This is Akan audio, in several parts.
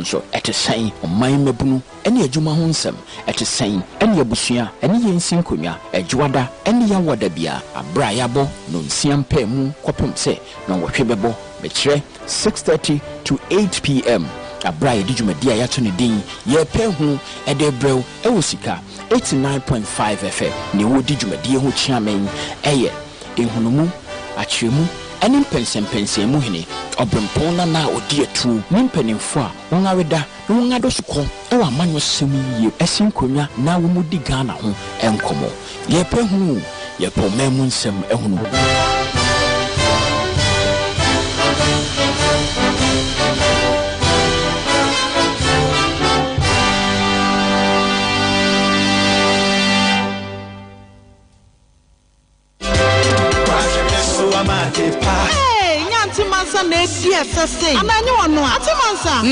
so at a saying on my mebunu, any Juma Honsem, at a saying, any Abusia, any Yensinkunya, a Juada, any Yawadabia, a Briabo, non siam pemu, quapum se, non washibebo, betre, 6:30 to 8 p.m. A Bria Dijumadia Yatuni Din, ye pehu, a debrel, Ewusika, 89.5 FM, Niwo Dijumadia who chairman, Aye, in Hunumu, Achimu. Any pension muhini or Brempona na or dear true, Nimpening for one arida, no one adosco, or manual semi ye, a sinkunya, now moody Ghana, and como. Ye pehu, ye po memun sem ehunu. Hey, Nancy Mansa, DSS. And I know no. Atimansa.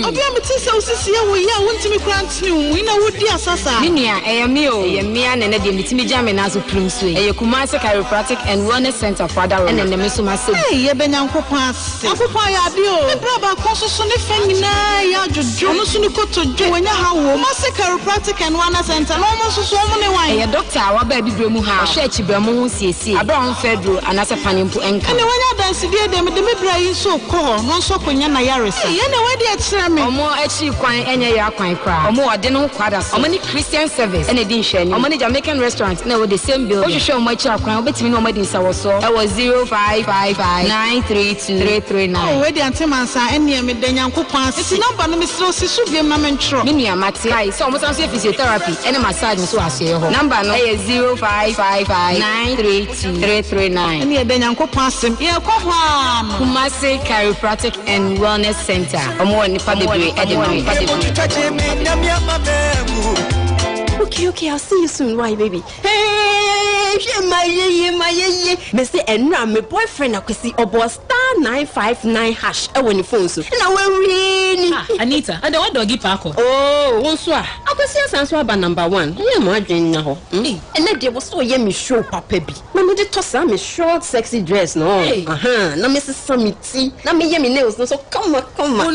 Obia me tise osisi e wo ye wontimi kranti we na wo di asasa. Minia eyamio, eyamia na de mitimi jame na so prince we. Eyekumase chiropractic and wellness center for that and na meso mase. Hey, ye benyankopon ase. Akopon ya de o. Me braba konsoso ne fa nyina ya jojo. Ono so ni kotojo wanya hawo. Mase chiropractic and wellness center. No mo so mo ne wan. Eye doctor wa ba bi bremu ha. Hwe achibremu ho siesie. Abron fedro anasa fanimpo enka. Ne wanya dance de me bra yi so ko no so konya na yaresa. Ye na we de akira me. Omo achi kwan enye ya kwan kra. Omo ode no kwada so. Omo ni Christian service ene di nhwani. Omo ni Jamaican restaurant na we the same building. Ohwehwe omo achi kwan obetimi na omo di nsawo so. E was 0555932339. Oh we de antemansa ene me de nyankopon ase. Iti number no me sro sisu biem na me ntro. Me nua mate. Ai so omo san so physiotherapy ene massage so ase ho. Number no e 0555932339. Ene de nyankopon ase. Ye ko ho Kumasi Chiropractic and Wellness Center. Omo nipa debre edema. Okay, I'll see you soon, right, baby? Hey, my me say enra my boyfriend akwesi obo *959# when the phone so. Na we really. Anita, and what doggy parko? Oh, wonso a. Akwesi asanso aba number 1. Ye mo adwen na ho. And na dey was so ye me show papa bi. Na me dey toss am me short sexy dress no. Na me sesa me ti. Na me ye me nails no so come on. Oh, no.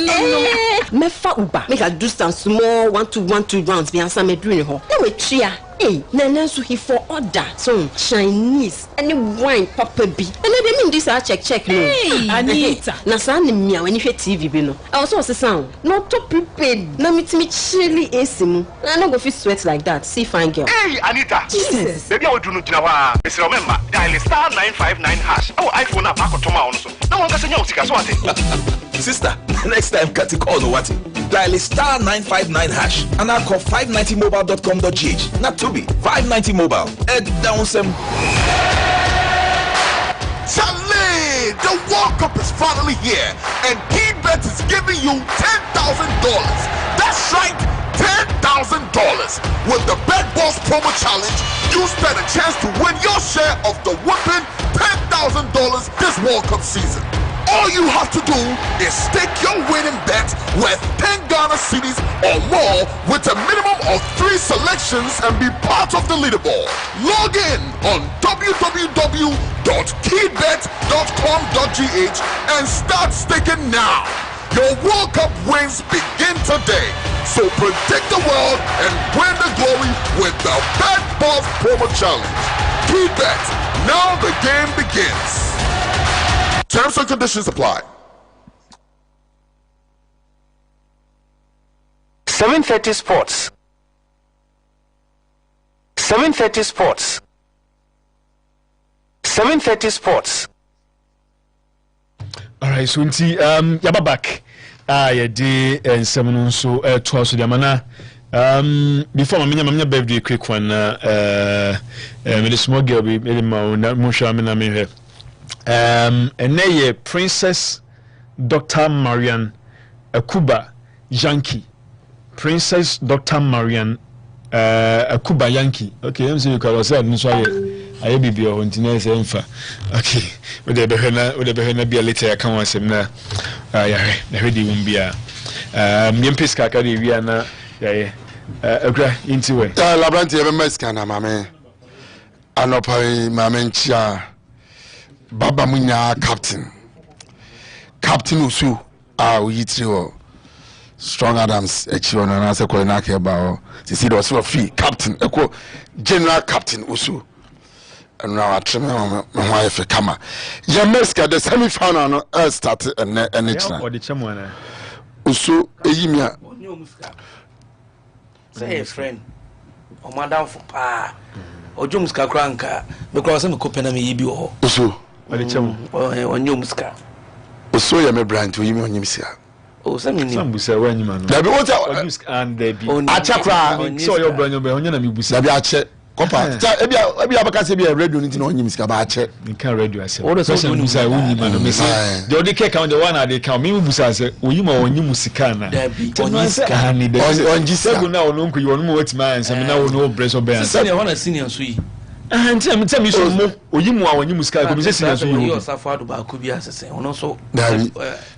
Me fa uba. Make I do some small 1-2 rounds bi ansa me do ni ho. Na we tria. Hey, Nana so he for order. So Chinese and wine papa bi. And they mean this I check no. Hey, Anita. Na sa ni mia when you hear TV bi no. I also was sound. Not to prepared. Na meet me chilly esimu. I no go fit sweat like that. See fine girl. Hey, Anita. Jesus. Baby I will do no gina wa. Mr. Remember, dial *959#. Oh, iPhone app akotoma ono so. Na wonga senya usika so ate. Sister, next time cut the call no what? Dial *959# and I'll call 590mobile.com.gh. Not to be 590 mobile. Head down some. Chale! The World Cup is finally here, and KeyBet is giving you $10,000. That's right, $10,000. With the Bet Boss promo challenge, you stand a chance to win your share of the whopping $10,000 this World Cup season. All you have to do is stake your winning bet worth 10 Ghana cedis or more with a minimum of 3 selections and be part of the leaderboard. Log in on www.keybet.com.gh and start staking now. Your World Cup wins begin today. So predict the world and win the glory with the Bet Boss Promo Challenge. KeyBet, now the game begins. Terms and conditions apply. 7:30 Sports. 7:30 Sports. 7:30 Sports. All right, so yaba back. Yeah, the seven so 12 so the before my birthday quick one me the small girl be me mo sha me na me here. And Princess Dr. Marian Akuba Yankee. Princess Dr. Marian Akuba Yankee. Okay, I'm saying because I said I be be on Tinez Enfa. Okay, with the Behena be a later can was him na ready won't be a Yempiska Cadiviana into it. Leberante 14th, mamma. Anopai Mamencia. Baba Munya captain Usu yitrio Strong Adams echiwo na se ko na ke ba o see the so free captain eko general captain usu and now atreme me ho ayefe kama ya meska the semi final no start and it na or the chamwana usu eyimia say a friend o madam for pa ojo muska kranka me kwa se me kopena me yibi ho usu or the cham onyo muska usu ya me brand oyimi onyimsia o se me ni sambusa wanyima no da bi wota and there be achakra so your brand be onya na me busa da bi ache kopa ta ebia abaka se bia radio ni no onyimsika ba ache nka radio ase person busa wonyima no me say the only count the one they count me busa say oyima onyimusika na onyimsika ni de onjisa na ono nko yi ono mo wetima ansa me na ono breso be ansa senior one senior so yi tell me so mo oyimu a onyimusika ko me say senior so yi o safado ba ko bi asese ono so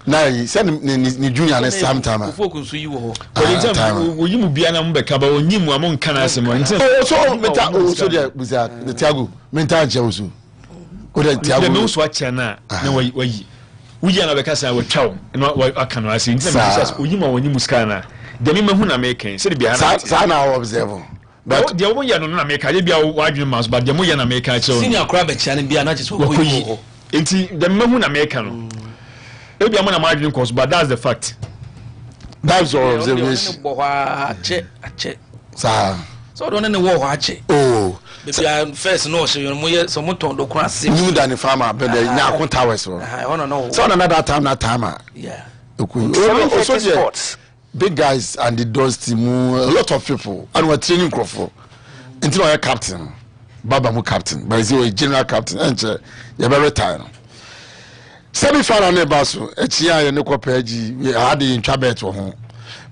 na yi se ni junior na sometime focus so yi wo ho oyimu bia na mbeka ba onyimu a mo nka na asem so meta so dia buza the Tiago menta je ozu o de Tiago me so acha na wayi wuji na beka sa watwaw na aka no ase nti me say oyimu a onyimusika na de me mahu na me ken se de bia na sa na observe but the woman ya no na make ka bia wadwin mas but the mo ya na make ka che senior crab bia na bia na che so ko yi enti the mahu na make no e bia mo na wadwin cause but that's the fact that's your observation bo ha ache sa so do ne wo ho ache oh bia first no so mo ye so mo ton do kra se you than the farmer but the na akonta wes so no so another time yeah also sports big guys and the Dons team a lot of people and we're training Crawford until I captain Baba mu captain but is a general captain and you better retire semi final ne baso echia ye ne kopaji we had in trabet ho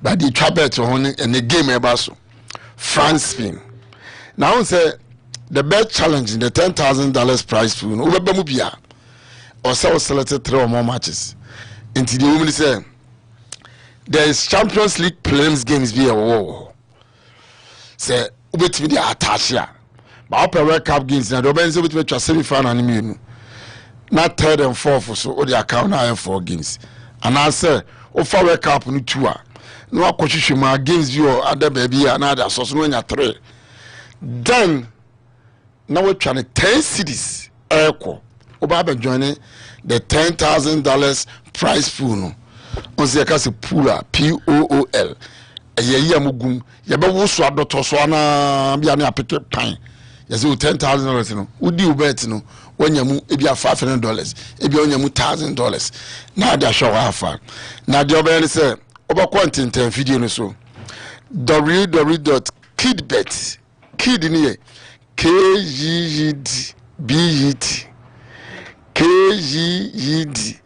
but the trabet ho in the game e baso France Spain now say the best challenge in the $10,000 prize pool no be mu bia or so selected 3 or more matches until the women say there is Champions League prelims games be a war. Say ubetimi dey attach ya. But upper World Cup games na do benzo betimi twa semi final ni mienu. Na third and fourth so o dey account na 4 games. And I say o for World Cup ni 2 a. No akohwehwe ma games bi o ada baby ya na ada so no nya 3. Then na we twa 10 cities eko. Oba be join the $10,000 prize pool no. On se ka se pool POOL ye amugum ye be wo so adoto so na bia na apete pan ye se $10,000 no udi ubet no wanyamu e bia $500 e bia wanyamu $1,000 na da show afa na de obere se oba content video no so www.kidbet kid ni ye KYED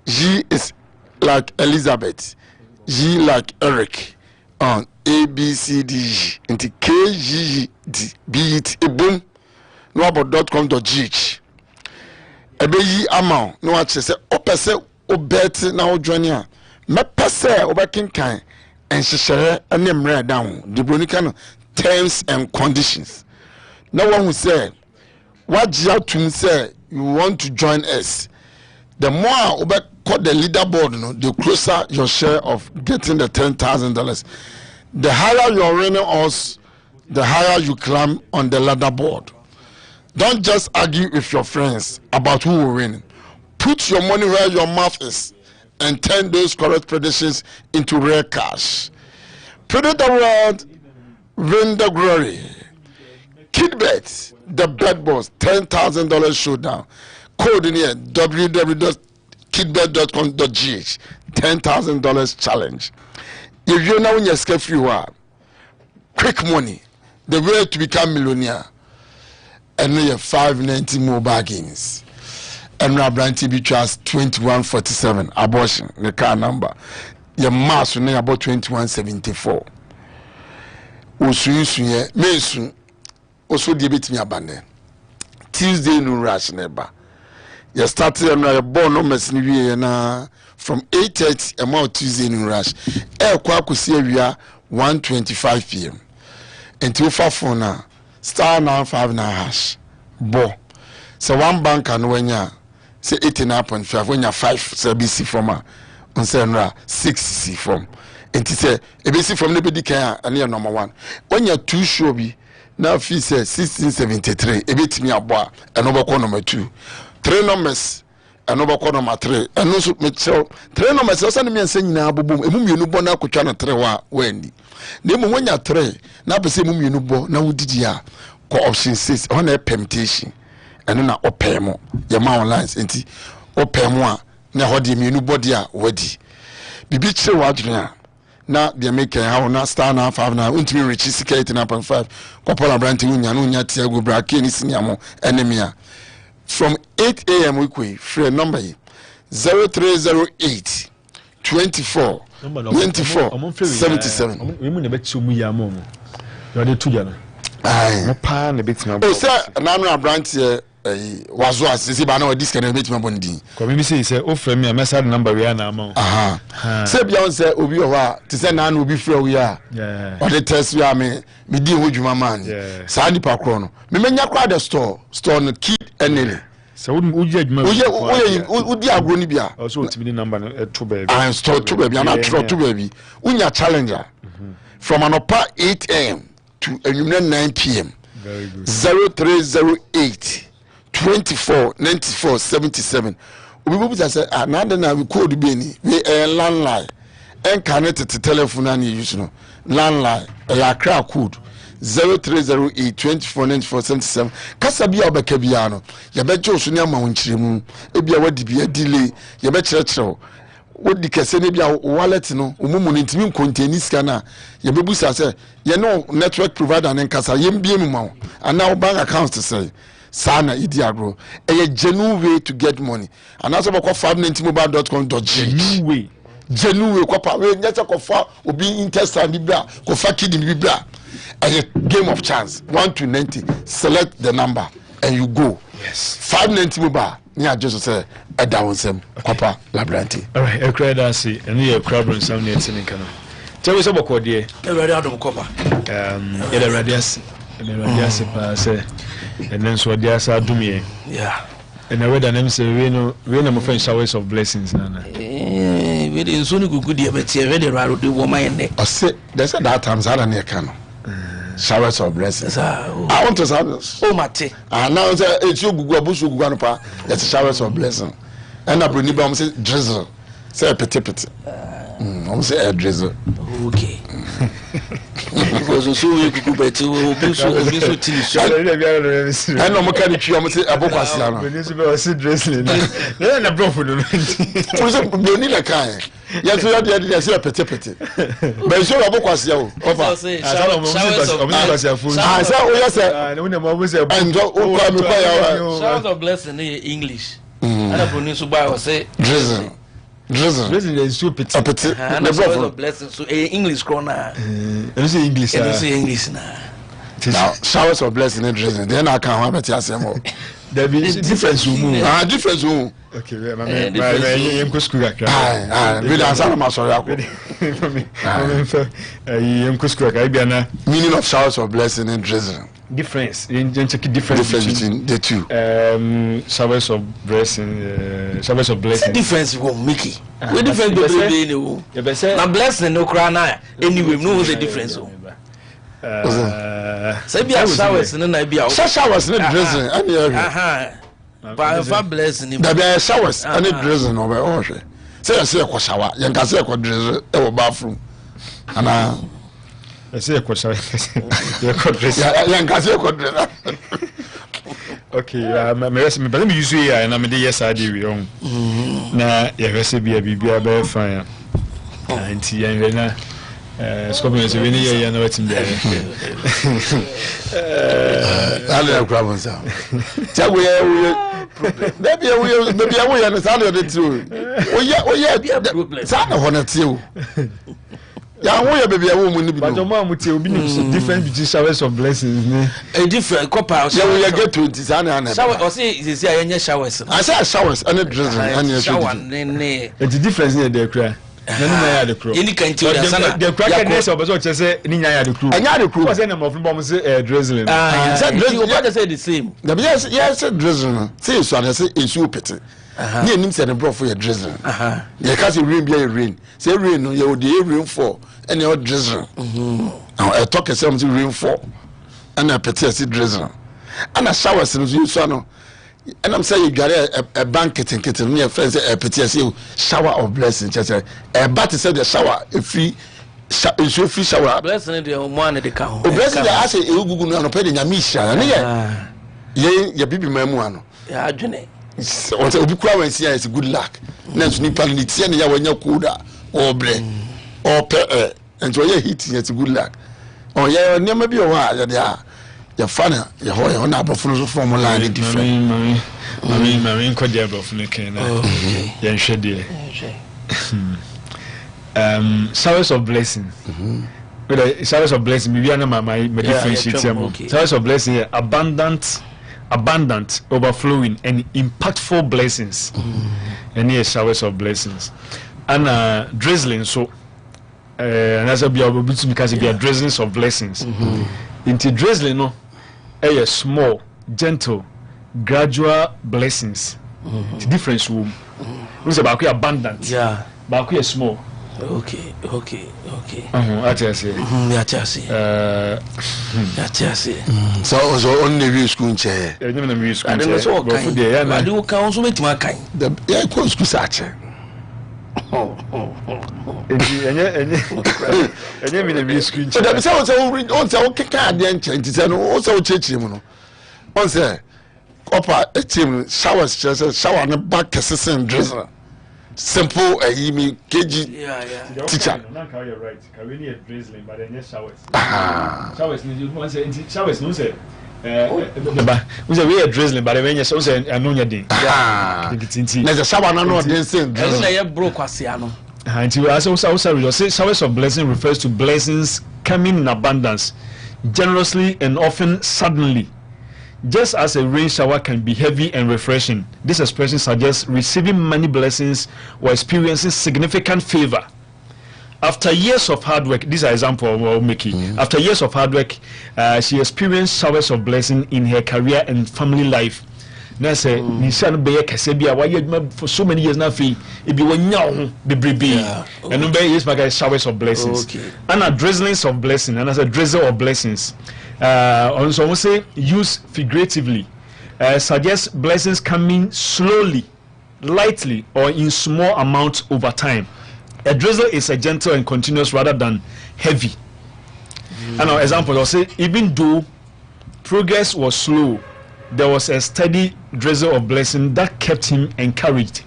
G is like Elizabeth, G like Eric, on ABCD, into KGD, be it a boom, no about.com.gh. A baby amount, no what she said, o pese o bet now joining. Me pese o baking kind, and she share a name right down the Bronican terms and conditions. No one will say, what you to say you want to join us. The more over cut the leaderboard, the closer your share of getting the $10,000. The higher you're winning us, the higher you climb on the leaderboard. Don't just argue with your friends about who will win. Put your money where your mouth is and turn those correct predictions into real cash. Predict the world, win the glory. Kidbet, the bet boss, $10,000 showdown. Code in here www.kidbet.com.gh $10,000 challenge. If you know when you're scared free, quick money, the way to become millionaire, and you have 590 mobile games. And Leberante be charged 2147 abortion, the car number. Your mass will about 2174. Osu me also debate me abandon. Tuesday no rush never. You started and I born no mess na from 8:30 about Tuesday no rush. Kwa kusi area 1:25 p.m. Until 4 na star 959 hash. Bo. So one bank and when ya say 89.5 when ya 5 CBC from on say 6 C from. enti say ebesi from nebedi kan a na number 1 when you two show bi na fi say 1673 ebetimi abo a eno beko number 2 3 numbers eno beko number 3 eno so me tell 3 numbers so na me nsa nyina abobom emu mienu bo na akotwa na 3 wa wani na emu wonya 3 na pese emu mienu bo na wudidi a ko option 6 on a permutation eno na opemo ye ma online enti opemo a na hodi mienu body a wadi bibi kire wadwene a na de make how na star na 5 na untimi reach 89.5 kwa Leberante unya tiago brake ni siniamo enemy a from 8 a.m. weekly free number 0308 24 77 we mu na betu mu ya mo yo de tuja na ai mo pa na betu na o se na Leberante wazo asisi ba na o disk na betima bondi ko mi say o frame me a message number we na am aha say bia on say obi o wa ti say na obi frɛ we a o de test we a me di ho dwuma man sa ni pa kro no me menya kra the store no key enele so wo ji adwuma wo di agro ni bia so o timi number no to baby and store to baby and tro to baby unya challenger from anopa 8 a.m. to 9 p.m. very good 0308 24 94 77 obi say na we code be ni we landline en connect to telephone and use no landline ya cra code 0308 24 94 77 kasa bia obeka bia no ye beje oso ne ma wonchiremu e bia wadi bia delay ye be kire wodi kese ne bia wallet no umumu ne ntimi contain scanner ye bebusa say ye no network provider ne kasa ye mbie mu ma ana bank account to say sana idi agro a genuine way to get money and also about 590mobile.com.gh genuine way kwapa we nyata kofa obi intestine bibra kofa kidney bibra a game of chance 1 to 90 select the number and you go yes 590 mobile near just say a down sem kwapa Leberante all right a credit asi and you crowd some near tin kana tell us about code e ready adom kopa yeah ready asi pa say and then so they are dumie yeah and I read an name say we no friend showers of blessings nana we dey so ni gugu dey bet here ready raro dey woman there I say there's that times I near can showers of blessings I want to say oh mate now say it's you gugu abusu gugu anpa that's showers of blessing and I bring you say drizzle say petit I'm say a drizzle okay because so we could bet obiso tiniso I know mechanic you am say abokwasi na we need to be dressing na brofo no we say we need a kind yes we dey say petit but so abokwasi o over say say o yes we na mo say and o kwa me kwa ya shout of blessing in English and I pronounce by say drizzle is so petit and shout of blessing so English corner you say English now showers of blessing and drizzle then I can have it asemo there be difference difference okay my go school akra we dance am sorry akọ go school akra bia na meaning of showers of blessing and drizzle difference you check difference between the two showers of blessing showers of blessing difference go make it we difference between you na blessing no cry na anyway no the difference say be showers na be showers na drizzle and fa blessing da be showers and drizzle no be o hwe say e ko shower yen ka say e ko drizzle e wo bathroom ana say e ko shower e ko drizzle yen ka say e ko drizzle okay me but me use here na me dey yes ade we on na ye rese bia bibia be fine anti yen na Scoping is really a no waiting there. I'll grab on some. Tell we maybe we understand the truth. Oh, yeah, Sana Honor too. Yeah, we baby a woman, but your mom would tell me different between showers of blessings. A different copper. Yeah, we get to it. Shower or say, is here any showers? I say showers and a drizzle and a shower. It's a difference near the cry. Nani ya de crew. Any kanti o sana. The crackedness of person say ni ya de crew. Anya de crew. What's the name of bomb say drizzling. Said drizzling. What say the same. Yes, drizzling. Say so and say issue pity. Near him said the bro for your drizzling. You can't rain be rain. Say rain no you dey rain fall and you drizzling. Now I talk something rain fall and I pity say drizzling. And I shower since you so no. And I'm saying you got a banquet and kitten near friends a pity shower of blessing. A bat said the shower a free shower. Blessing the one at the cow. Blessing the ass a Google no pay in Yamisha. And ye baby memoir. Yeah, Johnny. What will be crowd and see is good luck. Next nipple need see any when you could or blame or pay and to your heating it's good luck. Oh, yeah, never be a while. Yeah. Your father, your whole number of formula different. Marine could have of Nikin. Yan Shady. Showers of blessing. Showers of blessing, maybe I know my different showers of blessing, abundant, overflowing, and impactful blessings. And yes, showers of blessings. And drizzling, so, and as a be able to because it be a drizzling of blessings. Into drizzling, no. Small, gentle, gradual blessings. The difference room. Who's about abundant? Yeah. But small. Okay. I just say. So only we school chair. I don't know I don't know so kind. I do count with my kind. The yeah, course such. And you mean a screen. So that was also card then change and also church him. Once there, upper a team showers just shower on the back assistant dresser. Simple a me KG teacher. You're right. Really a drizzling, but then yes, showers. Showers, showers, no say. We say we are drizzling, but when you say I know your day. There's a shower no dancing. Broke Asiano. And also showers of blessing refers to blessings coming in abundance, generously and often suddenly. Just as a rain shower can be heavy and refreshing, this expression suggests receiving many blessings or experiencing significant favor. After years of hard work, this is an example of Mickey. After years of hard work, she experienced showers of blessing in her career and family life. Now say, Nishan Bay Casabia, why you for so many years now? If you were young, the baby, and no bay is my showers of blessings, and a drizzlings of blessing, and as a drizzle of blessings. Also, we say use figuratively, suggests blessings coming slowly, lightly, or in small amounts over time. A drizzle is a gentle and continuous rather than heavy. And our example, I'll say, even though progress was slow, there was a steady drizzle of blessing that kept him encouraged.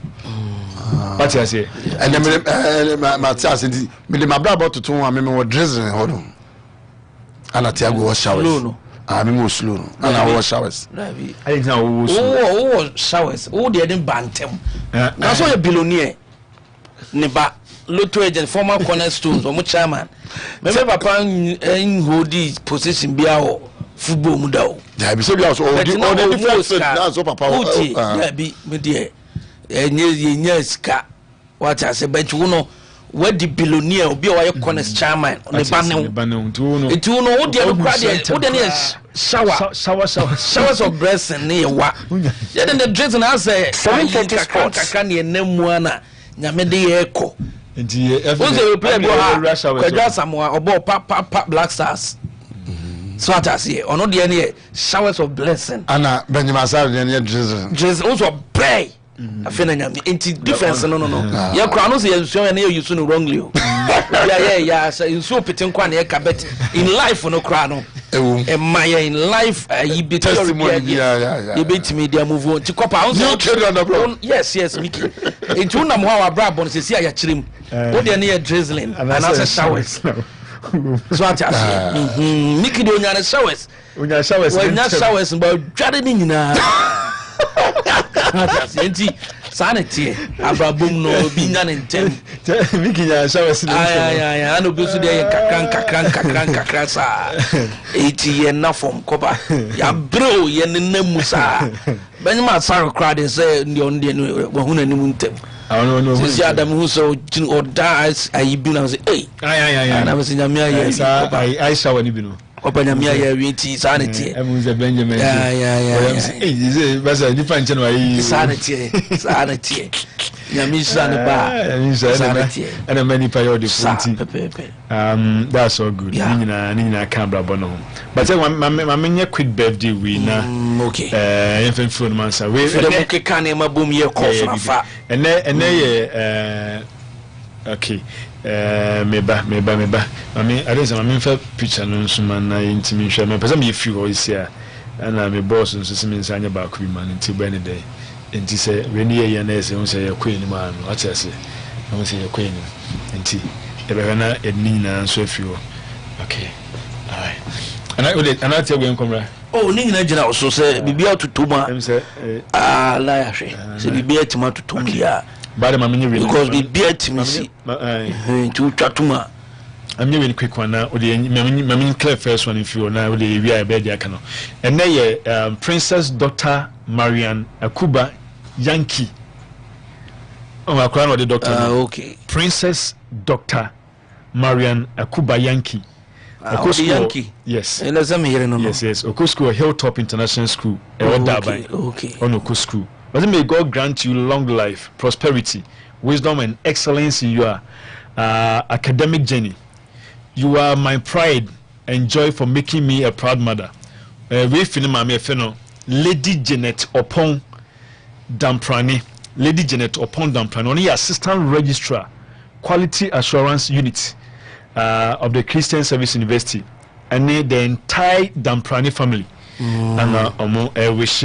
What I say? And then my brother to two, I mean, we're drizzling. Hold on. And I tell you, what showers. I mean, more slow. And I was showers. I think now, showers. Oh, they didn't ban them. Now, so a billionaire. Neba. Lotto agent, former cornerstones, or chairman. Remember, Papa in Hodi position be our football mudao. Yeah, be so be also all the different now, so Papa. Yeah, be media. Yes, car. What I say, but you know, where the billionaire be our corners chairman on the banner. It you know, what the showers of breasts and near what? Yeah, then the dress and I say, 7:30 sports. I can't name one. Nyamede echo. Once we play Kwa Samoa or Papa Black Stars. So what I say, or not the any showers of blessing. Anna Benjamin Sal, the Jesus also pray. I feel any difference. No. Your crown is showing you soon wrongly. Yeah. So so pitting quan cabet in life for no crown. And Maya in life, you be testimony. You beat me, they move on to Copa. Yes, Mickey. It's one of our brabons is here. Chim. What they near drizzling and as a showers. So what I say, Mickey doing a showers. When you showers, but dreading in sanity, Abrabum no being unintent. Mickey showers. I know Busu de Kakranka 80 enough from Copa. Ya bro, yen Musa. Benjamin Sarah cried and said, "Yon, Since Adam who so or dies, I been and say, hey, and I was in Amia. I saw when you know. Open Amia, winty sanity. I was a Benjamin. It was a different January. Sanity. Yamisan and a many periodic. That's all good. Nina Cambra Bono. But my many quick birthday winner. Okay. Infant food mansa. We can name a boom year cough. And then, okay. Meba. I mean, I don't know. Picture no suman na intimation. Me person me few always here. And I'm a boss and so means anya ba ku man until any day. Enti say when ye na say say ya queen man. What I say? I say ya queen. Enti e be na edni na so few. Okay. All right. And I tell you come oh ni na jina so say bibia tutuma. Em say la ya hwe. Say bibia tima tutum dia. Because the beer to me to Tatuma. I'm doing quick one now. The clear first one if you now we are bed cano. And then Princess Dr. Marian Akuba Yankee. Oh, my crown or the doctor. Okay. Princess Dr. Marian Akuba Yankee. Yankee. Yes. And as I'm hearing yes. Okusku Hilltop International School. Okay. On Okusku. But may God grant you long life, prosperity, wisdom, and excellence in your academic journey. You are my pride and joy for making me a proud mother. We feel Lady Janet Opon Damprani. Lady Janet Opon Damprani, only Assistant Registrar, Quality Assurance Unit of the Christian Service University, and the entire Damprani family. And wish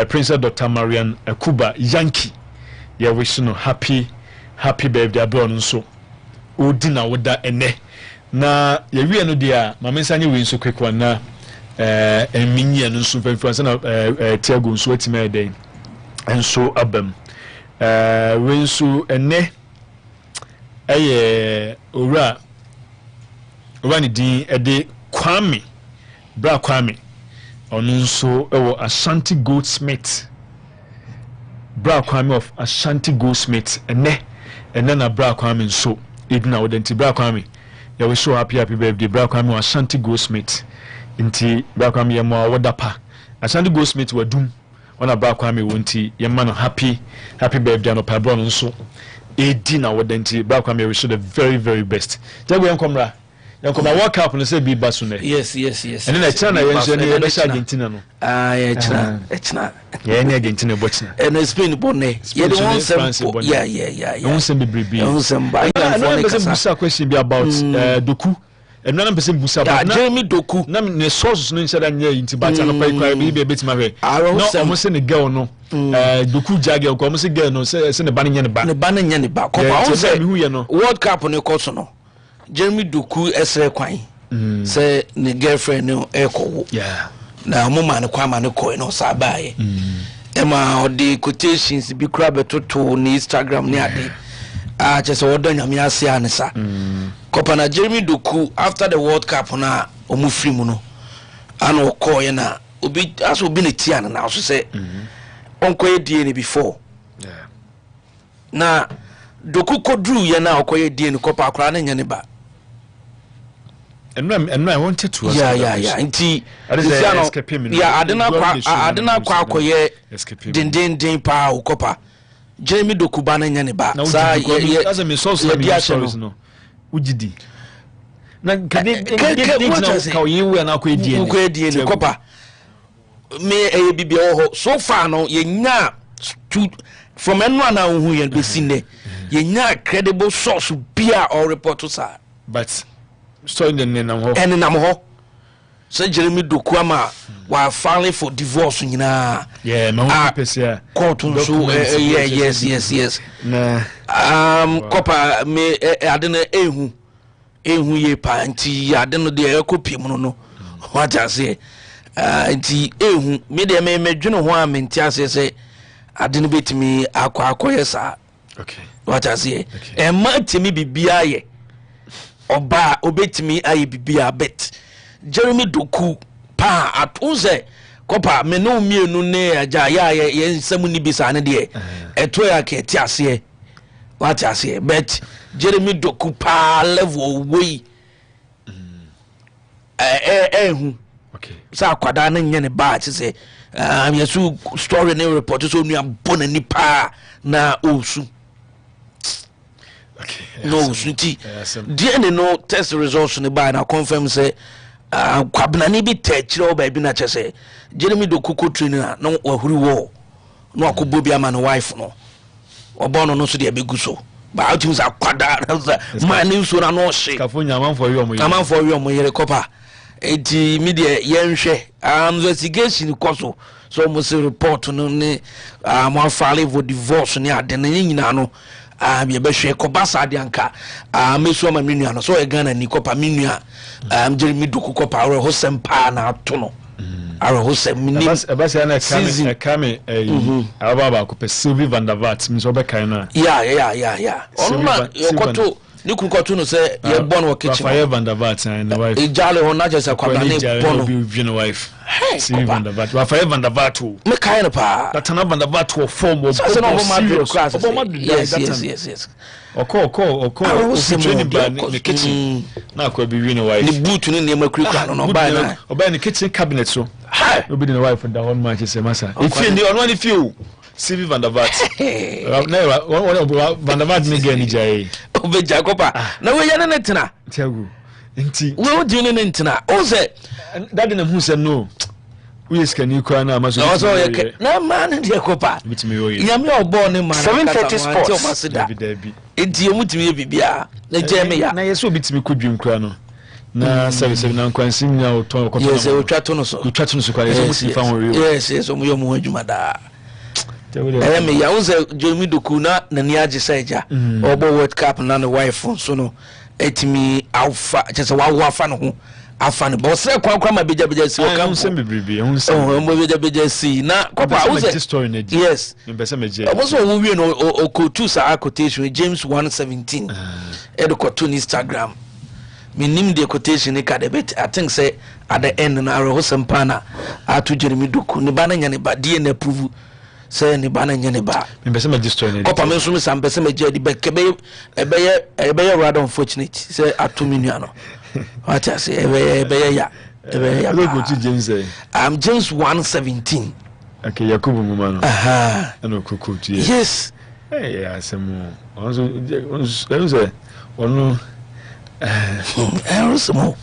Princess Dr. Marian Akuba Yankee. Ya wish no happy birthday abroad so. Udina woda ene. Na ya wi eno dia mama sanye we so quick one na minyi eno so influence na Tiago so atima den. Enso abam. We so ene ora ni din ede Kwame. Bra Kwame. Onunso ewo Ashanti Goldsmith. Bra Kwame of Ashanti Goldsmith ene na Bra Kwame so edina wodenti Bra Kwame ya we so happy birthday Bra Kwame Ashanti Goldsmith nti Bra Kwame ya mo wodapa Ashanti Goldsmith wadum ona Bra Kwame wonti ya ma no happy birthday no pa bro no so edina wodenti Bra Kwame we show the very very best jago enkomra Yanko ba World Cup no say be basune. Yes. And then China yenso ne be Argentina no. China. Yeah, ni Argentina bochina. And Spain bonne. Yeah, the one some yeah. One some be bribi. One some buy. I person busa question be about Doku. And none person busa about Jeremy Doku. Na ne sources no inside anya inti but na pa ikwa be betima we. No, almost say the girl no. Doku jage ko almost girl no say ne ba ne nya ne ba. Ne ba ne nya ne ba. Ko pa say World Cup no course no. Jeremy Doku esre kwan say ne girlfriend no ekowo na mo ma ne kwa ma ne ko no sabaye ema odi quotations bi kura betoto ni Instagram ni ade chese wodo nyame ase anesa kopa na Jeremy Doku after the World Cup na omu free mu no ana okoye na obi aso obi ne tia na so say onkoye die ne before na Doku kodru ye na okoye die ne kopa akra na nya ne ba. And I wanted to ask Inti adena kwa akoye den pa ukopa Jeremy Doku bana nya ne ba sa as a source no ujidi na kede na ka yewu na akoye die kopa me bibia ho so far no ye nya from enu na hu ye be sine ye nya credible source bia or report to sir but so in the nam ho so Jeremy Doku ama wa filing for divorce nyina my person court so yes na kopa me adena ehu ye pa nti adena de ekopi mu no what I say nti ehu me de me dwene ho a me nti ase se adena betimi akwa sa okay what I say e ma timi bibia ye oba obetimi ayi bibia bet Jeremy Doku pa atunze me no mienu ne aja ya nsam ni bisa ne de eto ya ke ti ase what I say bet Jeremy Doku pa level way okay sa kwada na nye ne ba che say yesu story ne report so nua bona nipa na osu okay no suti DNA no test results ne ba na confirm say kwabna ni bi techire o ba bi na che say Jeremy Doku ko training na wahuri wo no akobo bi ama no wife no obono no so de abegu so ba otim sa kwada man ni so na no hye kafonya amanfo wi omo yere kopa eti media yenhwe investigation koso so mo se report no ne mo file for divorce ne ade na nyina no ye be hwe ko basa de anka mesu ama menua no so e Ghana ni kopa menua Jeremy Doku kopa ro ho sempa na ato no arahosem minim abasa na kame ababa ko pe Sylvie van der Vaart mi so be kan na ya onma yokoto ni kunkoto no se ye born wo kitchen Rafael van der Vaart and the wife ejale ho na just akwaba ne born be no wife Sylvie van der Vaart Rafael van der Vaart me kan pa Tana van der Vaart wo form wo so no serious yes oko training ba ne kitchen na akwa be win wife ni boot ni ne makrika no ba ni kitchen cabinet so obi the wife da one match say masa if you the one if you Sylvie van der Vaart na one van der Vaart me get ni jai obe jacopa na we ya na tena tiago nti we o di ne tena o say that na who say no we is can you cry na maso na man de kopa bitimi yo ye nyame obo ne man 730 sports David enti emutimi ye bibia na jeme ya na yeso bitimi kodwim kra no na service na nkwansi nya oton okoto yes o twato no so kwa yeso musi fa ho yes o mo mo adwuma da me ya unze Jeremy Doku na ni age seja obo World Cup na ne wife so no etimi alfa chese wa afa no ho afa ne bo sre kwa ma beja si o ka nsem bibribi nsem mo beja si na kopa unze yes mbese meje obo so wo wie no o ko tu sa quotation James 1:17 ko to Instagram minim the quotation ka de bit I think say at the end na ro sempa na atu Jeremy Doku ne ba na nya ne ba die na prove say ni ba na nya ne ba mbese meje story ne kopa me so me sam mbese meje di be kebe ebe rather unfortunate say atu minua no what I say ebe ya go to James James 1:17 okay Yakubu muma no and okoko tu yes yeah asemu onzo onu Erosmo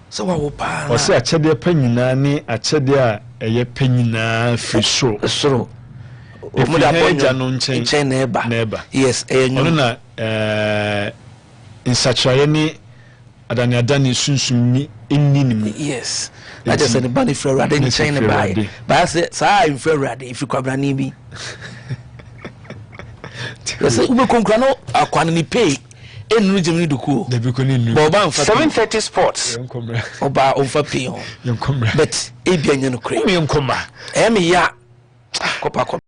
so wa wo pa o se achede panyina ni achede a eye panyina fi soro o mu da bonja no nchen na eba yes onu na insachaye ni adani sunsun ni enni yes I just said the bunny for rade in China by but say in for rade if you kwabra ni bi yes ube konkra no akwana ni pay enu Jeremy Doku de bi ko ni nu boba on 730 sports oba on fa pay on but e bia nya no kre me nkoma me ya kopa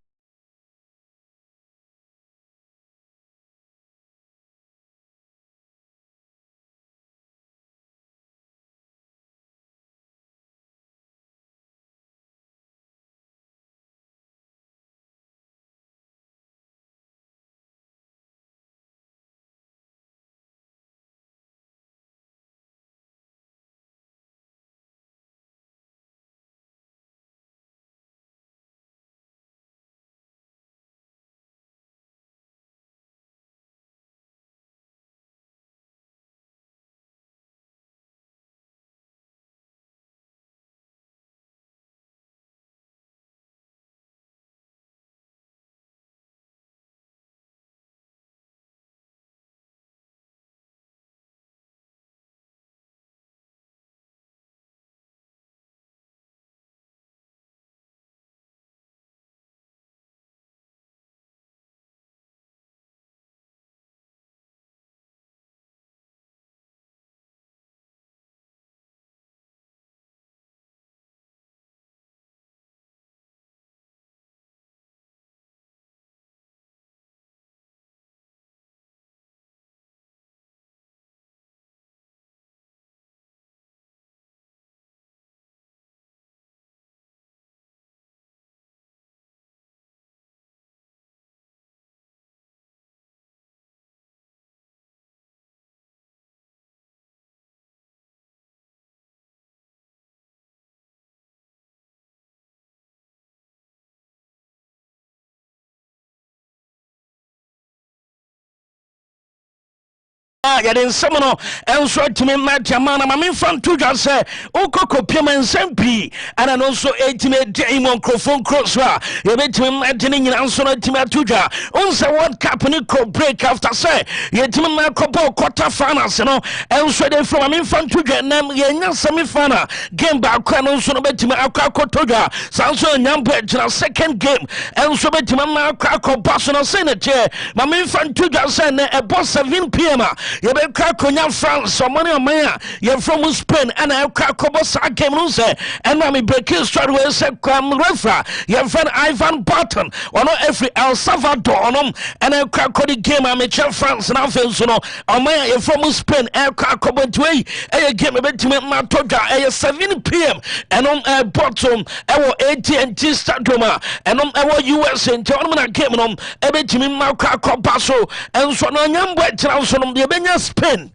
yɛde nsɛm no ɛnso atumi mmati ama na mame mfa nto dwa sɛ wokɔkɔ piam nsɛm pii ana no nso ɛtumi adi mu nkurɔfo nkuro so a yɛbɛtumi mmati no nyina nso no atumi ato dwa wohu sɛ world cup ne kɔ break after sɛ yɛtumi mma kɔbɔ quarter finals no ɛnso de firi mame mfa nto dwa nam yɛnya semi final game baako no nso no bɛtumi akɔ akɔtɔ dwa saa nso anyampa agyina second game ɛnso bɛtumi mma akɔ akɔba so no sɛ ne kyɛ mame mfa nto dwa sɛ nɛ ɛbɔ 7 p.m. a yɛbɛkɔ akɔnya France ɔmo ne ɔman a yɛfrɛ mu Spain ɛna ɛkɔ akɔbɔ saa game no sɛ ɛna me breaking story wei sɛ refra yɛfrɛ no Ivan Barton ɔno ɛfiri El Salvador ɔnom ɛna ɛkɔ akɔde game a mekyɛ France na afei nso no ɔman a yɛfrɛ mu Spain ɛkɔ akɔbɔ nti wei ɛyɛ game ɛbɛtumi matɔ dwa ɛyɛ 7 p.m. ɛnom ɛbɔtom ɛwɔ AT&T Stadium a ɛnom ɛwɔ USA nti ɔnom na game nom ɛbɛtumi makɔ akɔba so ɛnso no ɔnyambɔ ɛkyerɛ nso nom yɛbɛnya Spain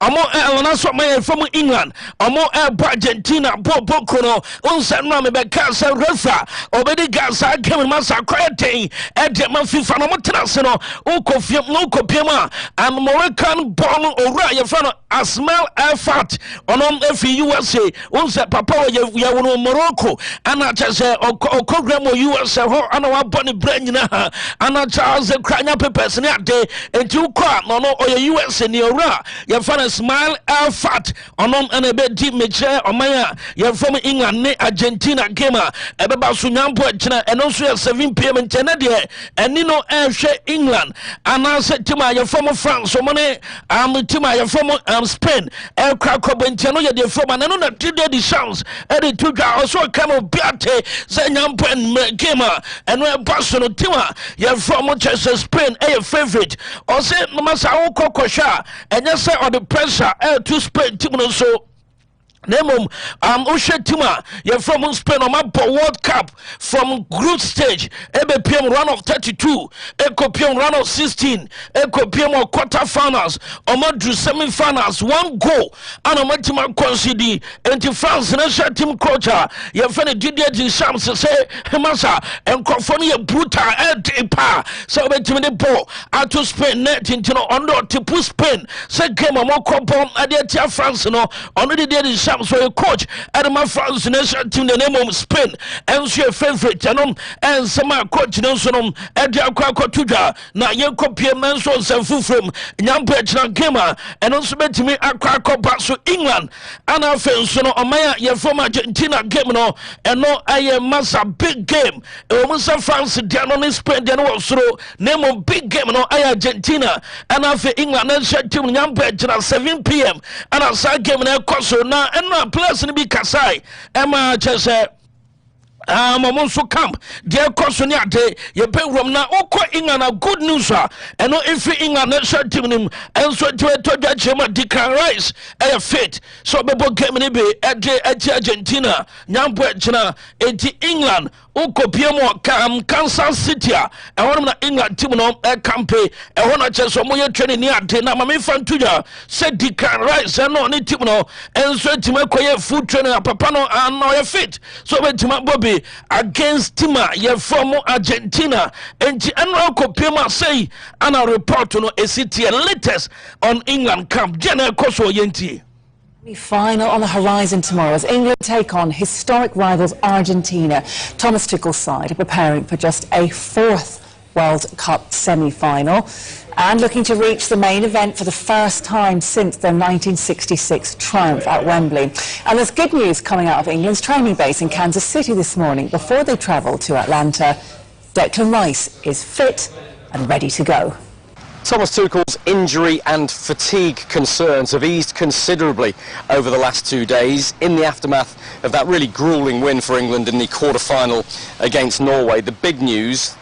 Omo elona so my from England. Omo Argentina Boko no unsa no me be ka se refa obedi gasa kemi masa kwete e ma FIFA no motrase no ukofie no kopiema and Moroccan born owura ye fa no Asmal Alfat onom efi USA unsa papa ye wono Morocco ana chese okogram USA ho ana wa boni branyina ha ana Charles kranya papers ne ade enti ukọ no no oye USA ni owura ye fa no Smile Alfat onom ana be di meche omanya ye from England ne Argentina game e be ba so nyampo akina eno so 7 p.m. ntene de eni no ehwe England ana se tima ye from France omone tima ye from Spain e kra kobo ntene ye de from ana no na tide di chance e de tudwa also kama biate se nyampo en game eno e ba so no tima ye from Manchester Spain e favorite o se no masa wo kokosha enye se o the pressure to Spain team no so Nemum Ushetima, you're from Spain on my World Cup from group stage, EBPM run of 32, ECOPM run of 16, ECOPM or quarterfinals, or Madrid semi-finals, 1 goal, and a Matima Considi, and France national team coach, you're funny Didier Deschamps to say, Massa, and Confonia Bruta, and Pa, so the ball, out to Spain, net into under to push Spain, second game, a more compound, Adia France, no, already did the so a coach at my France national team the name of Spain and she a favorite and some coach Nelson at the Aqua na young copy menso and full from Yampech Gamer and also met me Aqua back to England and I feel so on my year from Argentina game no and no I am massa big game almost France down on Spain then also name of big game no I Argentina and I feel England and she team Yampech 7 p.m. and I saw game in a now and na plus ni bi kasai ema chese Mamonso camp, dear Cosonia day, ye pay room now, England a good news, and no if England not shutting him, and so to a Jema Declan Rice, a fit. So Bebo came in at Argentina, Nyampuachina, 80 England, Piemo, Kansas City, and one of England team no a campaign, and one of just Moya training near Tena, Mammy Fantuja, said Declan Rice, and no need Timno, and so to make a food trainer, Papano, and no a fit. So went to my Bobby. Against Tima, ye from Argentina, and the annual Copima say, and I report on a city latest on England camp. Jenna Koso Yenti. Final on the horizon tomorrow as England take on historic rivals Argentina. Thomas Tuchel's side are preparing for just a 4th World Cup semi-final and looking to reach the main event for the first time since their 1966 triumph at Wembley. And there's good news coming out of England's training base in Kansas City this morning before they travel to Atlanta. Declan Rice is fit and ready to go. Thomas Tuchel's injury and fatigue concerns have eased considerably over the last 2 days in the aftermath of that really gruelling win for England in the quarter-final against Norway. The big news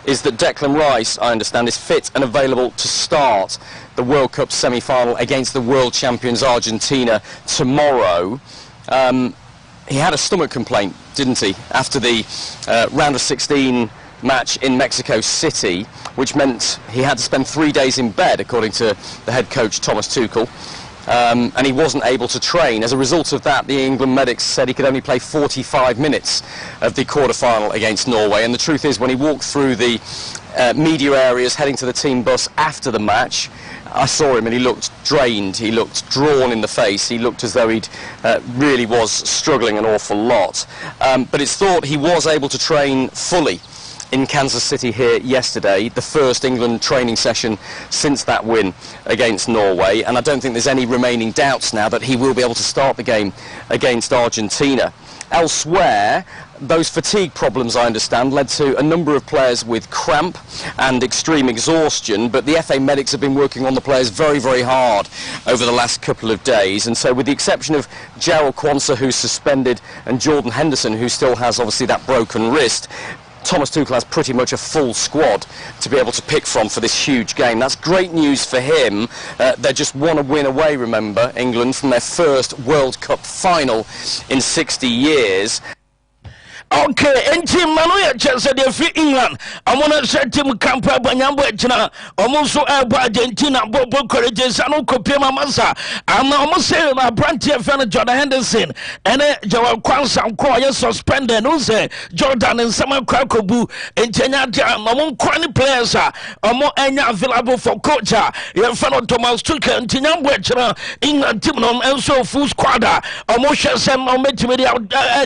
is that Declan Rice, I understand, is fit and available to start the World Cup semi-final against the world champions Argentina tomorrow. He had a stomach complaint, didn't he, after the round of 16 match in Mexico City, which meant he had to spend 3 days in bed, according to the head coach Thomas Tuchel. And he wasn't able to train. As a result of that, the England medics said he could only play 45 minutes of the quarter-final against Norway. And the truth is, when he walked through the media areas heading to the team bus after the match, I saw him and he looked drained, he looked drawn in the face, he looked as though he'd really was struggling an awful lot. But it's thought he was able to train fully in Kansas City here yesterday, the first England training session since that win against Norway, and I don't think there's any remaining doubts now that he will be able to start the game against Argentina. Elsewhere, those fatigue problems, I understand, led to a number of players with cramp and extreme exhaustion, but the FA medics have been working on the players very, very hard over the last couple of days, and so with the exception of Jarrell Quansah, who's suspended, and Jordan Henderson, who still has obviously that broken wrist, Thomas Tuchel has pretty much a full squad to be able to pick from for this huge game. That's great news for him. They just want to win away, remember, England, from their first World Cup final in 60 years. Okay, and team Manoya Chelsea de free England. I want to say team Campa Banyambo China, almost Argentina, Bobo Courageous, and Kopema Massa. I'm almost saying my branch fan Jordan Henderson, and Joel Kwanzaa Koya suspended, who say Jordan and Samuel Krakobu, and Tenyata, among quality players are more available for coach. Your fan Thomas Tuchel and Tinyambo China, England team and so full squad, almost Shazam or Metimia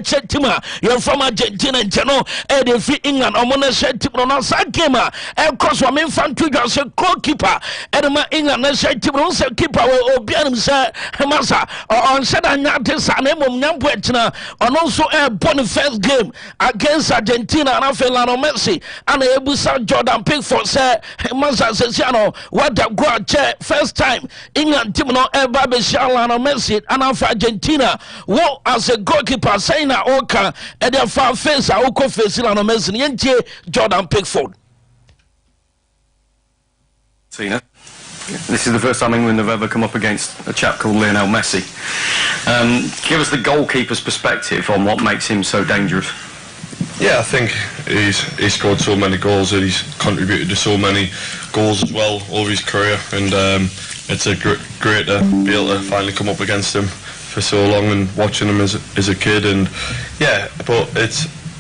Chetima, you're from Argentina and Channel, and free England. I'm gonna say to on outside gamer, and cross one man fan to just a goalkeeper, and my England, and say to on keeper or Bianum, sir, Massa, or on Saturday, and Nambuetina, and also a Boniface game against Argentina, and I feel on Messi, and Ebusa Jordan Pickford, sir, Massa Sesiano, what the God chair, first time England team no ever be Shala and Messi, and of Argentina, what as a goalkeeper, saying Oka, and their face, I will face on Messi, Jordan Pickford. Tina. This is the first time England have ever come up against a chap called Lionel Messi. Give us the goalkeeper's perspective on what makes him so dangerous. Yeah, I think he's scored so many goals and he's contributed to so many goals as well over his career, and it's a great to be able to finally come up against him for so long and watching him as a kid. And yeah, but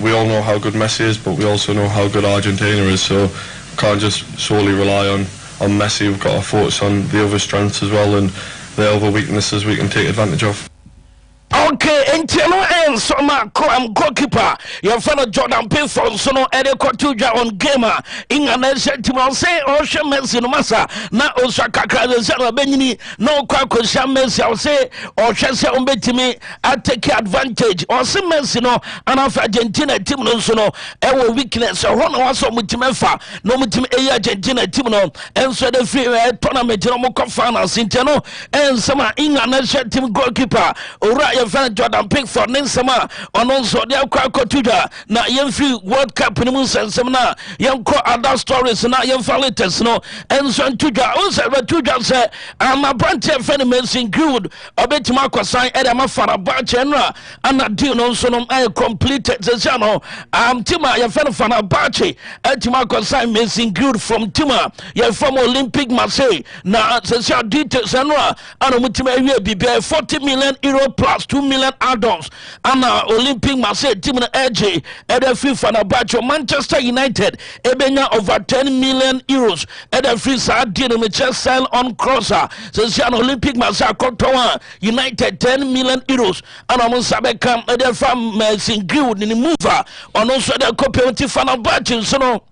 we all know how good Messi is, but we also know how good Argentina is, so we can't just solely rely on Messi. We've got to focus on the other strengths as well and the other weaknesses we can take advantage of. Okay, and Tino and Soma goalkeeper, your fellow Jordan Pickford, so no Eddie Kotuja on gamer, England said to say, Ocean Messi no Massa, na Osaka Zara Benini, no Kwako Sham Messi, I'll say, or Chelsea on Betimi, I take advantage, or some Messi no, and of Argentina team no so no, our weakness, or one was on Mutimefa, no Mutim Argentina team no, and so the free tournament, no more finals in Teno, and some England said team goalkeeper, Uriah. Jordan Pickford Ninsama on also their Kwakotuja na Yemfi World Cup in Musa young other stories na Yemfa latest no and so Tuja also Tuja say I'm a branch of enemies in good Obetima Kwasai Edama Fanabache and a deal no so I completed the channel Tima Yafana Fanabache Etima Kwasai missing good from Tima you're from Olympic Marseille na the details and Mutima be 40 million euro plus 2 million add-ons and Olympic Marseille team in AJ at the FIFA Nabacho Manchester United ebenya over 10 million euros at the free side deal with Chelsea on crosser since an Olympic Marseille Kotoa United 10 million euros and almost Sabekam at the farm Singud in the mover on also the copy of Fanabacho so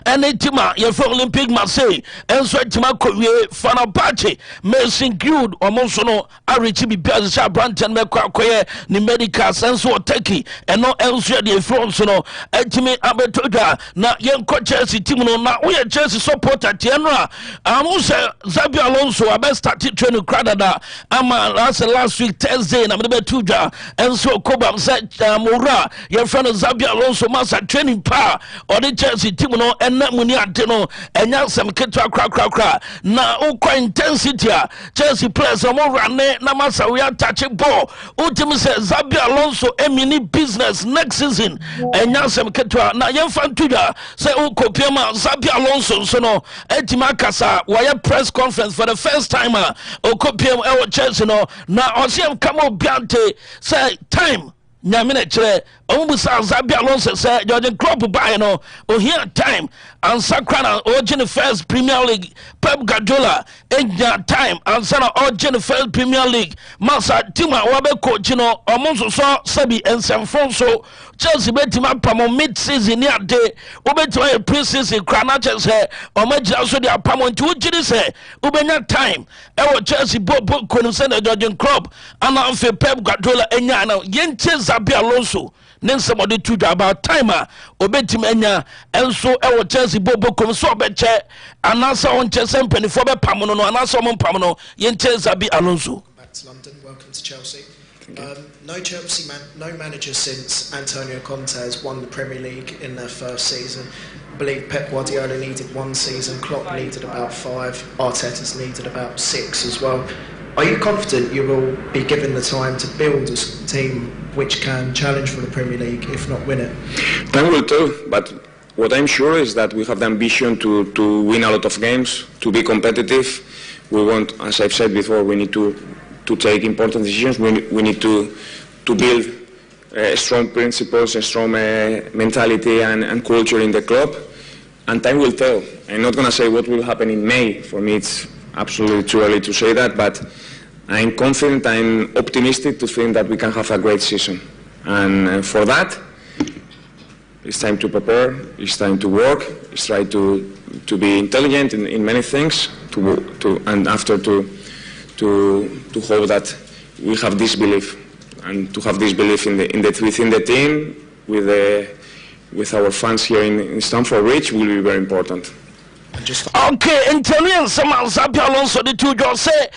and Tima, you're from Olympic Marseille, and so Tima Korea, Fanabache, Mersin Good, or Monsono, Arichibi Pazza, Branton, Mekwakoye, the medicals, and so Turkey, and no elsewhere the Fronsono, Etime Abetoda, now young coaches, Timono, now we are Chelsea supporter, Tienra, Amusa, Zabia Alonso, I best started training Canada, last week, Thursday, and I'm the Tuja, and so Kobam said, Mura, your friend Zabia Alonso, Master training power, or the Chelsea Timono. And not money at no, and now some crack. Now, intensity, Chelsea players are more running. Namasa, we are touching ball. Ultimate says Zabia Alonso, a mini business next season. And now some Ketra, now young fan Tuda, say, Kopiama, Zabia Alonso, so no, Etimakasa, wire press conference for the first time. Kopiam, Chelsea, no, now, Osim Kamo Biante, say, time. Nyamine chere Omusa Zabi Alonso said Jurgen Klopp buy no o here time and Sakrana origin first Premier League Pep Guardiola enya time and sana origin first Premier League Masa Tima wabe coach no omonso so sabi ensemfonso Chelsea betima pamo mid season ni ade obetima pre-season krana say omagira so dia pamo nti ugiri say ubenya time e wo Chelsea bobo konu say Jurgen Klopp ana anfe Pep Guardiola enya na yenche Zabi Alonso Nensa mode to about timer obetim enya enso e wo Chelsea bobo kom so obeche anasa on Chelsea mpani fo be pam no anasa on pam no yenche Zabi Alonso. Back to London, welcome to Chelsea. No manager since Antonio Conte has won the Premier League in their first season. I believe Pep Guardiola needed 1 season, Klopp needed about 5, Arteta's needed about 6 as well. Are you confident you will be given the time to build a team which can challenge for the Premier League, if not win it? Time will tell, but what I'm sure is that we have the ambition to win a lot of games, to be competitive. We want, as I've said before, we need to take important decisions. We need to build strong principles, a strong mentality and culture in the club, and time will tell. I'm not going to say what will happen in May. For me, it's absolutely too early to say that, but I'm confident, I'm optimistic to think that we can have a great season. And for that, it's time to prepare, it's time to work, it's time to be intelligent in many things, and after to hope that we have this belief, and to have this belief within the team, with our fans here in Stamford Bridge will be very important. Okay, Italian someone Zabi Alonso the two just say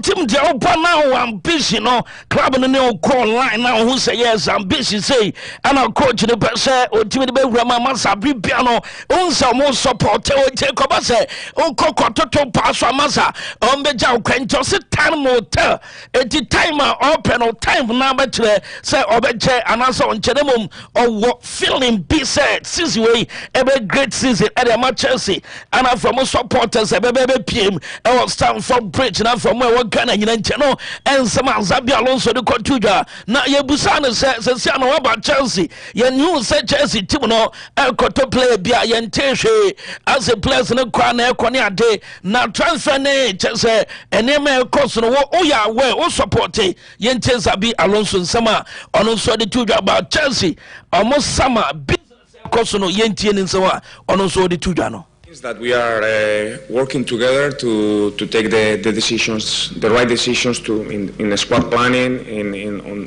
team the open now ambition no club in the call line now who say yes ambition say and our coach the person o team the be Rama Sabri piano on some support o take up say on kokoto pass masa on be jaw kwanto se time motel at the time open or time number to say obeche and answer on chedemum or feeling be said since way a great season at the Chelsea. And I'm from supporters, a baby PM, I was Stamford Bridge, and I'm from where we're going to and some Zabi Alonso the Cotuja. Now, Yabusana says, about Chelsea. You knew said Chelsea, Timono, El Coto play Bia Yenteshe as a place in a crown, Konya day. Now, transfer Chelsea and Emma Cost, oh, yeah, where all support Yente Zabi Alonso and Summer, on also the Tuja about Chelsea, almost summer business Cosono Yentian and so on also the Tujano. That we are working together to take the decisions, the right decisions in the squad planning,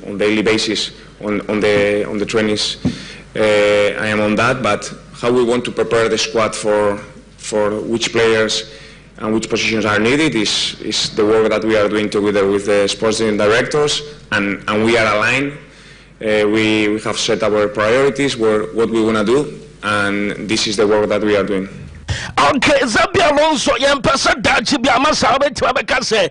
on daily basis, on the trainings. I am on that, but how we want to prepare the squad for which players and which positions are needed is the work that we are doing together with the sports directors, and we are aligned. We have set our priorities, what we want to do, and this is the work that we are doing. Okay, Zabi Alonso, young person that you be a master to have a case,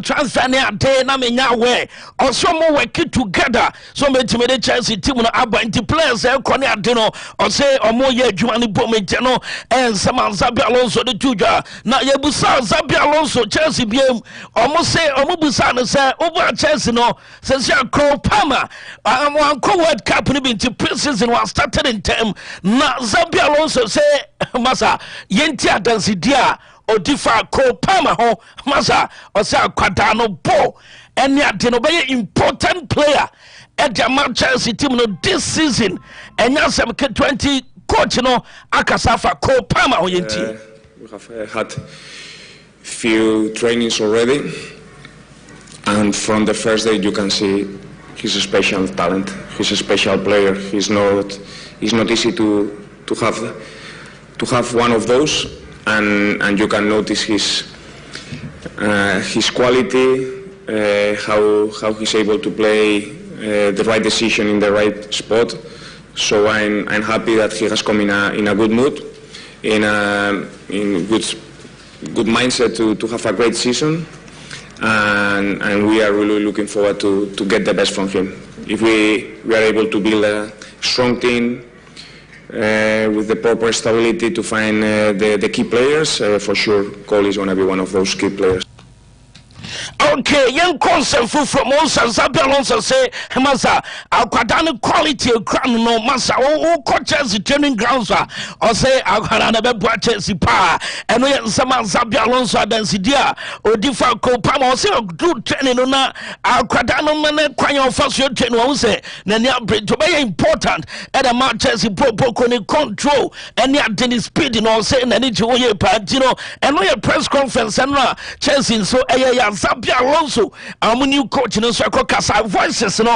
transfer near day, Namina way, or some more working together. So many to the Chelsea team on Abba players, Konya Dino, or say, or more yet, Giovanni Pometano, and some Zabi Alonso, the Tuja. Now, Yabusa, Zabi Alonso, Chelsea BM, almost say, or Mubusana say, over Chelsea, no, since you call Palmer, I'm one co-word captain into pre-season was started in term. Now, Zabi Alonso say, Massa. Yenti adansidia odifa ko pama ho masa osa kwadano bo eni ade no be important player at the Chelsea team no this season enya sem K20 coach no akasafa ko pama ho yenti. We have had few trainings already, and from the first day you can see he's a special talent, he's a special player. He's not easy to have one of those, and you can notice his quality, how he's able to play the right decision in the right spot. So I'm happy that he has come in a good mood, in good mindset to have a great season, and we are really looking forward to get the best from him. If we are able to build a strong team, with the proper stability to find the key players, for sure Cole is going to be one of those key players. Okay, young concern from Monsa Zabialonso say, Massa, I'll quality of crown no massa, all coaches the training grounds or say, I'll have watches the power, and we have some Zabialonso Densidia or different copam or say, do training on our quadano man, quite first your train won't say, then you bring to be important at a matches in control, and yet then speeding or saying, and it's your Pantino, and we have press conference and Chelsea so Zabia Alonso, our new coach in the Casa voices, and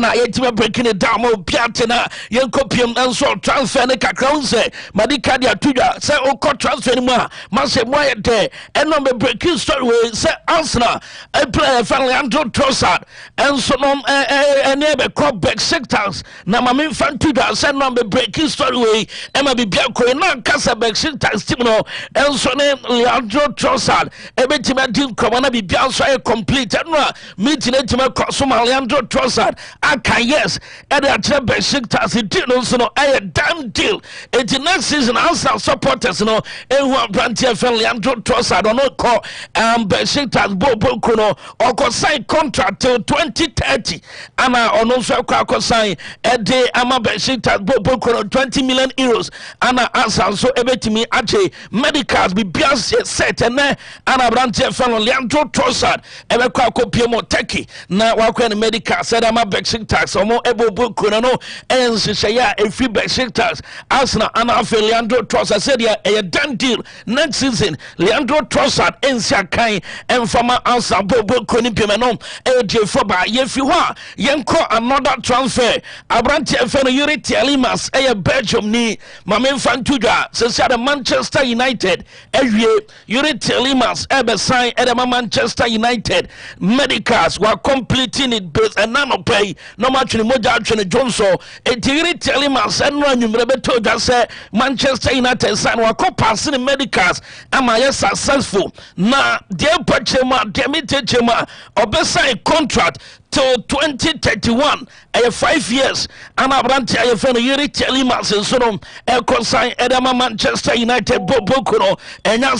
I ate breaking it down more Piatina, young copium and so transfer Necacronse, Madicadia Tuja, say, oh, court transfer anymore, Masse Wyatt Day, and number breaking story, say, Arsenal, a player, family, Andrew Trossard, and so on, a neighbor, crop back sectors, Namamin Fantuda, send number breaking story, Emma Bianco, and now Casa back sectors, Timno, and so name Leandro Trossard, a bit of Commander Bianco complete, and meeting it to my consumer Leandro Trossard, I can yes, and the back sectors, it did also a damn deal. It's the next season, Arsenal supporters, and one Brantier fan Leandro Trossard, or not call, back sectors, Bobo Kuno, or sign contract till 2030, and I also sign a day, I'm a back sectors, Bobo Kuno, 20 million euros, and I answer so able to me, actually, medicals be Beyonce set, and then I Brantier fan Leandro Trossard, and I call Piemo Teki, now walk when the medical said I'm a back sectors, or more able book, and Shaya, a free back sectors, Arsenal, and I feel Leandro Trossard said, yeah, a done deal next season, Leandro Trossard, and Sakai, and from my answer, Bobo Konipimano, AJ Foba, if you are, Yanko, another transfer, Abrantia Fan Yuri Limas, a Belgium knee, Mamin Fantuja, says Manchester United, every Yuri Limas, ever sign at Manchester United, medicals were completing it based and none of pay, no much in Moja Johnson, a Yuri Limas, and run you Rebeto just say Manchester United sign were passing medicals, am I successful? Now, dear Pachema, Demitechema, or best sign contract till 2031, 5 years, and I brand I friend Yuri Limas and so on, a consign Edema Manchester United Bobokuno, and now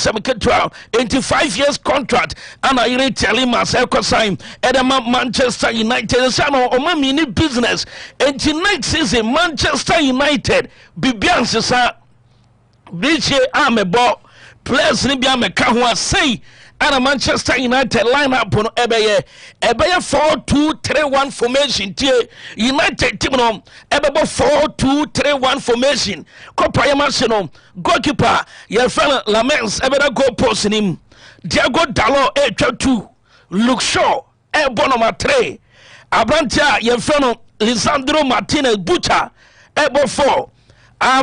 85 years contract, and I Yuri Limas, a consign Edema Manchester United, and so on, my mini business, and next season, Manchester United, Bibian, Biche Amebo, players Libya Mekahua say, and a Manchester United lineup on Ebeye 4-2-3-1 formation. United team on Ebebo 4-2-3-1 formation. Kopayamashino goalkeeper, your fellow Lamens, Ebeda goal post in him. Diego Dalot, 2. Luke Shaw, Number 3. Abrantia, your fellow Lisandro Martinez Butcher, Ebo 4.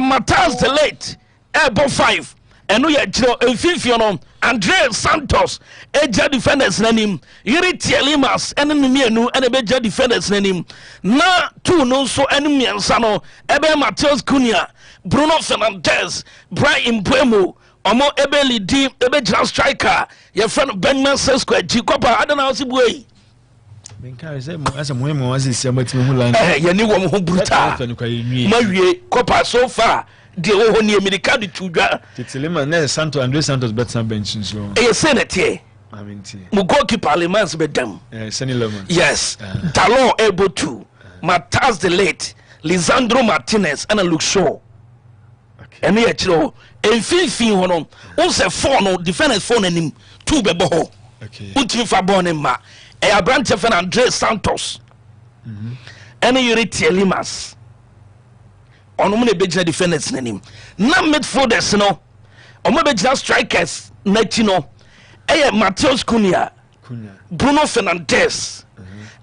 Matthias the Late, Ebo 5. And we are Fifiono, Andre Santos, Eja defenders name, Yuri Limas, enemy no, and a beja defenders name. Na 2 no so enemy and Sano, Ebe Mateus Cunha, Bruno Fernandes, Brian Buemo, Omo Ebeli D, Ebeja striker, your friend Benjamin Sesko, Chikopa, I don't know what's way. As a woman was this, you knew one who brutal. Marie, Copa so far. The whole near medical to Titiliman Santo Andre Santos better bench so a senate Mugoki Parliaments bedam yes Dalot able to Matthias the Late Lisandro Martinez and a Luke Shaw and here chiro and Fifi one also 4 no defenders phone and him 2 bebo okay for born ma a branch of Andre Santos and Yuri Limas on many big defenders name. Now midfielders no, on my big strikers netino. Mateus Cunha, Bruno Fernandes,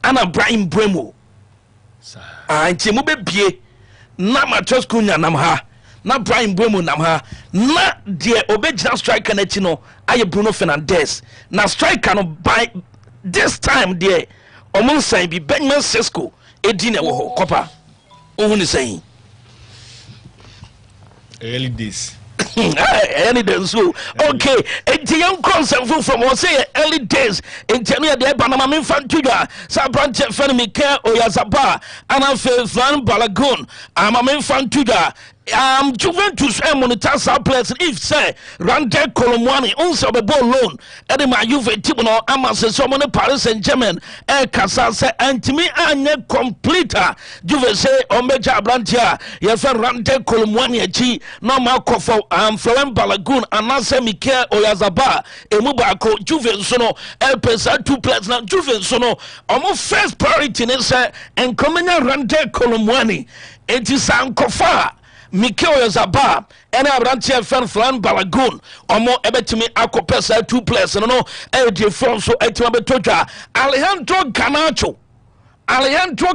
and Brian Buemo. And Timube Bie, na Mateus Cunha namha, na Brian Buemo namha, na dear obedient striker netino. I Bruno Fernandes. Na striker no by this time dear. Omun say be Benjamin Sesko, Edina wo Copa. Ohun saying. Early days. Early days. Okay. And young concern from what say early days. In Tania de Panama Fantuga, Sabranche Fenemy Care or Yazaba, and I feel Flan Balagoon. I'm a man Fantuga. Juventus monitor some players if say Randall Colomwani also be ball loan and my Juve team no ama se so many Paris Saint-Germain kasa say antimi anye completer Juve say omeja Abrantia ye fe Randall Colomwani achi no ma kofo Florent Balogun anase Mikel Oyarzabal emu ba ko Juve so no pesa 2 players na Juve so no omo first priority ne say enkomenya Randall Colomwani enti sankofa Mikel Oyarzabal and Abrantia Florent Balogun omo ebetimi akopesa 2 players no e from so etima betoja Alejandro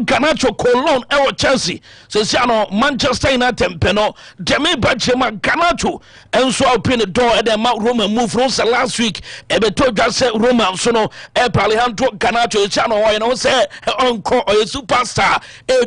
Garnacho Colon ewo Chelsea se no Manchester United peno Demi Bachema Garnacho enso open the door and Roma move from last week ebetoja se Roma so no Alejandro Garnacho se no you know say onko or a superstar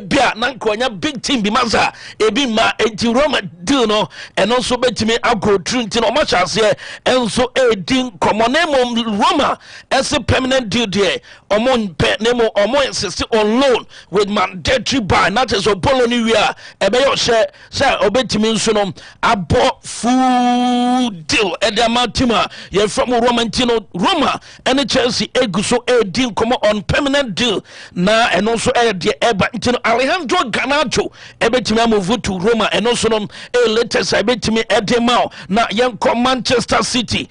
bia nanko nya big team bi maza ebi ma enti Roma deal no and also betimi agro trinity no match as here enso edin komonemo Roma as a permanent deal there omo nemo omo insist on loan with mandatory buy not as Opoloni we are ebeyo share obetimi nso no abo full deal edamatima ye from Roma and Chelsea eguso edin come on permanent deal na and also de eba ntino Alejandro Garnacho ebetimi move to Roma and also no latest ebetimi edemao na yenko Manchester City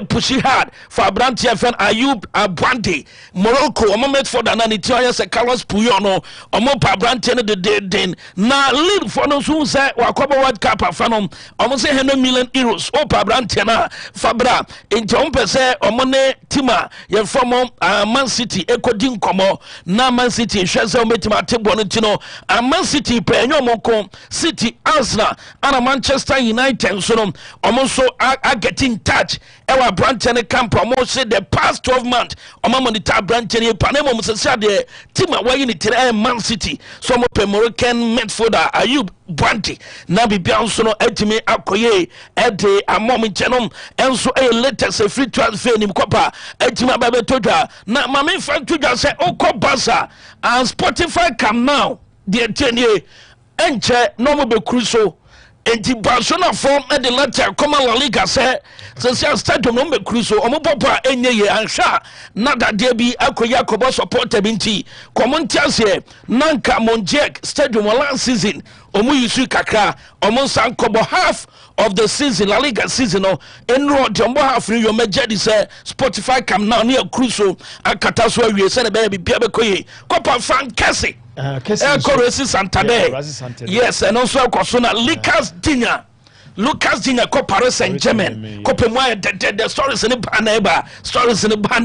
push hard for Abrantia fan Ayub Abwande Morocco omo for the nanity say Carlos Puyol no omo pa Abrantia no de den na lead for no so say wakoba World Cup afanom omo say 100 million euros o pa Abrantia na fabra enti omo pese omo ne tima ye from Man City ekodin komo na Man City hwese omo tima tebo no tino Man City pe enyomo ko City Arsenal and Manchester United so no omo so are getting in touch ewa Abrantia ne camp omo say the past 12 months omo monitor Abrantia ne panemo mo say the team away in the Man City so mo pe Moroccan midfielder Ayub Abwande na bibia nso no etimi akoye ede amom chenom enso latest free transfer nim kopa etimi ababe todwa na mame fan todwa say okobasa and Spotify come now the tenye enche no mo be crucial enti Barcelona form e de letter come La Liga say stadium no be crucial omo papa enye ye ansha na da de bi akoya kobo supporter binti commentiers here nanka Monjek stadium last season omo yusu kakra omo san kobo half of the season La Liga season no enro de omo half you meje say Spotify come now near crucial akata so awie say na be bia be koye kopa fan kese Santander. Yes, and also Kosuna Lucas Dinya ko Paris Saint-Germain ko pemoya the stories in the baneba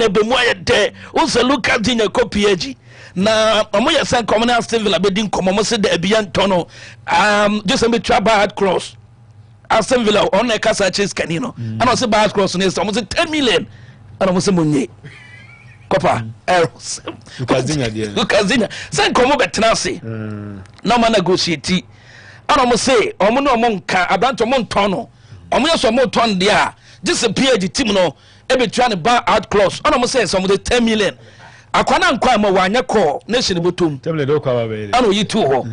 bemoya de also Lucas Dinya ko PSG na omoya san communal Aston bedin komo se de ebian tono just me try bad cross Aston Villa on e kasa chase canino and also bad cross ne almost 10 million and almost money Kopa Lucas Dinya sen komo betnase na ma negotiate ana mo say omo no mo nka Abranto mo ntono omo yeso mo ton dia this PhD team no e be try ne buy out clause ana mo say some 10 million akwana nkwa ma wanya call nation botom temle do kwa ba ana yi tu ho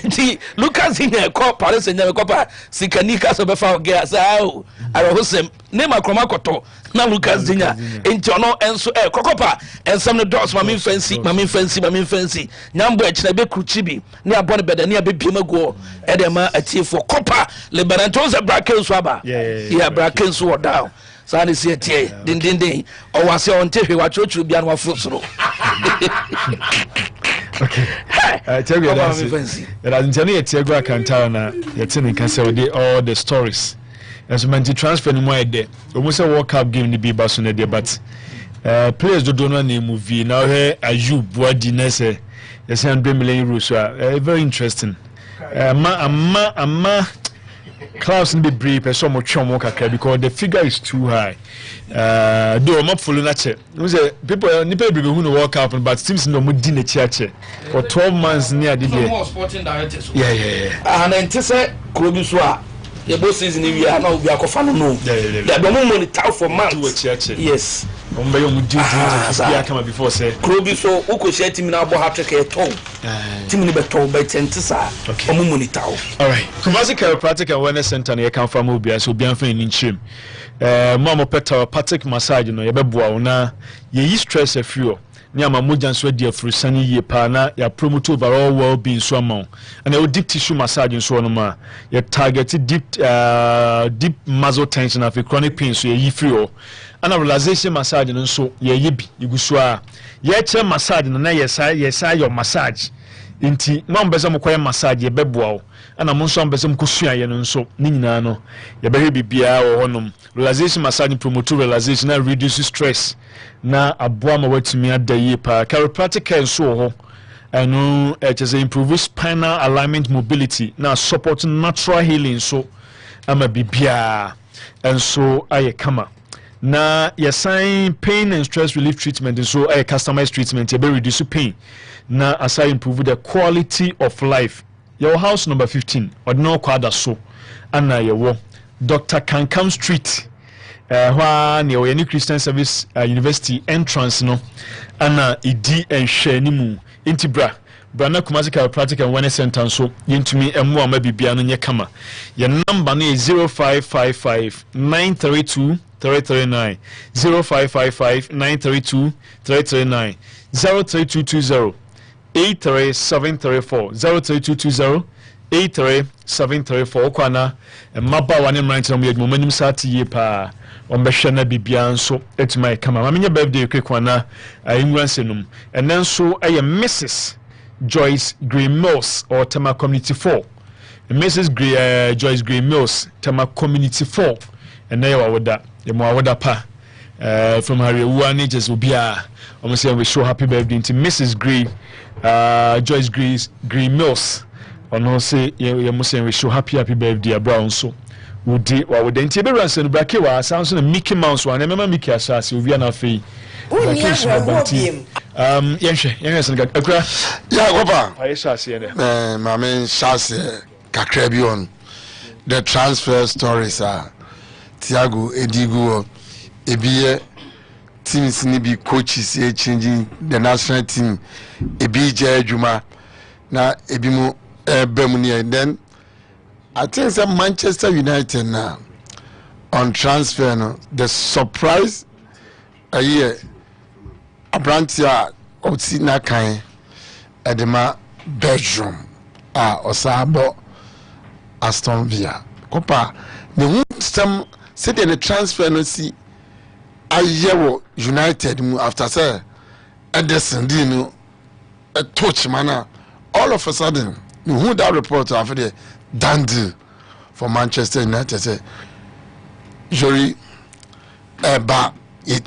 nti Lucas Dinya call Paris Saint-Germain kopa sikanika so be fa ge sao ara hosem ne makroma koto na Lucas Dinya nti ono enso kokopa ensam no dos mami fancy nyambo e kina be kruchibi ne abone beda ne abebiem ago e de ma atiefo kopa Leberante 14th bracket so aba yeah bracket so down sani si etie din o wase on tehwe wa chochuru bia no afosoro okay tell you that interne etie go akanta na yetini kan say we all the stories as manti transfer no more there almost a World Cup game ni bi ba so na there but players do no na movie now here Ayub Abwande na say 100 million euros so very interesting amma Klaus be brief so much more because the figure is too high. Do not follow that. People nipa be who no World Cup but teams no mo di na chiache for 12 months near the day. Sporting directors. Yeah. And then say Krobi so a the boss season we are now we are kofano no the monitor for months yes before say Krobi so uko share team na bo hat-trick e ton team ni beton by 10 sa monitor all right Kumasi Chiropractic and Wellness Center na can from obia so bia fan ni nchim mama peta Patrick massage no ye beboa na ye stress afio ni ama moja nso dia frusani ye pa na ya promote overall well-being so amount and you deep tissue massage nso no ma you target deep muscle tension of chronic pain so ye free and relaxation massage nso ye bi iguso a ye che massage na yesa your massage inti mo mbese mo koye massage ye beboa ana mo nso mbese mo kosua ye nso ni nyina no ye behwe bibia wo honom relaxation massage promote relaxation and reduce stress na aboa ma watumi adaye pa chiropractic care so ho eno improve spinal alignment mobility na support natural healing so ama bibia enso aye kama na sign pain and stress relief treatment so aye customized treatment e be reduce pain na aside improve the quality of life your house number 15 ordinary kwada so ana yewo Dr. Kankam Street wha ne o Christian Service University entrance no ana idi enhwe ni mu intibra Brana Kumasi Chiropractic and Wellness Center so yentumi emu ama bibia no nye kama your number no is 0555 932 339 0555 932 339 03220 83734 03220 83734 kwana maba wane mranche no yedmo manim sati ye pa ombehwe na bibia nso etumai kama mamenye birthday kwekwana ingransenum enenso eye Mrs. Joyce Green Mills or Tema Community 4 Mrs. Joyce Green Mills Tema Community 4 and now awoda pa from Harry Uani will be almost say we show happy birthday to Mrs. Joyce Green Mills or no say you must say we show happy birthday brown so would enti be ransom brake wa sounds na Mickey Mouse one remember Mickey asase we na fe yenhwe sen akra ya gopa ayi asase ne ma men shase kakra bi on the transfer stories are Thiago Edigo ebiye teams ni bi coaches changing the national team ebi je adwuma na ebi mu bem ni and then I think that Manchester United now on transfer no the surprise a year Abrantia Otina kan edema bedroom Osabo Aston Villa Copa the some said the transfer no see a year United after say Ederson dino a touch manner all of a sudden who that report after the done deal for Manchester United say Jory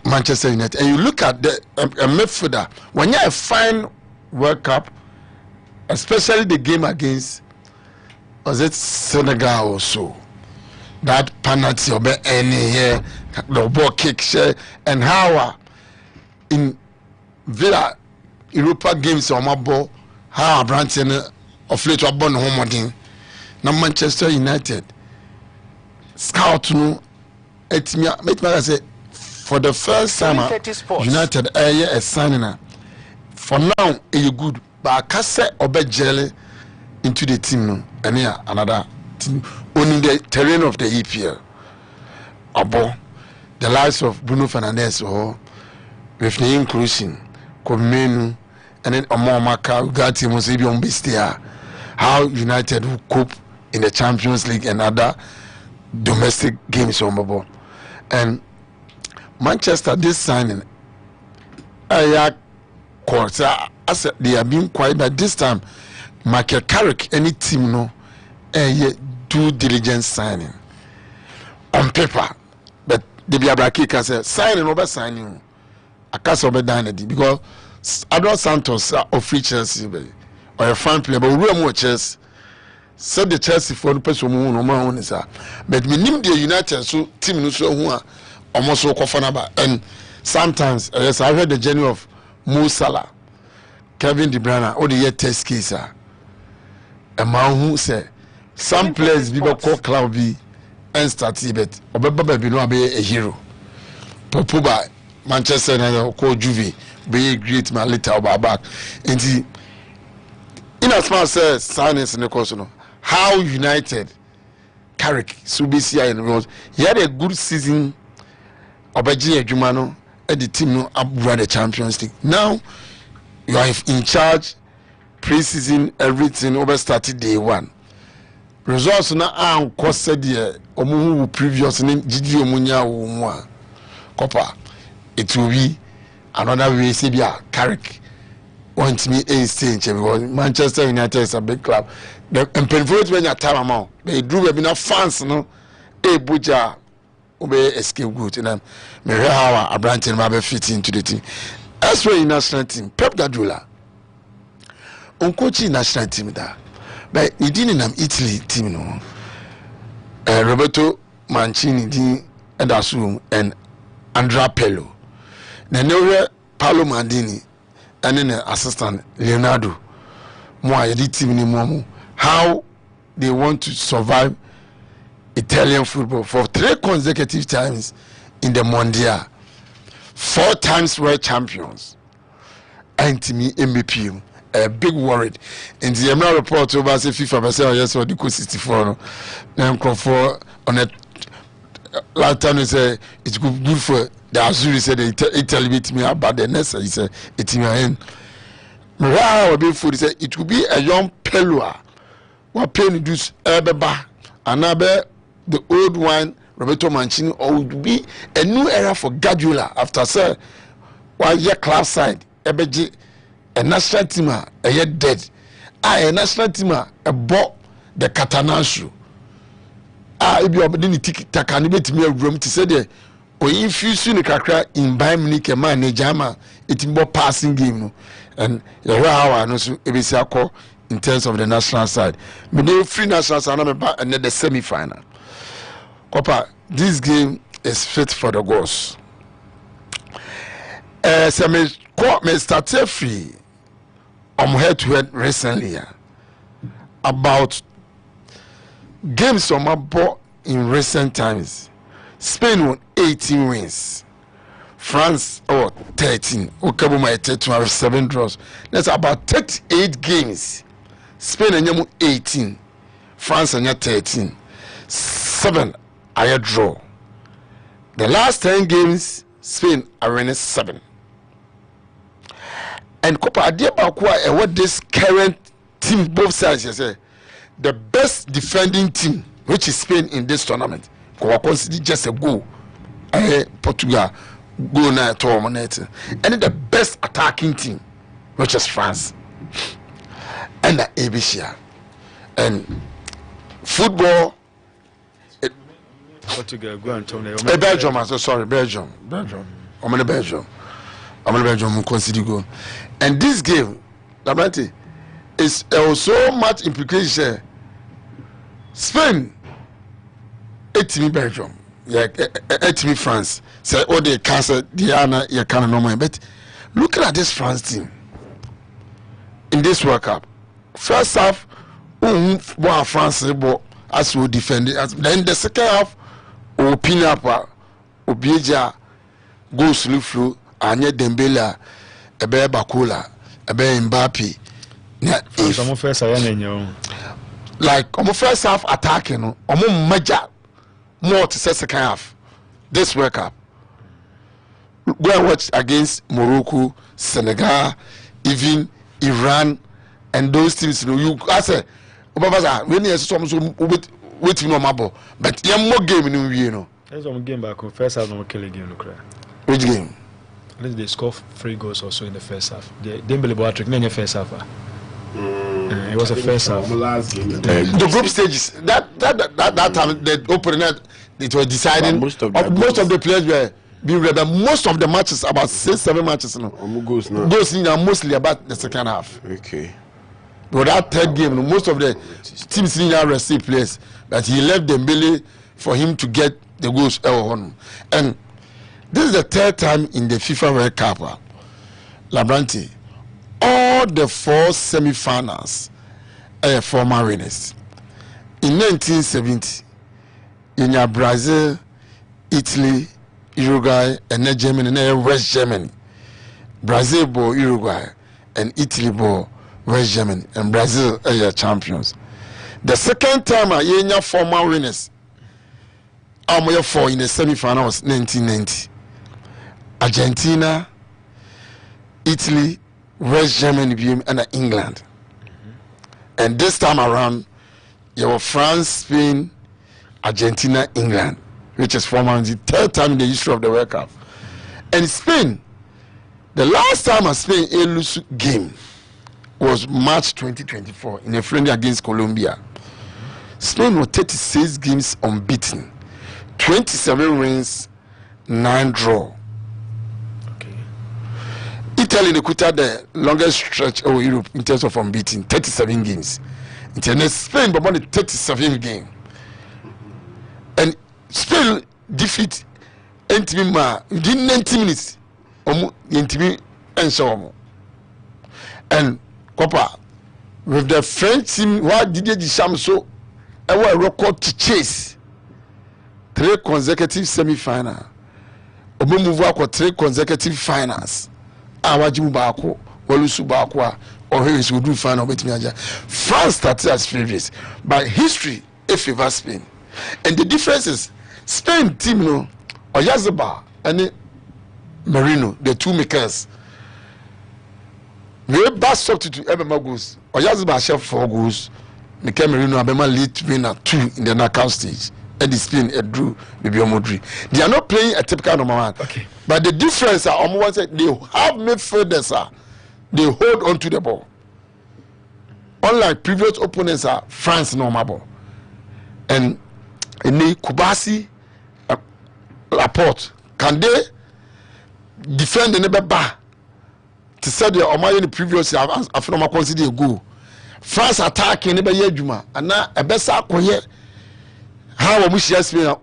Manchester United and you look at the midfielder when you have fine World Cup especially the game against was it Senegal or so that penalty or any here the ball kick share and how in Villa Europa games on my ball how Branson of late were born home na Manchester United scout no etime say for the first time United a signing for now you good but kase obejele into the team no another team owning the terrain of the EPL abo the likes of Bruno Fernandes or with the inclusion Komenu and then Omomaka Ugati Musebi on Bestia how United will cope in the Champions League and other domestic games on Bobo and Manchester this signing course as they are being quiet but this time Michael Carrick any team no due diligence signing on paper but the Biabraki can say signing over signing I can't over done because Adon Santos of free Chelsea or a fan player but we more Chelsea said the Chelsea for the person who no more is but we name the United so team no so who are almost so conformable and sometimes yes I heard the journey of Mo Salah Kevin De Bruyne or the year test case a man who say some players be call club be and started bet obeba be no be a hero Pogba Manchester United ko Juve be great man later about back and in as far as silence in the course no how United Carrick Subisia and he had a good season Obaji Ejumano at the team no upgrade the Champions League. Now you are in charge pre-season everything over started day one. Results na an kwose de omu previous ni gidi omunya wo mu a Copa it will be another way say bia Carrick want me a stay because Manchester United is a big club. The improvement when you time amount they drew be na fans no e buja obe escape good and me how Leberante ma be fit into the team. As for national team Pep Guardiola on coaching national team da but he didn't have Italy team no Roberto Mancini din Ederson and Andrea Pirlo na newe Paolo Maldini and then assistant Leonardo mo a team ni mo how they want to survive Italian football for 3 consecutive times in the Mondial, 4 times world champions and to me MVP a big worried in the Emma report over say FIFA percent yes for the 64 now for on a last time they say it's good for the Azuri said they tell me about the next he said it's in your hand wow be food say it could be a young Pelua what paying do ebeba another the old one Roberto Mancini or would be a new era for Guardiola after say why year class side ebeji a national team a yet dead a national team a bought the Catanashu if you are being tiki taka ni betimi awuram ti say there o infuse ni kakra in Bayern Munich man na jama etimbo passing game no and you hear how no so ebesi akọ in terms of the national side me dey free national side na me and the semi final Copa this game is fit for the goals so me start free head to head recently about games on my ball in recent times. Spain won 18 wins. France 13. Okabuma 13 7 draws. That's about 38 games. Spain and 18. France and 13. 7 are draw. The last 10 games, Spain are winning 7. And Copa Adiabakwa and what this current team both sides you say the best defending team which is Spain in this tournament consider just a goal Portugal goal na tournament and the best attacking team which is France and the ABC and football Portugal go and turn Belgium Belgium I'm going to consider go. And this game, Leberante, is so much implication. Spain, 8 Belgium, 8 France. Say all the cancer, Diana, you can't know my. But looking at this France team in this World Cup, first half, France as we defend it. Then the second half, pin up, Obieja goes through. Anya Dembele ebe Bakola ebe Mbappe some first like first half attacking no major more to second half this World Cup go and watch against Morocco, Senegal, even Iran and those teams you I say when you some wait no mabo but you more game in there's some game back first half no kill again which game they score 3 goals also in the first half. Dembele Boatrik in the first half. It was a first half. The group stages that time the opening it was deciding most of the players were being read. Most of the matches about 6-7 matches goals mostly about the second half. Okay. But that third game, most of the teams didn't receive players, but he left Dembele for him to get the goals and this is the 3rd time in the FIFA World Cup. Leberante, all the 4 semi-finals are former winners. In 1970, in Brazil, Italy, Uruguay, and then Germany, and West Germany. Brazil ball Uruguay, and Italy ball West Germany, and Brazil are champions. The second time I former winners. I'm for in the semi-finals 1990. Argentina, Italy, West Germany, and England. And this time around, you have France, Spain, Argentina, England, which is former the third time in the history of the World Cup. And Spain, the last time a Spain lose game was March 2024 in a friendly against Colombia. Spain was 36 games unbeaten, 27 wins, 9 draw. Okay. Italy they could have the longest stretch of Europe in terms of unbeaten, 37 games. In Spain, but only 37 games. And Spain defeat Intimima within 90 minutes. And Copa with the French team, why did they Deschamps so a record to chase 3 consecutive semi-finals. Obo move out 3 consecutive finals. Awajimu Bako, Walusu Bakwa, or Harris will do final with me. France started as favorites, but history it favors Spain. And the difference is Spain team no Oyazaba and Marino, the 2 makers. We best substitute Ebema goals. Oyazaba chef 4 goals. Mikel Marino Abema lead winner 2 in the knockout stage. And the Spain drew Bibi Omodri. They are not playing a typical number 1. Okay. But the difference are they have midfielders they hold on to the ball. Unlike previous opponents are France normal ball. And in the Kubasi Laporte, can they defend the neighbor bar to say the Omar in the previous year after I consider a goal. France attacking neighbor Yejuma and now a best acquire. How we see Spain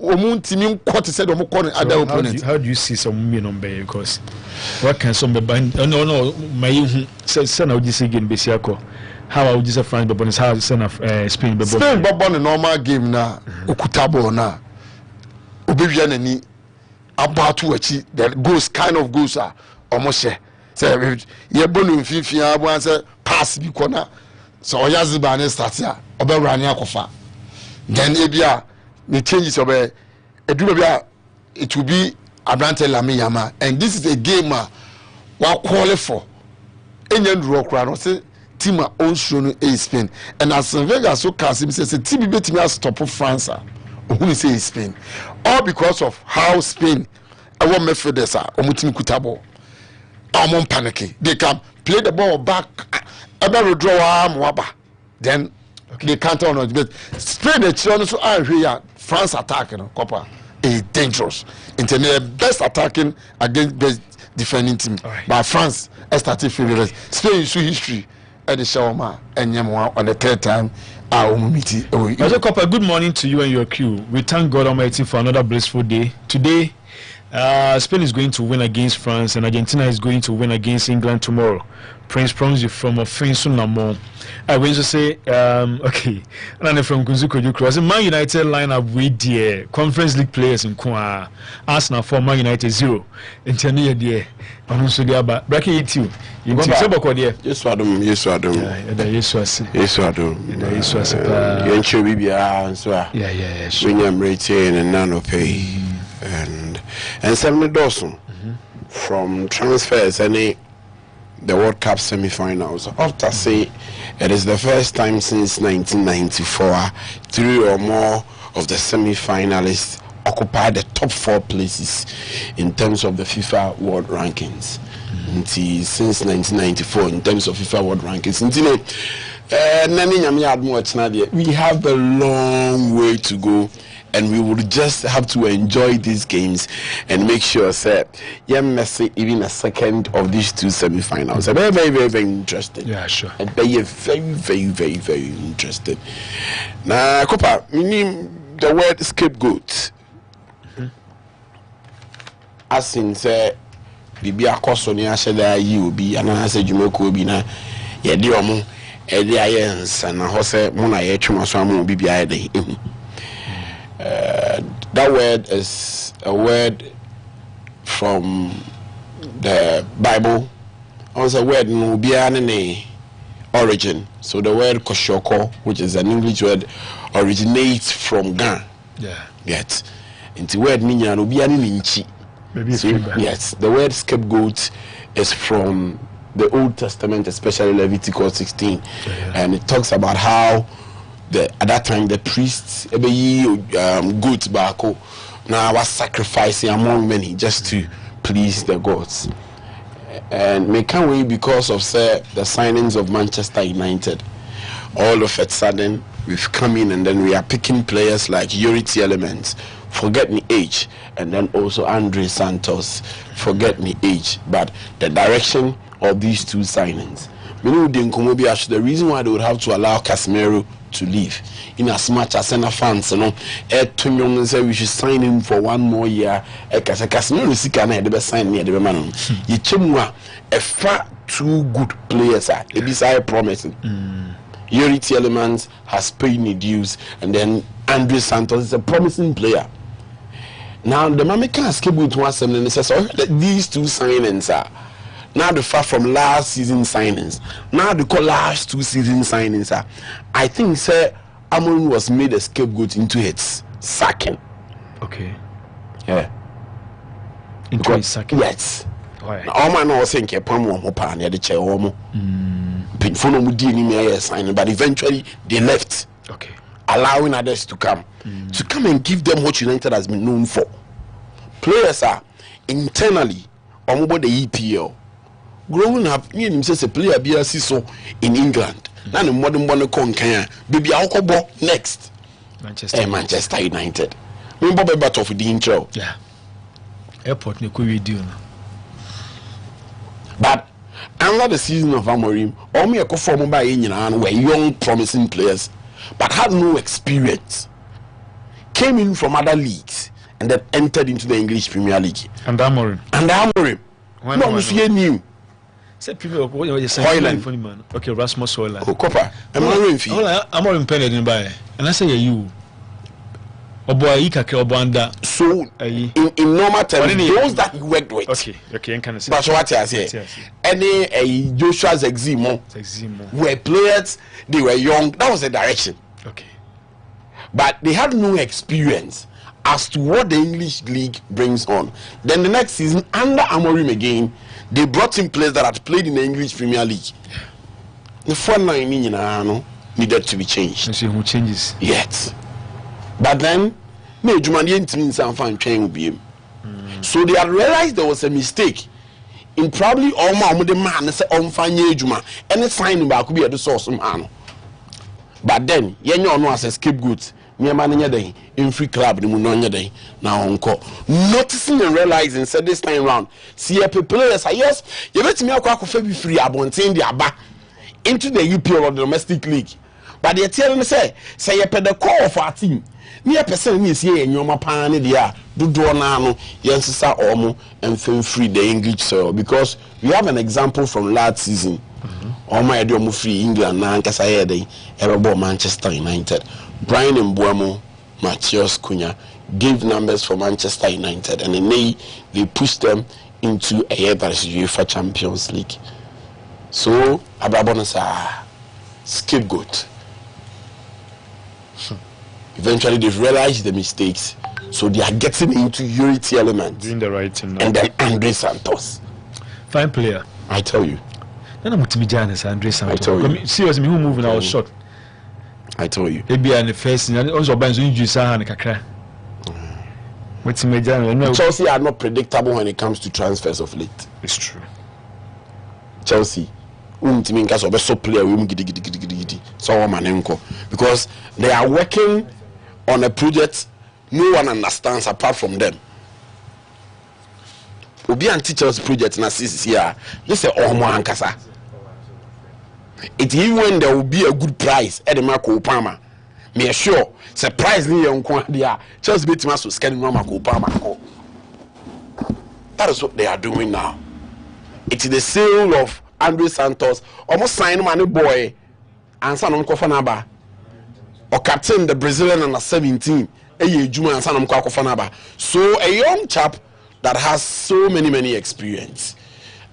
team said other opponents. How do you see some number because what can some be no my say now this again Besiako. How would you say France opponents how send of Spain be Spain born a normal game na okutabo na obewia nani abatu achi the goals kind of goals are almost say ye bonu mfifia abo answer pass bi kona so Oyaziba na start ya obewrani akofa then ebia the changes of it will be Leberante Lamiyama, and this is a game what qualify for. Indian draw crowd say team own shown a Spain, and as Vegas so Kasim says a team beating us stop of France, who say Spain, all because of how Spain our midfielders are omutim kutabo, amon panicky. They can play the ball back, about draw waba, then. Okay. They can't on it, but Spain the children so are here. France attacking, Copa is dangerous. It's the best attacking against best defending team. Right. But France has started furious. Spain is history at the Shawama and Yamwa on the 3rd time. Copa, good morning to you and your crew. We thank God Almighty for another blissful day. Today, Spain is going to win against France and Argentina is going to win against England tomorrow. Prince promise you from a Finsu Namo. I will just say, okay, and from Kunzuko Jukro. Man United lineup with the Conference League players in Kwa Arsenal for Man United 0. Internally, dear, and also the other bracket it you. You want to say about dear? Yes, Adam, yes, Adam. Yes, Adam. Yes, Adam. You should be so. Yeah. When I'm rating and none of pay. And 70 Dawson from transfers and the World Cup semi-finals. After say it is the first time since 1994 3 or more of the semi-finalists occupy the top 4 places in terms of the FIFA World Rankings. Since 1994 in terms of FIFA World Rankings. We have a long way to go. And we would just have to enjoy these games and make sure that Messi even a second of these 2 semi-finals. Very, very, very, very interesting. Yeah, sure. And very, very, very, very, very interesting. Now, Copa, meaning the word scapegoat. As in say, Bibi Akosoni Asheda you be and I said Jumoko be na Yediomo, Edians and Jose Mona Yechuma Bibi. That word is a word from the Bible. Also, a word no be origin. So the word koshoko, which is an English word, originates from Ghana. Yeah. Yet, into word ninya no be any inchi. Yes, the word scapegoat is from the Old Testament, especially Leviticus 16, and it talks about how at that time the priests goat bako now was sacrificing among many just to please the gods. And make way because of the signings of Manchester United. All of a sudden we've come in and then we are picking players like Yuri Tielemans, forget me age, and then also Andre Santos, forget me age. But the direction of these two signings, the reason why they would have to allow Casemiro to leave, in as much as Senna fans, say we should sign him for 1 more year. Casemiro is the best sign near the man. You a far two good players are beside promising. Yuri Tielemans has paid me dues, and then Andre Santos is a promising player. Now the man can't skip with one and says, oh, these two signings are now the far from last season signings. Now the last 2 season signings are. I think sir Amorim was made a scapegoat into its sacking. Okay. Yeah. Into its sacking. Yes. All man was saying the chair but eventually they left. Okay. Allowing others to come and give them what United has been known for. Players are internally on the EPL. Growing up, you know, a player be so in England. Now the modern one baby Alcobo next. Manchester United. Remember better of the intro. Yeah. Airport no could do. But under the season of Amorim, all me a co-form by England were young promising players, but had no experience. Came in from other leagues and then entered into the English Premier League. And Amorim. No, we new. Said people what you say. Hoyland. Okay, Rasmus Hoyland. Oh, Copper. Amorim penny didn't buy. And I say you. So in normal terms, those that he worked with. Okay, can say. That's what I say. Any Joshua Zeximo were players, they were young. That was the direction. Okay. But they had no experience as to what the English league brings on. Then the next season, under Amorim again, they brought in players that had played in the English Premier League. The front line needed to be changed. So who changes? Yet. But then, so they had realized there was a mistake in probably all the man say on fine juma any sign about could be at the source man. But then, no as a scapegoat, near man in free club, the Munonya day now on call. Noticing and realizing, said this time round, see a players, yes, you let me a crack of free abontain the Abba into the UPL or the domestic league. But they're telling me, say you pay the call for our team. Near person is here in your mapani dia do nano yensa omo and film free the English soil because we have an example from last season. Oma edomo free England na nkasa yede ebebo Manchester United. Brian Mbuemo, Matthias Cunha gave numbers for Manchester United and then they pushed them into a year that is UEFA Champions League. So Abrabonasa scapegoat. Eventually, they've realized the mistakes, so they are getting into Yuri Tielemans, doing the right thing, and then Andre Santos. Fine player, I tell you. Then I'm to be Janice, Andre Santos. I tell you. Seriously, who moving our shot? I tell you. Maybe in the first, and also by Zunju and Kakra. What's major? Chelsea are not predictable when it comes to transfers of late. It's true. Chelsea. So player because they are working on a project no one understands apart from them. Obi and teachers project na here. This is all more ankasa. It even when there will be a good price at the Marco Palmer. Me sure surprisingly young there just beat maso scanning Marco Palmer. That is what they are doing now. It is the sale of Andre Santos almost signed money boy and son of Kofanaba or captain the Brazilian under 17 juma and sanam kwa kofanaba. So a young chap that has so many experience.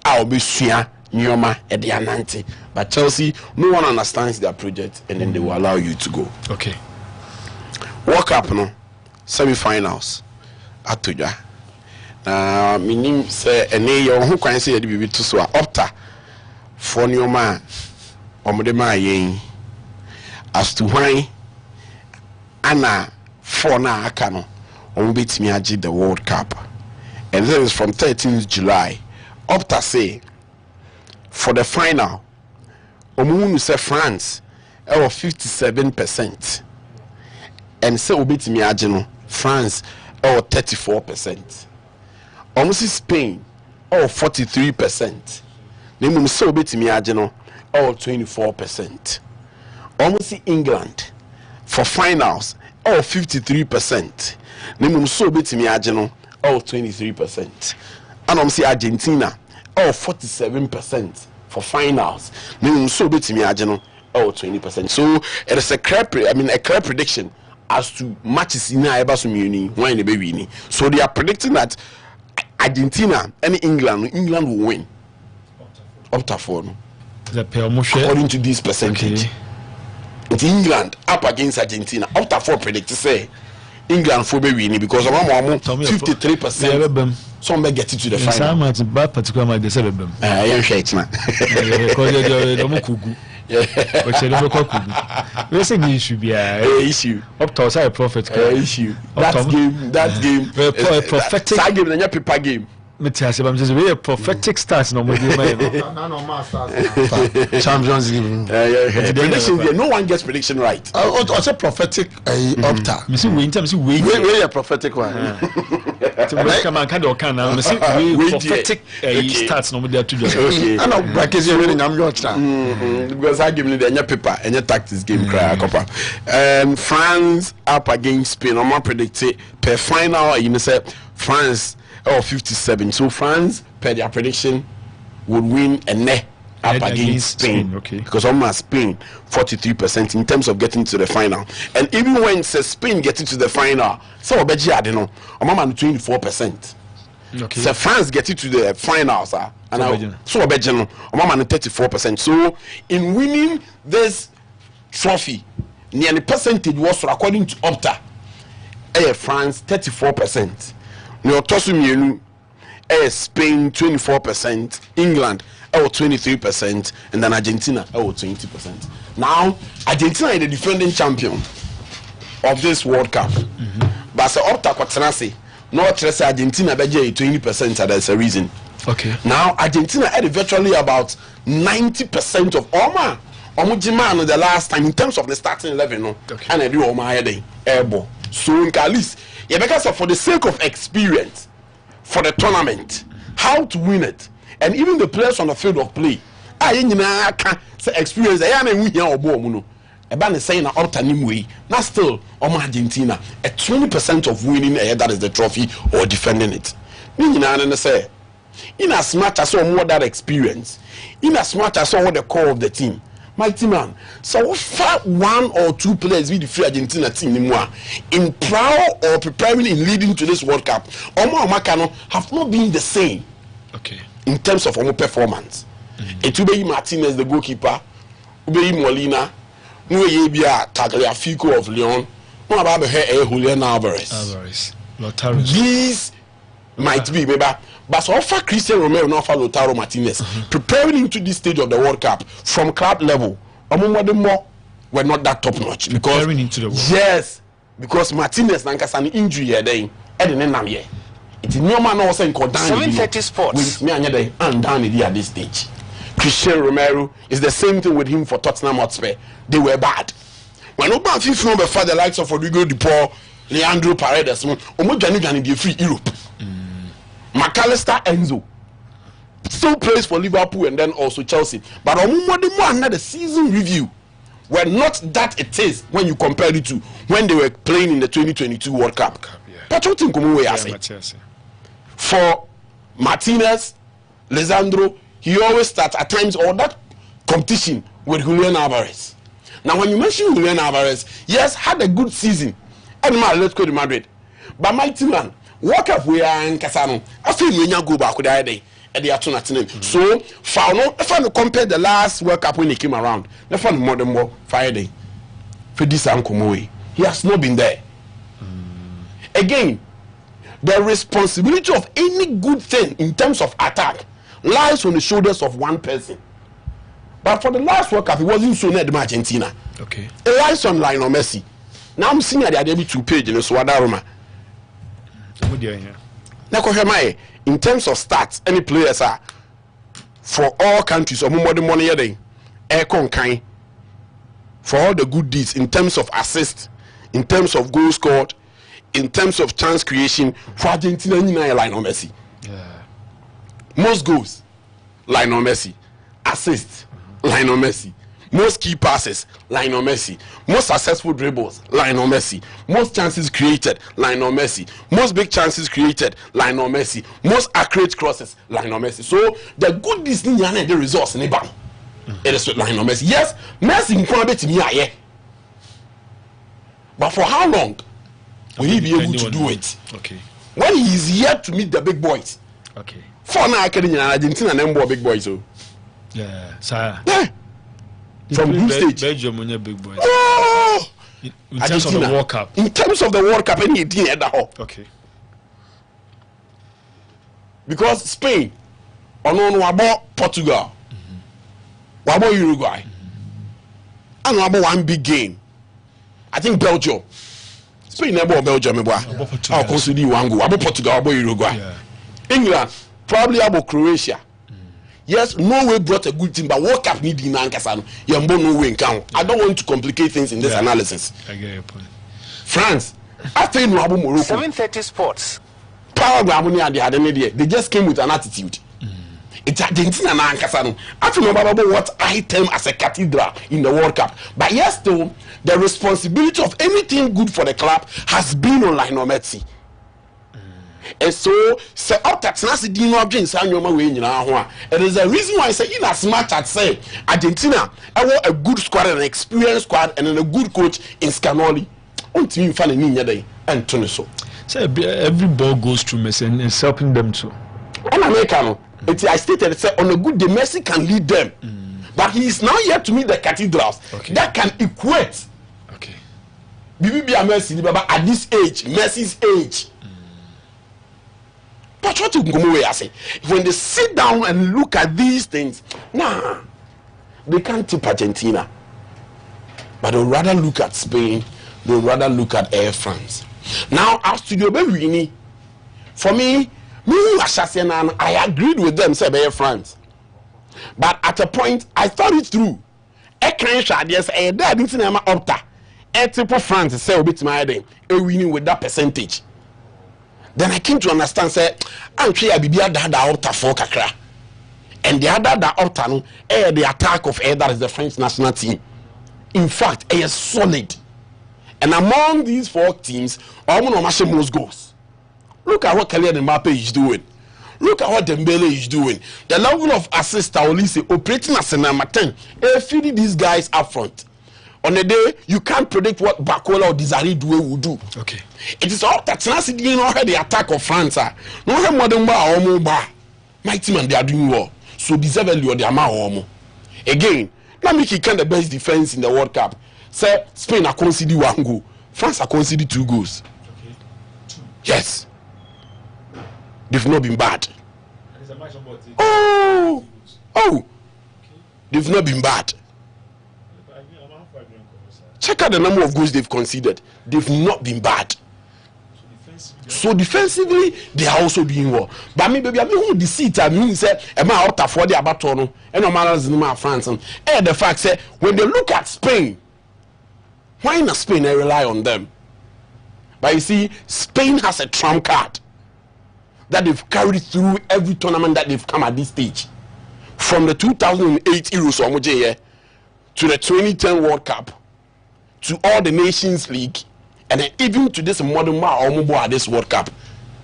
I'll be sure Nyoma at the Ananti. But Chelsea, no one understands their project and then they will allow you to go. Okay. World Cup no semi-finals atoja. Na minim say ene ye ho kwan say ye de bibi to so opta for Nyoma omode ma yen as to why ana for na aka no betimi agi the World Cup. And this is from 13th July. Opta say for the final omunu say France 57% and say obetimi agi no France 34%. Almost Spain 43%. Nemum say obetimi agi no 24%. Almost England for finals 53%. Nemum so betimi agi no 23%. And almost Argentina 47% for finals. Nemum so betimi agi no 20%. So it is a clear prediction as to matches in Ibasumuni when they be winning. So they are predicting that Argentina and England will win. Up to 4. According to this percentage. Okay. It's England up against Argentina. Up to 4 predict to say England for be winning because of 53%. Some may get it to the final. Particularly they said them. Yeah, we say the issue be issue. Up to say a prophet issue. That game. Prophetic. That game, the paper game. I'm just a prophetic starts no more. Champions League. Prediction there. No one gets prediction right. Also prophetic opta. Me see we in terms we a prophetic one. To make a man kind of can now. Me see we prophetic starts no more there to just. Okay. I know brackets you really am your because I give me the paper and your tactics game cry copper. France up against Spain. I'm predicting per final you know say France 57. So France, per their prediction, would win a net up against Spain. Okay. Because almost Spain 43% in terms of getting to the final. And even when Spain getting to the final, so Beji I don't know, I'm 24%. Okay. So France getting to the final, sir, and so Beji no, I'm 34%. So in winning this trophy, nearly percentage was according to Opta, France 34%. Spain 24%, England 23%, and then Argentina 20%. Now Argentina is the defending champion of this World Cup. But so up to Quaternasi, not just Argentina be 20%, and there's a reason. Okay. Now Argentina had virtually about 90% of Oma Omujimano the last time in terms of the starting 11, no. Okay. And I do Oma airball. So at least because for the sake of experience for the tournament, how to win it, and even the players on the field of play, experience. Saying now still Argentina 20% of winning that is the trophy or defending it. In as much as more that experience, in as much as the core of the team. Mighty man, so far 1 or 2 players with the free Argentina team in proud or preparing in leading to this World Cup, Omar Makano have not been the same. Okay. In terms of performance. Etubei Martinez, the goalkeeper, Ubei Molina, Nuebia Tagliafico of Lyon, no about Julian Alvarez. These might be, maybe. But so offer Christian Romero, no offer Lautaro Martinez, preparing into this stage of the World Cup from club level. We're not that top notch because preparing into the World Cup. Yes, because Martinez Nankasani injury here then, it's no man also in 7:30 Sports with me and down at this stage. Christian Romero is the same thing with him for Tottenham Hotspur. They were bad. When Oban FIFA before the likes of Rodrigo De Paul, Leandro Paredes, Omojani be free Europe. McAllister Enzo still plays for Liverpool and then also Chelsea. But under the season review were not that it is when you compare it to when they were playing in the 2022 World Cup. But what for Martinez, Lisandro, he always starts at times or that competition with Julian Alvarez. Now when you mention Julian Alvarez, yes, had a good season. and Atletico de Madrid. But mighty man, walk up we are in Casano. I feel when you go back with the day at the Atuna. So, Fauno, if I compare the last World Cup when he came around, the fun modern more Friday. For this Uncle he has not been there. Again, the responsibility of any good thing in terms of attack lies on the shoulders of one person. But for the last World Cup, it wasn't so near Argentina. Okay. It lies on Lionel Messi. Now I'm seeing that they 2 pages in the Swadaroma. Now, in terms of stats, any players are for all countries or more than money a day. Kind for all the good deeds in terms of assist, in terms of goals scored, in terms of chance creation for Argentina, Lionel Messi. Most goals, Lionel Messi. Assists, Lionel Messi. Most key passes, Lionel Messi. Most successful dribbles, Lionel Messi. Most chances created, Lionel Messi. Most big chances created, Lionel Messi. Most accurate crosses, Lionel Messi. So the good Disney and the results in the bank. It is with Lionel Messi. Yes, Messi in quite to me, but for how long will he be able to do it? Okay. When he is yet to meet the big boys. Okay. For now, I can in Argentina and more big boys. So. Yeah, sir. Yeah. From group stage. Belgium when big boys. Oh! In terms of the World Cup. In terms of the World Cup, any team at the hall. Okay. Because Spain, on about Portugal, about Uruguay, and about one big game. I think Belgium. Spain about Belgium, about Portugal, about Uruguay. Yeah. England, probably about Croatia. Yes, Norway brought a good team, but World Cup need Nankasano. Yambo Norway in count. I don't want to complicate things in this analysis. I get your point. France, after Abu Morocco. 7:30 Sports. Power Gramoni and the Ademede, they just came with an attitude. It's Argentina Nankasano. After what I term as a cathedral in the World Cup. But yes, though, the responsibility of anything good for the club has been on Lionel Messi. And so, it is a reason why I say, in as much as say Argentina, I want a good squad and an experienced squad and a good coach in Scanoli. Until you find a ninja and Tuniso. So every ball goes through Messi and it's helping them too. And Americano, I stated say on a good day Messi can lead them, but he is now yet to meet the cathedrals that can equate. Okay. Messi at this age, Messi's age. But what you go I say, when they sit down and look at these things, they can't tip Argentina. But they'll rather look at Spain, they'll rather look at Air France. Now, as to the baby, for me, I agreed with them, say Air France. But at a point, I thought it through. I can't say, I didn't know Opta. A type France, say, a bit my day, a winning with that percentage. Then I came to understand, say, I'm sure I be the other Opta for Kakra. And the other Opta, no, the attack of air that is the French national team. In fact, it is solid. And among these 4 teams, almost most goals. Look at what Kylian Mbappe is doing. Look at what Dembele is doing. The level of assist Olise operating as a number 10. Feeding these guys up front. On a day, you can't predict what Bakola or Desiree Doué will do. Okay. It is all that you know the attack of France. No have modern bar or more bar. My team and they are doing well. So deservedly or the amount. Again, let me kick the best defense in the World Cup. Say Spain are conceded 1 goal. France are conceded 2 goals. Okay. Yes. They've not been bad. Oh, they've not been bad. Check out the number of goals they've conceded. They've not been bad. So defensively, they are also doing well. But maybe I mean who the seat I mean say am I out for the abatono and no matters in my France and the fact say when they look at Spain, why not Spain? I rely on them. But you see, Spain has a trump card that they've carried through every tournament that they've come at this stage. From the 2008 Euros to the 2010 World Cup, to all the Nations League, and then even to this modern at this World Cup.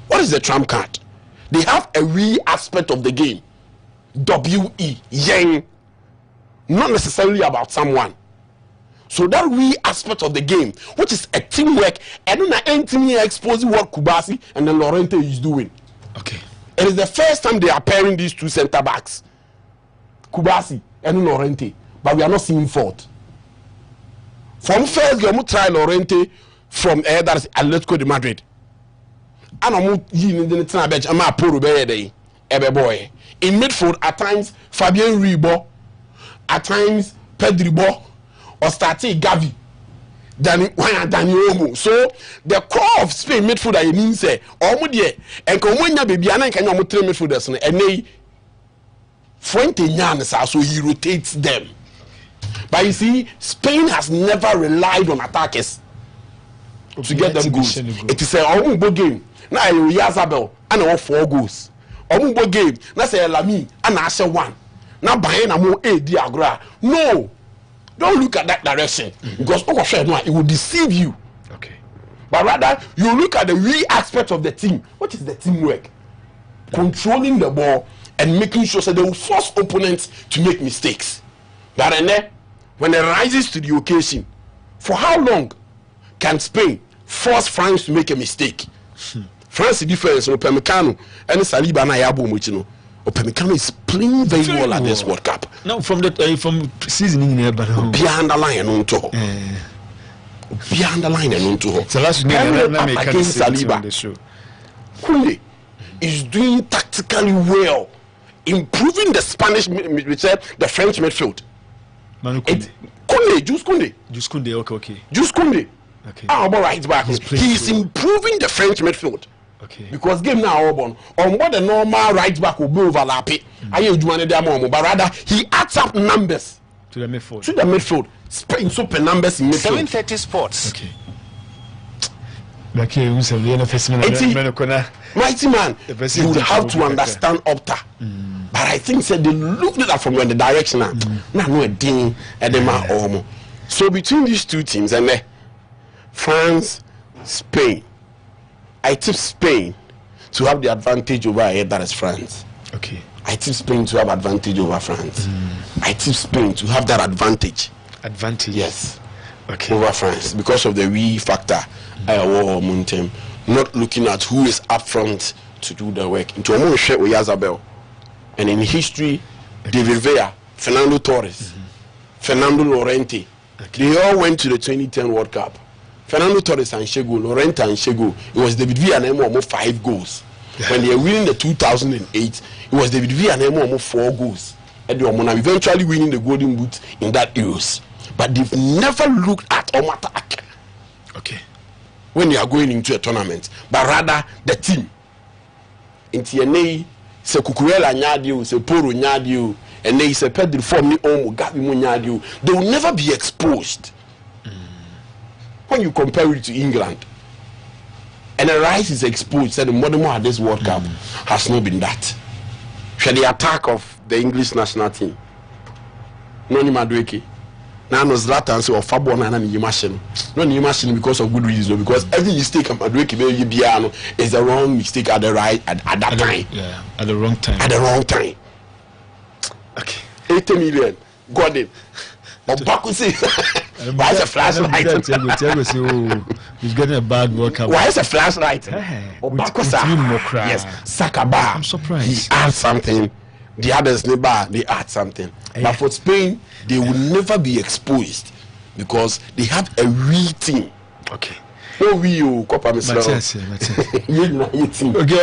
What is the trump card? They have a real aspect of the game. W-E, yang. Not necessarily about someone. So that we aspect of the game, which is a teamwork, and then I entering exposing what Kubasi and then Lorente is doing. Okay. It is the first time they are pairing these two center backs, Kubasi and Lorente, but we are not seeing fault. From first game, we try Lorente from that is Atletico de Madrid. And I'm in the bench. I'm a poor boy. In midfield, at times Fabien Ribo, at times Pedribo, or Stati Gavi, Dani. So the core of Spain midfield I mean say, Omudie, and Komwenya baby, and I can almost three midfielders, and they Fuente Nyansa, so he rotates them. But you see, Spain has never relied on attackers to get them goals. It is a Omugbo game. Now Yazabel and all 4 goals. Omugbo game. Now say Lami and I say 1. Now Bayern Amo A Diagra. No. Don't look at that direction. Because it will deceive you. Okay. But rather you look at the real aspect of the team. What is the teamwork? Controlling the ball and making sure that they will force opponents to make mistakes. But when it rises to the occasion, for how long can Spain force France to make a mistake? France is different. Upamecano and Saliba na Yabo Muchino. Upamecano is playing very well at this World Cup. No, from the from seasoning there, but behind the line and on to behind the line and on to so last against Saliba. Kunde is doing tactically well, improving the Spanish, the French midfield. Kunde, Jules Kunde, okay. Jules Kunde. Okay. Right back. He's improving the French midfield. Okay. Because game now on what the normal right back will be overlapping. But rather he adds up numbers to the midfield. Spain super numbers in midfield. 7:30 Sports. Okay. Mighty man, you would have to understand Opta. But I think they looked at that from the direction now. No ding at the So between these two teams and France, Spain, I tip Spain to have the advantage over that is France. Okay. I tip Spain to have advantage over France. I tip Spain to have that advantage. Yes. Okay. Over France because of the we factor. Not looking at who is up front to do the work. Into a share with Yazabel. And in history, David Villa, Fernando Torres, Fernando Lorente, they all went to the 2010 World Cup. Fernando Torres and Shego, Lorente and Shego, it was David Villa and almost 5 goals. When they were winning the 2008, it was David Villa and almost 4 goals. And they were eventually winning the Golden Boot in that Euros. But they've never looked at attack. Okay. When you are going into a tournament, but rather the team. In TNA, se Kukurela Nyadio, se Poro Nyadio, and they say Pedro form ni Omo Gabi Nyadio, they will never be exposed. When you compare it to England, and the Rice is exposed, said the modern at this World Cup has not been that. So the attack of the English national team, Noni Madueke. Now no Zlatan say or Fabo na ni machine. No ni machine because of good reasons, because every mistake Madueke be biano is the wrong mistake at the right at that time. Yeah, at the wrong time. At the wrong time. Okay. 80 million. Got it. Obaku say why is a flashlight? He's getting a bad World Cup. Why is a flashlight? Obaku say yes, Sakaba. I'm surprised. He adds something. The others they add something. But for Spain, they will never be exposed because they have a real team. Okay. No, we Copa Okay, was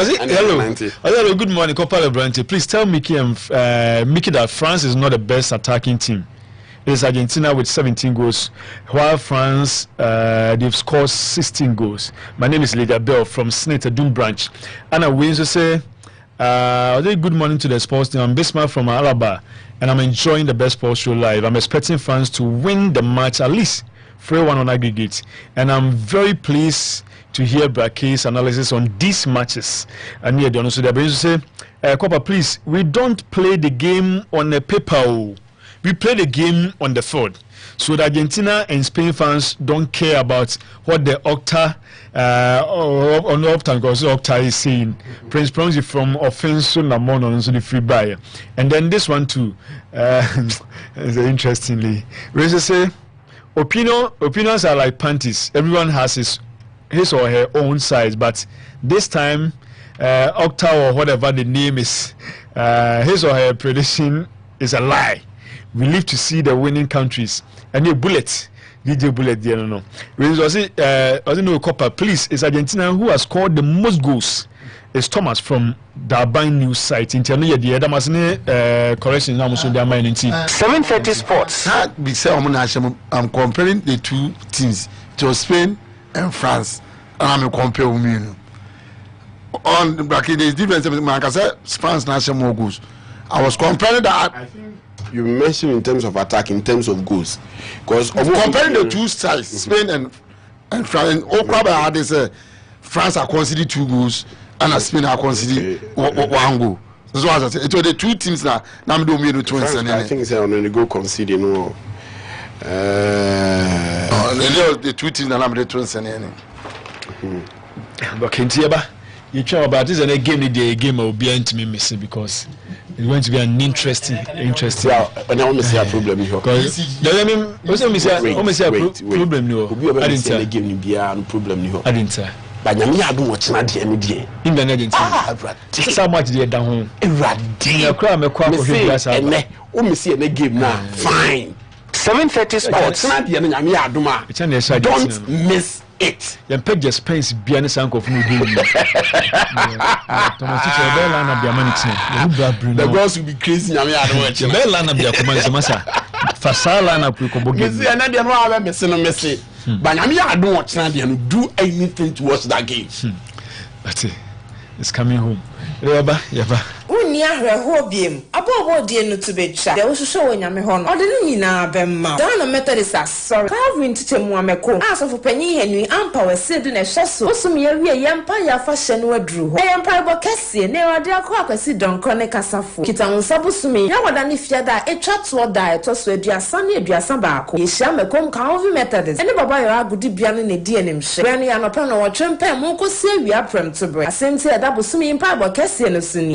it? Hello, good morning, Copa Leberante. Please tell Mickey that France is not the best attacking team. It is Argentina with 17 goals, while France they've scored 16 goals. My name is Lydia Bell from Snate Doom Branch, and I will say. Good morning to the sports team. I'm Bismarck from Alaba, and I'm enjoying the best sports show live. I'm expecting France to win the match at least 3-1 on aggregate, and I'm very pleased to hear Brake's analysis on these matches. And here, so they're going to say, Copa, please, we don't play the game on a paper. We play the game on the field. So the Argentina and Spain fans don't care about what the Opta on Opta, because Opta is saying. Prince Pronzi from Offenso Namon on the free buyer. And then this one too, interestingly, we say opinions are like panties. Everyone has his or her own size, but this time Octa or whatever the name is, his or her prediction is a lie. We live to see the winning countries. And your bullet, DJ Bullet, no. Was it no copper? Please, it's Argentina who has scored the most goals. It's Thomas from the Albine News site. In Ternia, the Adamasine correction now, so they are mining team. 7:30 Sports. I'm comparing the two teams, to Spain and France, and I'm comparing me. On the bracket, there's difference. Like I said, France national more goals. I was comparing that. I think you mentioned in terms of attack, in terms of goals, because comparing the two sides, Spain and France. And Okraba had this. France are considered 2 goals, and Spain are considered 1 goal. So as I said, it was the 2 teams now. Now I'm doing the twins. I think it's on the goal conceding. No. The 2 teams now I'm the twins. But Kentiaba, you try about this and a game will be into me missing because it's going to be an interesting. Yeah, and I want to see a problem here. Because I mean, problem no. I didn't say game be a problem here. I didn't say. But nyame adu watch na de any in the legend. This is how much they down. Erade. Cry me kwa ko hwia ene o me see ene game na fine. 7:30 Sports na de nyame adu ma. Don't miss it. Yan page Spence bia ne sanko fu no game. Thomas teacher be la na bia manix. The girls will be crazy nyame adu watch. Be la na bia kuma so masa. Fasala na ku ko bogi. Me see na de no aba me se no me see. But I don't watch that and do anything to watch that game. But it's coming home. Yaba. Uni ahreho biem. Abo die no to betwa. De wo hwehwe wonyame ho no. Ode no nyina bemma. Dan no Methodist sorry. Calvin titemu ameko. Asofo panyin hanu ampa wese du na hweso. Osum ye wie yampa ya fa hye no aduru ho. Yampa bo kese na ode akwa akwasi donko ne kasafo. Kita nsabo sumi. Ya wada ne fiada etwa to da etoso aduasa ne aduasa baako. Ye hia mekom Calvin Methodist. Ene baba yo agudi bia no ne die ne mhye. Bia no ya no pa no wo twempa mu ko se wi aprem to bre. Asenti eda bo sumi mpa bo kese no suni.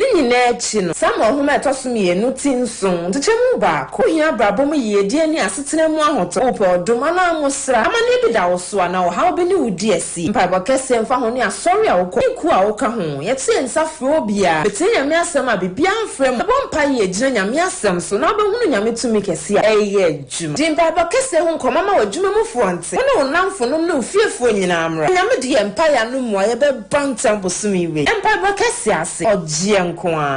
Chino Samuel Huma tosumi enu tinson tichemu ba ko hia brabo mu yedie ni asetena mu ahoto opo odoma na amusra amane bi da wo so ana wo ha obi ni wudi asi mpa ba kese mfa ho ni asori a wo ko iku a wo ka ho yete nsafo obia beti nyame asem a bibia mfrem bo mpa ye gina nyame asem so na obehunu nyame tumi kese a eye adwuma di mpa ba kese ho nkoma ma wadwuma mu fronte wona wo namfo no no fiefo nyina amra nyame di mpa ya no mu aye be bantam bosumi we mpa ba kese ase ogye nko a.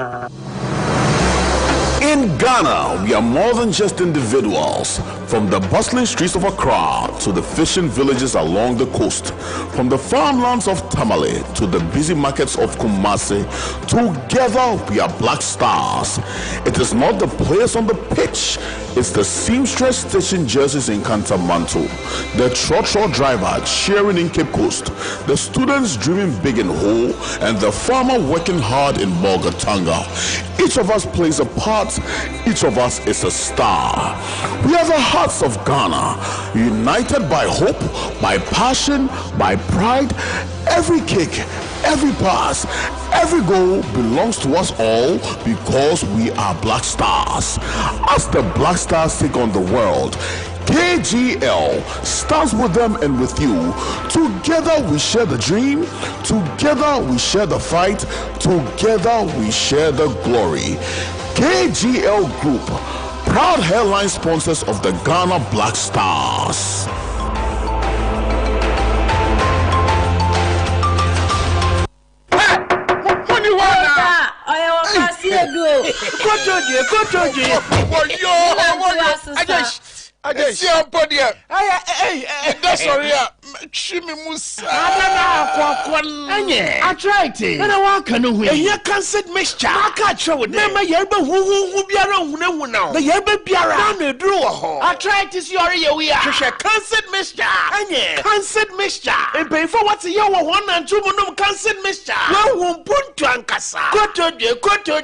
In Ghana, we are more than just individuals. From the bustling streets of Accra to the fishing villages along the coast, from the farmlands of Tamale to the busy markets of Kumasi, together we are Black Stars. It is not the players on the pitch, it's the seamstress stitching jerseys in Kantamanto, the trotro driver cheering in Cape Coast, the students dreaming big in Ho, and the farmer working hard in Bolgatanga. Each of us plays a part, each of us is a star. We are the hearts of Ghana, united by hope, by passion, by pride. Every kick, every pass, every goal belongs to us all because we are Black Stars. As the Black Stars take on the world, KGL starts with them and with you. Together we share the dream, together we share the fight, together we share the glory. KGL Group, proud headline sponsors of the Ghana Black Stars. That's sorry. Shimi Musa. I tried it. And I walk on the way. And you can't sit mixture. I can't show it. Never yerba who be around who now. The yerba biara. No, drew a hole. I tried to see your we are. Can't sit mixture. And yeah, can't sit mixture. And pay for what's your 1 and 2 months can't sit mixture. No one put to Ankasa. Koto J. Oh, Koto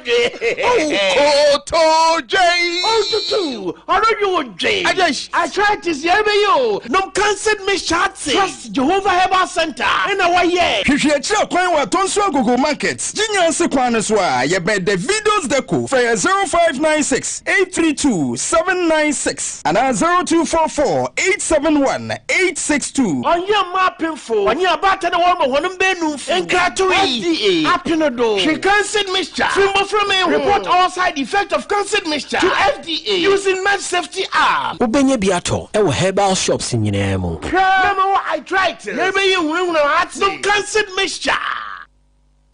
J. Oh, to do. How do you J? I tried to see you. No can't sit mixture. trust Jehovah Herbal Center. In our year. Hwehwechira kwan wa Tonso Google Market. Jinyanse kwan so a ye be the videos deco for 0596 832 796 and 0244 871 862. On your mapping for on your back and woman won't be no FDA. Apinodo. She cancelled mixture. Report all side effect of cancelled mixture to FDA using Med Safety app. Ubenye biato. Ewo herbal shops in Yinemo. Remember I tried it. Maybe you will know no cancelled mixture.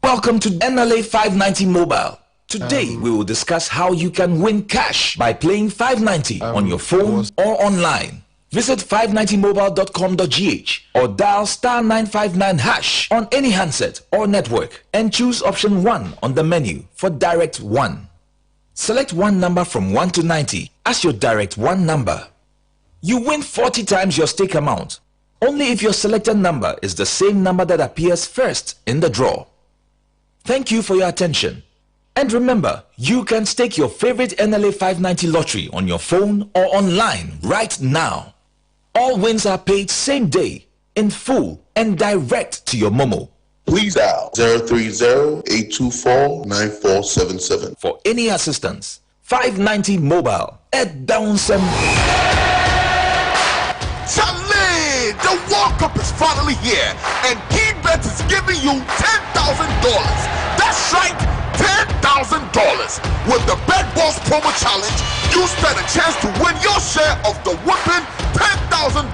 Welcome to NLA 590 Mobile. Today we will discuss how you can win cash by playing 590 on your phone or online. Visit 590mobile.com.gh or dial *959# on any handset or network and choose option 1 on the menu for direct 1. Select one number from 1 to 90 as your direct 1 number. You win 40 times your stake amount, only if your selected number is the same number that appears first in the draw. Thank you for your attention. And remember, you can stake your favorite NLA 590 lottery on your phone or online right now. All wins are paid same day, in full, and direct to your Momo. Please dial 030-824-9477. For any assistance, 590 Mobile at Downsem. Charlie, the World Cup is finally here, and KeyBet is giving you $10,000. That's right, $10,000. With the Bet Boss Promo Challenge, you stand a chance to win your share of the whooping $10,000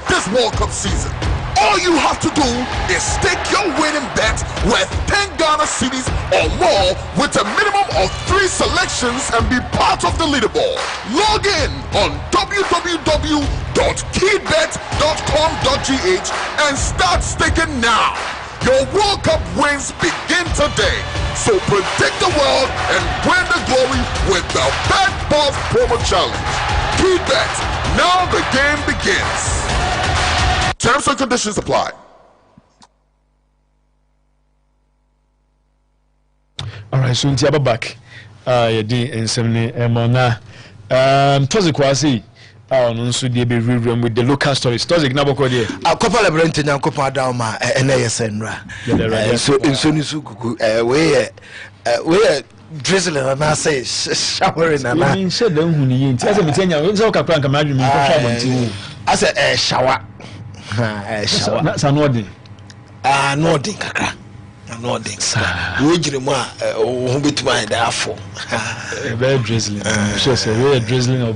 this World Cup season. All you have to do is stake your winning bet worth 10 Ghana cedis or more with a minimum of 3 selections and be part of the leaderboard. Log in on www.keybet.com.gh and start staking now. Your World Cup wins begin today. So predict the world and win the glory with the Bet Boss Promo Challenge. KeyBet, now the game begins. Terms and conditions apply. All right, so Ntiaba back. Yedi ensemne emona. Tozi kwasi. No so dey be rewrite with the local stories. Tozi na boko dey. Akopa Leberante nyankopa da ma NASNra. So insoni su kuku we drizzling na say showering na. I mean said dem hu ni yin. Ti ase metenya, we say kakra nka madwumi ko sha bonti wu. Ase shower. Shower. Na sanodi. Nodi kakra. Nodi. We jire mu a ho betuma da afo. Very drizzling. Sure say we drizzling of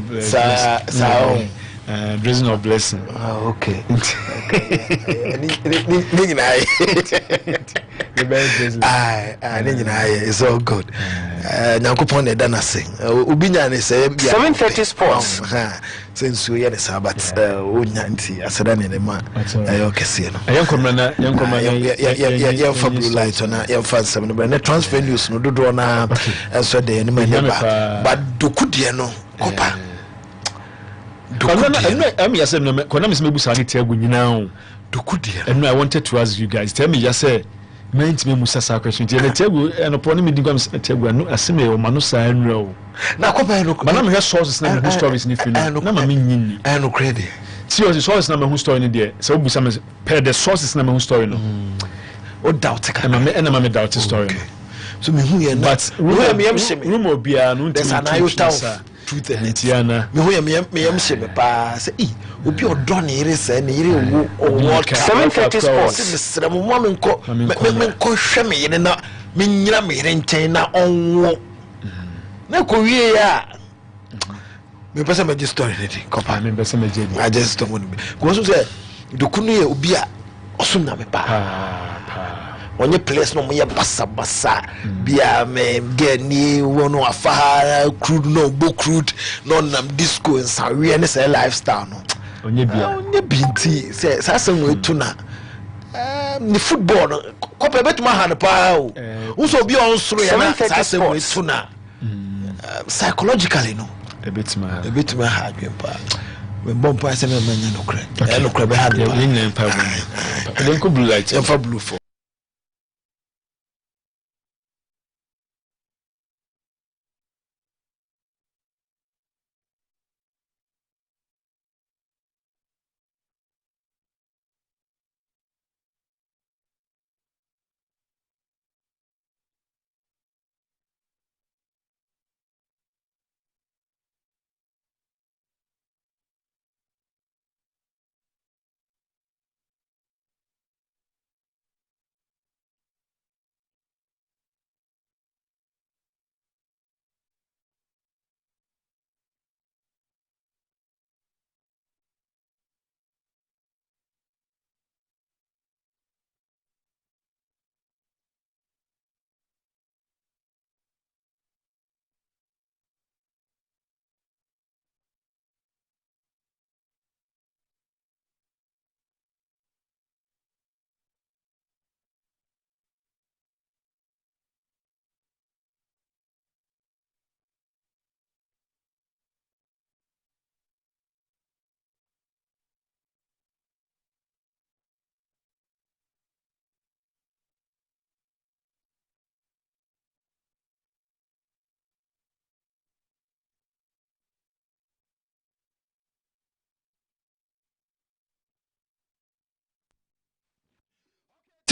drizzling of blessing. Okay. It's all good. Nyankopon e dana sing. Ubinya ne say 7:30 sports. Since we had a Sabbath nyanti asada ne ma ayo kese no. Yankomna ya fa blue light na ya fa nsem no na transfer news no dodo na so de ne ma ne ba. But dokudie no kopa. And I wanted to ask you guys, tell me just say meant me musa question and tell you and upon me tell you asime o manusa enro na kopa no but na me sources na me stories ni feel na ma me nyini no credit see the sources na me story ni there so busa me per the sources na me story no o doubt ka na me doubt story so me hu ye but room obia no there's an iota truth and Tiana. Me yam she me pa say obi odo na ire say na ire wo 7:30 sports. Mesra mo mo menko hwe me yene na me nyina me yere nchen na onwo. Na ko wie ya. Me pesa me story ni kopa me pesa me je. I just don't want to be. Ko so say dokunu ye obi a osum na me pa. Onye place no mo ye basa bia me get ni wono afa crude no bo crude no nam disco and sawe ne say lifestyle no onye binti say sasem we tuna ni football no kopa betuma han pa o unso obi on soro ya na sasem we tuna psychologically no ebetuma ha adwen pa we bomb pa say me manya no kre no kre be ha do pa yin pa den ko blue light fa blue for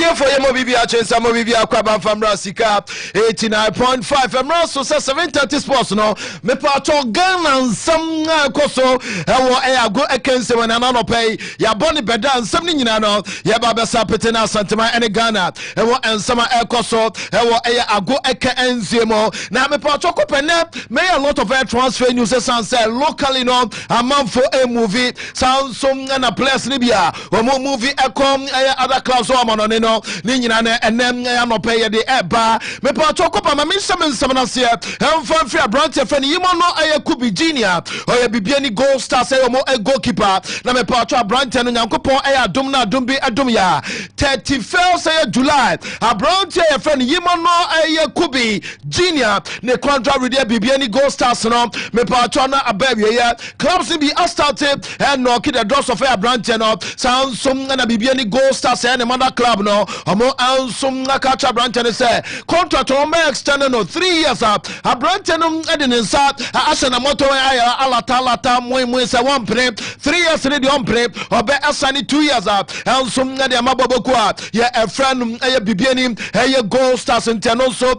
tie for yemo bibia chensa mo bibia kwaba famra sika 89.5 emra so 730 sports no me pa to Ghana nsam koso ewo ago ekense wana no pay ya boni beda nsam ni nyina no ya ba besa pete na santema ene Ghana ewo ensama ekoso ewo ago eke enzemo na me pa to kopene me a lot of air transfer news say locally no amanfo a movie sound some na players ni bia o movie ekom other clubs o amano no ni nyina na enem no pay de eba me pa to kopa ma me nsam na se emfan free branch friend yimo no kubi junior o ya bibia ni goal star say o mo goalkeeper na me pa to branch no nyankopon adom na adom bi adom ya 31st say July a branch friend yimo no kubi junior ne contract with bibia ni goal stars no me pa to na ababia ya clubs ni bi started and knock the doors of a branch no sound some na bibia ni goal stars and another club no omo ansum na catch branch and say contract on me extend no 3 years up a branch no edin inside asana moto alata mo say one play 3 years ni the on play obe asani 2 years up ansum na the maboboku ya a friend bibia ni goal stars inteno so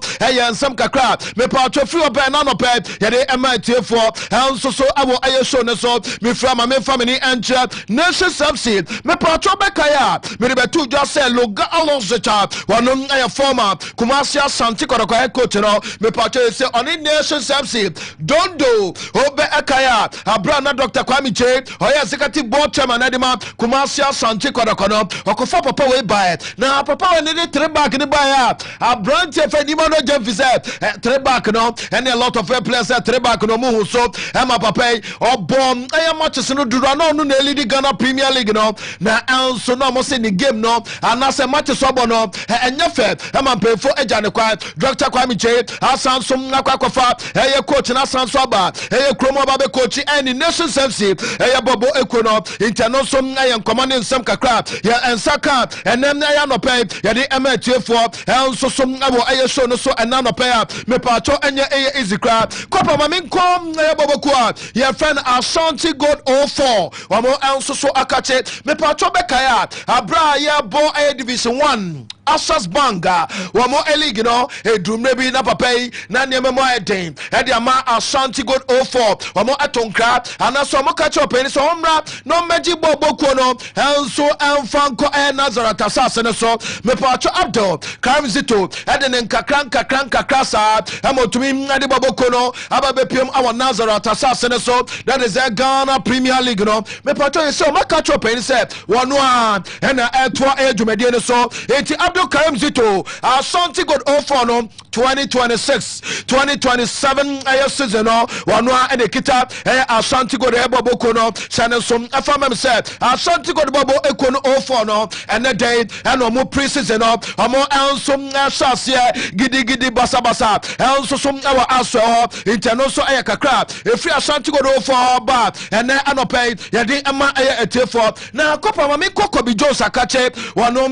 nsam kakra me pa to free obe na no pay ya de MIT for so awo show no so me from my family and nation subsidy me pa to be kaya me be to just say loga alonzecha wanom former Kumasi Asante Kotoko coach no me pa to say on nation subsidy don't do obe akaya abrana Dr. Kwame Che oya executive board chairman edema Kumasi Asante Kotoko no okofa papa we buy na papa we need 3 back ni buy a branch fe ni no jam fi say 3 back no and a lot of players 3 back no mu so ema papa o bom matches no duro no no lead Ghana Premier League no na also no mo say the game no and as matches obo no enya fe ema pefo eja ne kwa Dr. Kwame Che asanso akwakofa coach na asanso aba kromo ba be coach any nation FC bobo ekono international commanding nsam kakra ya ensaka enem na ya no pay ya de MA24 also some abo show no so enna no pay me pa cho enya easy cra kopa ma min kom bobo kwa ya friend Ashanti God 04 wamo also so akache me pa cho bekaya abra ya bo division 1 Asas Banga wamo league no edumre bi na papai na niamemo eden e dia ma Ashanti God 04 wamo atonkra anaso mo kache openi so omra no meji bobokuo no enso enfanko Nazareth asase ne so me pa cho Abdul Karimzito eden nkakran sa amotumi ade bobokuo no ababepiem awa Nazareth asase ne so that is a Ghana Premier League no me pa cho so mo kache openi se wono a na etwa edumedie ne so enti Abdul Karimzito Ashanti God 04 no 2026-2027 season no wono a kita Ashanti God eboboko no chane som afamem se Ashanti God bobo ekono 04 no ene day eno mo pre-season no omo ensom asase gidi basa enso som awa aso inteno so kakra efri Ashanti God 04 ba ene anopay yede ema etefo na kopa mami kokobi Jones akache wono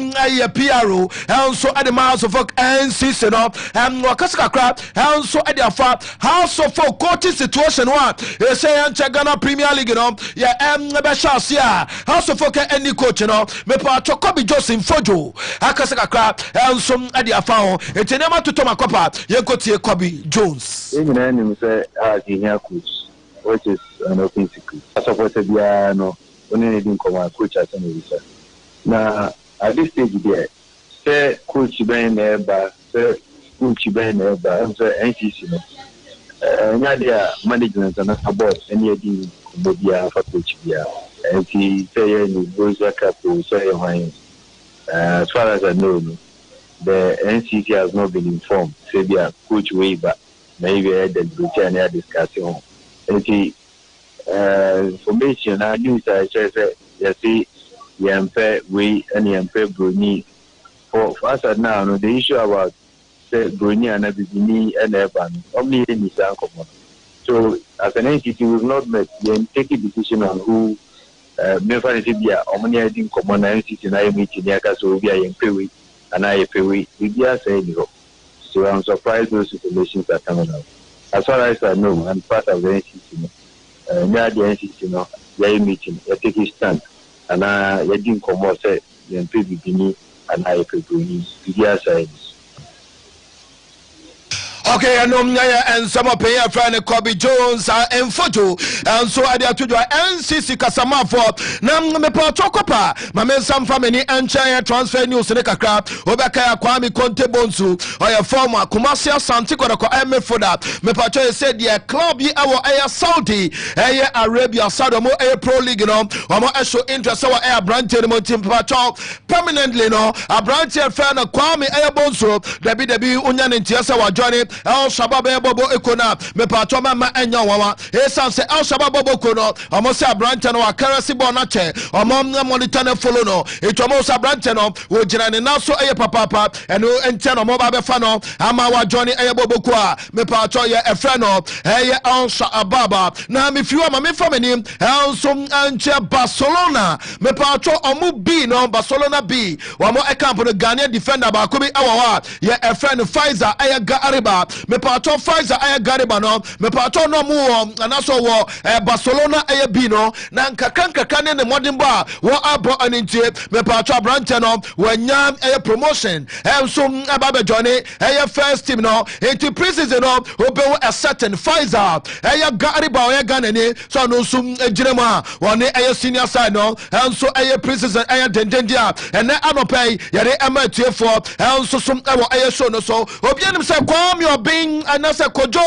PRO enso ade House of Folk NCC no wakasa kakra enso ade afa House of Folk coaching situation one say Ghana Premier League no ya be chance ya House of Folk any coach no me pa Kobe Joseph Fojo akasa kakra enso ade afa ho etenema to makopa yekotie Kobe Jones even him say here coach which is an open secret supported ya no only didn't come coach as any na at this stage there say coach ben eba say coach ben eba say NCC no nya dia management na board any dey bobia for coach bia and he say any boys cap say why as far as I know the NCC has not been informed say their coach waiver maybe the Britannia discussion and the information I news I say you see yampe we and yampe bruni for us now no the issue about say bruni and abini and evan only in is uncommon so as an entity we've not met then take a decision on who never be a omnia in common entity na meeting yaka so be a yampe we and I pay we just say so I'm surprised those situations are coming out as far as I know I'm part of the entity near the entity no they meeting they take a stand and I didn't come out say yampe bibini and I could bring the signs. Okay, and some of your friend Kobe Jones and photo, and so I did to do NCC Kasama for Nam Mepa my men some family and China transfer news in the Kakra, Obaka Kwame Conte Bonsu, or your former Kumasia Santico M for that. Mepacho said, yeah, club ye our air Saudi, air Arabia, Sadomo air pro league, no, or more show interest our air branch in Pacho permanently, no, a branch fan of Kwame air Bonsu, WWE Union in Tiasa were joining. El Shabab Bobo Ekona, Mepatoma Enyawa, Esan say El Shabab Bobo Kono, Amosa Brantano, Karasi Bonache, Amom Monitana Folono, Itomosa Brantano, Wojana Naso Aya Papa, and Enteno Moba Fano, Amawa Johnny Aya Bobokwa, Mepatoya Efreno, Aya El Shababa. Now, if you are my family, El Sum Anche Barcelona, Mepato Omu B, no Barcelona B, Wamo Ekampo, the Ghanaian defender, Bakubi Awa, ya Efren Pfizer, Aya Gariba. Me pato Pfizer aya Gariba no me pato no mu anaso wo Barcelona aya Bino na nkakanka ne modern bar wo abo anintie me pato Abrante no wanya aya promotion so ababe johnny aya first team no into preseason no obewo a certain Pfizer aya Gariba aya Ganani so no sum ejirema woni aya senior side no so aya preseason aya dendendia ene anopay yare ama tiefo so sum ewo aya show no so obianim say kwam your being anasa kojo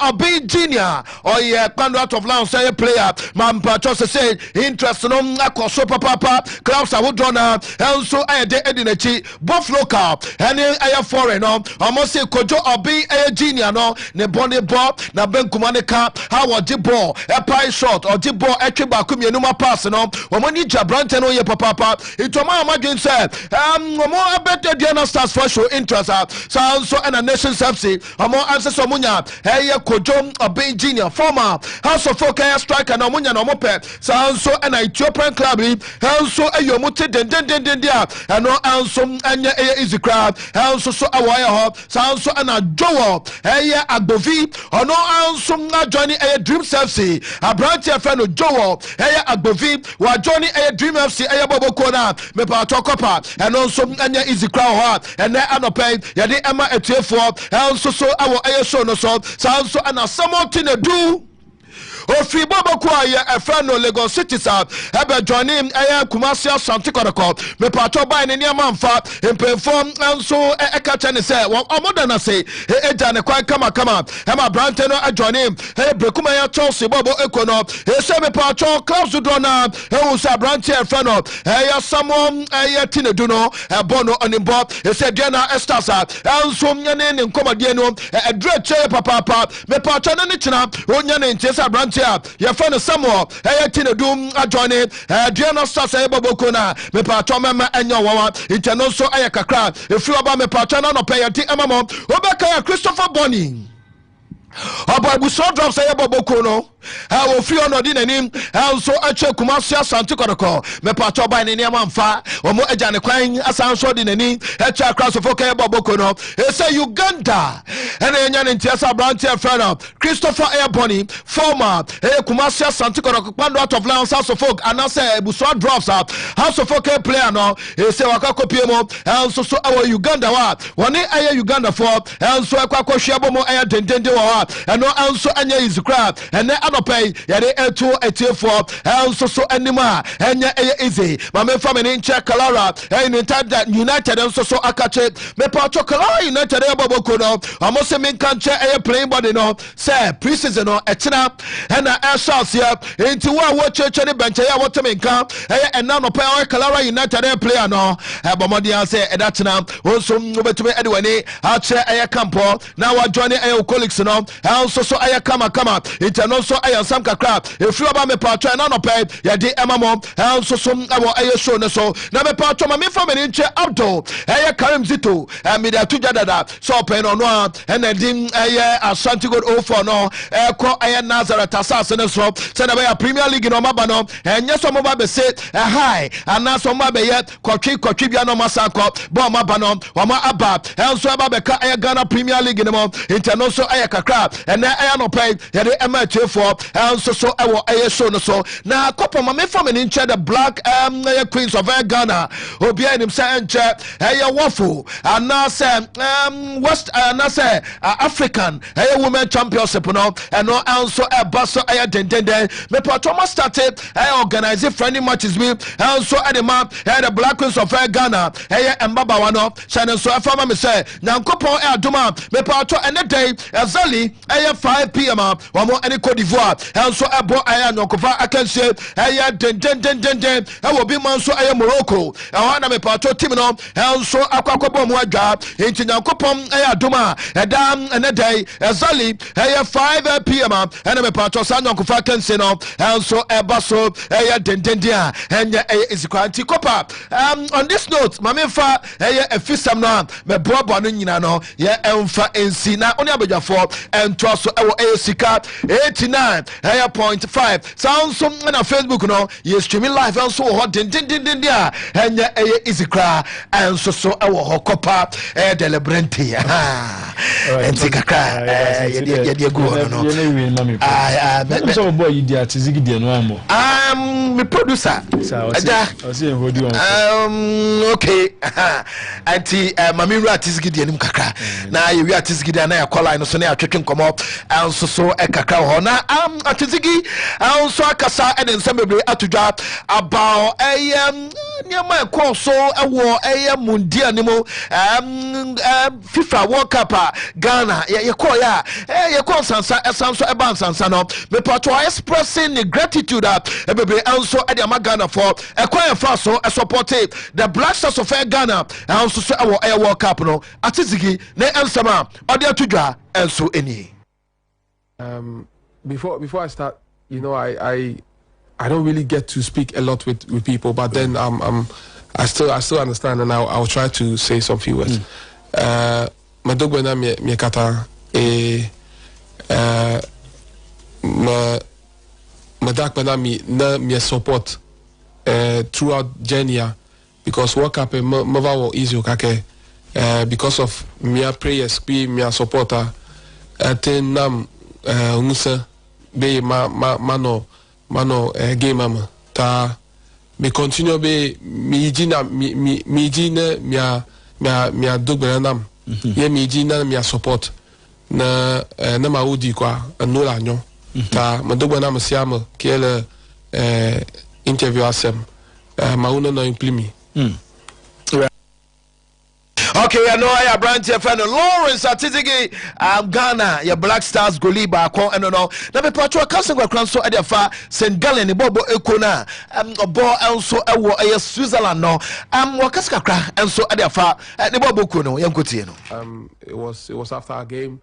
or being junior or yeah out of line say player man pacho say interest no akoso papa clubs are drawn and so I de edinachi both local and I foreign no almost say kojo or be a junior no ne bonne ball na benkumane ka how the ball a pie shot or the ball a triba kumi numa pass no omoni jabrante no ye papa it to my imagine say more better Diana stars for show interest so and a nation FC among answers Munya, hey, Kojo, a Bay Junior, former House of Folk striker, no Munya, no Mope, so an Ethiopian club, also a Yomuti, and no answer, and is the crowd, also so a wire hop, sounds so an a Joe, hey, a Bovi, or no answer, Johnny a Dream FC, a branch of friend of Joe, hey, a Bovi, while Johnny a Dream FC, a Bobo Kona, Mepa Tokopa, and also Anya is the crowd, and then Anope, Yadi Emma at 4, also so our show no so so and someone to do Ofi Bobo Kwaya a friend no Lagos City South ebe join him Kumasi Asante Kodoko me pato by ne manfa perform and so e catch ne say omodana say e jane kwa kama hema Brante no join him brekuma ya Chelsea Bobo Ekono e say me pato clubs do na e usa Brante e friend no ya someone e tinedu no e bono onimbo e say Diana Estasa and so nyane ne nkomadie no e dreche papa me pato na ne china onyane ntesa Brante your friend Samuel, Tina Doom, a join it, Diana Sasa Bobokona, me patoma and your one, Itanoso Ayakakra, if you about me patana no pay a tea amamo, Obaka Christopher Bonnie. Oba so drops say Bobokono. How will feel no din name? How so a check Kumasia Santicoco? Me pato by the name of Fa or more Jan Quine as I'm so in the name. A check cross of okay Bobokono. It's a Uganda and a young in Tiasa Brantia Ferno, Christopher Airboni, former Kumasia Santicoco, one out of Lance House of Folk, and I say Busso drops out. House of okay player no, it's a Wakako Piemo, and so our Uganda one a Uganda for, and so a Quaco Shabomo air Dendende. And no answer any is crab and then pay yade eto etefo also so anima enya easy mama family in check Kalara and that United and so akache me pato Kalara United Boboko no almost me can check a playing body no say preseason no etina and a shots here into what church any bench ya what me can and now no pay Kalara United player no Bomodia say edatina also between anyway I check a campo now I join a colleagues no also so aya kama it and also aya sam kakra if you about me patro na no pay ya di emamo also so awo aya show no so na me patro ma me family nche outdoor aya Karim Zito me da tuja dada so pay no no and then aya Ashanti God 04 no ko aya Nazareth asase no so say na be Premier League no maba no enye so mo ba be say high and na so mo be yet kwatwi bia no masako bo maba no wa ma aba also aba be ka aya Ghana Premier League no mo international aya kakra and then I no pay ya the MH for so ɛwɔ show no so na kopo ma me from in the black queens of Ghana obi anim say enche waffle and now say west na say African women championship no and no also basso dendende me patoma started organize friendly matches me and so at the map the black queens of Ghana mbaba wano shine so afama me say nyankopon aduma me pato ene day exactly 5 p.m. wamo any Cote d'Ivoire and so abo nyankopon akanse den will be man so Morocco and me pato team no and so akwakobo mu adwa enti nyankopon aduma edam ene day exactly 5 p.m. and me pato san nyankopon akanse no and so ebaso den and is quality copper on this note mamefa efisam no me bobo no nyina no ye emfa ensi na oni abadwafo ento so ewo sika 89.5 sound so na Facebook no ye streaming live and so hot din dia enya easy cra and so ewo hokopa de Leberante enti kaka ye go no so boy you dia tizigi dia no amo me producer okay anti mami ru artistiki de anim kakra na ye wi artistiki de na ya call line so na atwetwe nkomo anso so kakra ho na artistiki anso akasa ene nsembebe atudwa about niama ko so ewo mundi animo FIFA World Cup Ghana ye call ya ye call sansa esanso eba sansa no me pato expressing gratitude ebebe anso ade Ghana for ekwan fa so support the Black Stars of Ghana and so our World Cup no atizigi na ensama ode atudwa enso eni. Before I start, you know, I don't really get to speak a lot with people, but then I still understand, and I'll try to say some few words. Madogwena mi kata madakbena mi support throughout journey because World Cup mava wo easy okake because of my prayers be my supporter ten nam unsa be mano game mama ta me continue be mi jina mi dogbera nam ye mi jina mi support na ma odi kwa anola anyo ta madogba nam siam kele interview asem mauno no implimi okay I know I branch your friend Lawrence Atizigi Ghana your Black Stars goalie ba ko eno no na be patro cousin gwa so e fa St Gallen bobo ekona obo enso ewo Switzerland no wakasa kakra enso e fa ne bobo ko no yankotie no it was after our game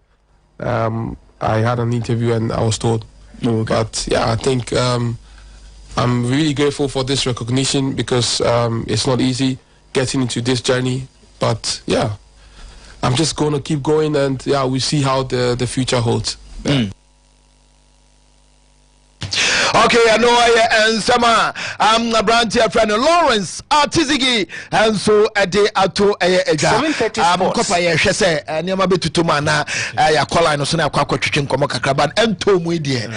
I had an interview and I was told but yeah I think I'm really grateful for this recognition because it's not easy getting into this journey. But yeah, I'm just going to keep going and yeah, we see how the future holds. Okay, I know and sama a branch here friend Lawrence Atizigi and so a day ato eja 7:30 kopa ye hwese niam betutuma na ya call no so na akwa twetwe nkomo kakraban ento mu die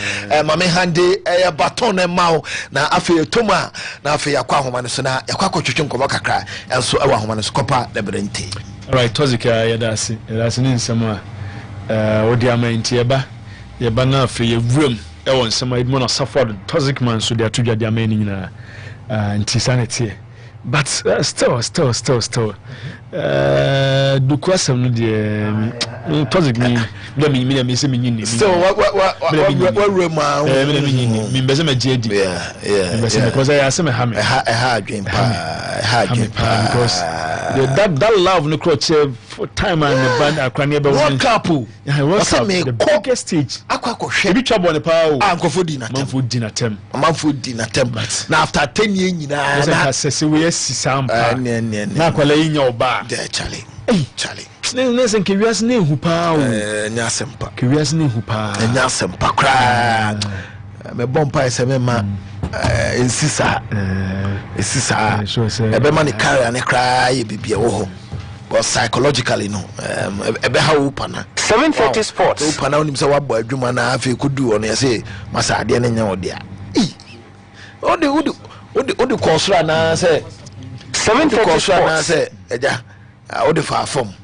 mame hande baton na mawo na afi toma na afi yakwa homa no so na yakwa twetwe nkomo kakra enso ewa homa no so kopa Leberante. All right, Tozika ya dasi ni nsema odi amenti yeba na afi yewum ewon sama Edmond Asaford Toxic man so they are tudwa dia many na insanity but still do question no the Toxic me say me nyini still what room me be say me JD yeah because I say me ha dream because that love no crutch for time and the band akwane be one couple what's the biggest stage akwa hwe bi trouble ne pa o ankofo di na tem na after 10 years nyina na sese we sisampa na akwala yinya oba de chale ne kewias ne hu pa o nya sempa kewias ne hu pa nya sempa kra me bompa ese me ma insisa ebe man carry an cry bibia wo ho but psychologically no ebe ha wo pana 730 Sports. So pana onim say wa boy adwuma na afi kudu on say masa ade na nya ode a. Odi kosra na say 730 Sports na say eja odi fa form.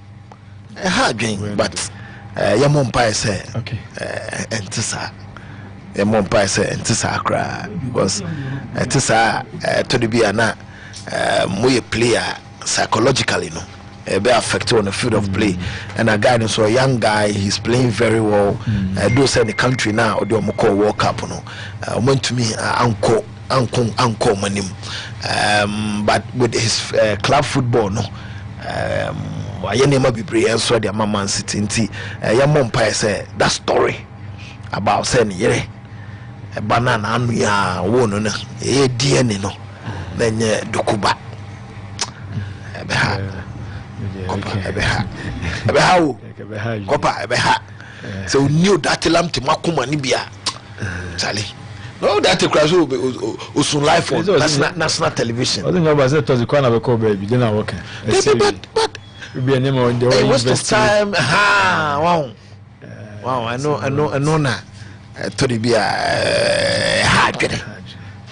Ha adwen but ya mompa say okay. Entisa ya mompa say entisa kra because entisa to the be na moye player psychologically no be affected on the field of play and a guy so a young guy he's playing very well do say the country now or do World Cup no went to me uncle manim but with his club football no I never be brave so the Man City nti ya mompa say that story about saying yere banana anu ya wo no e DNA no na nye dokuba so new that lam to makuma ni bia Charlie no that crash osun live on national television I think about that was the corner of a baby then I work but be a name on the waste of time wow I know na to the bia hard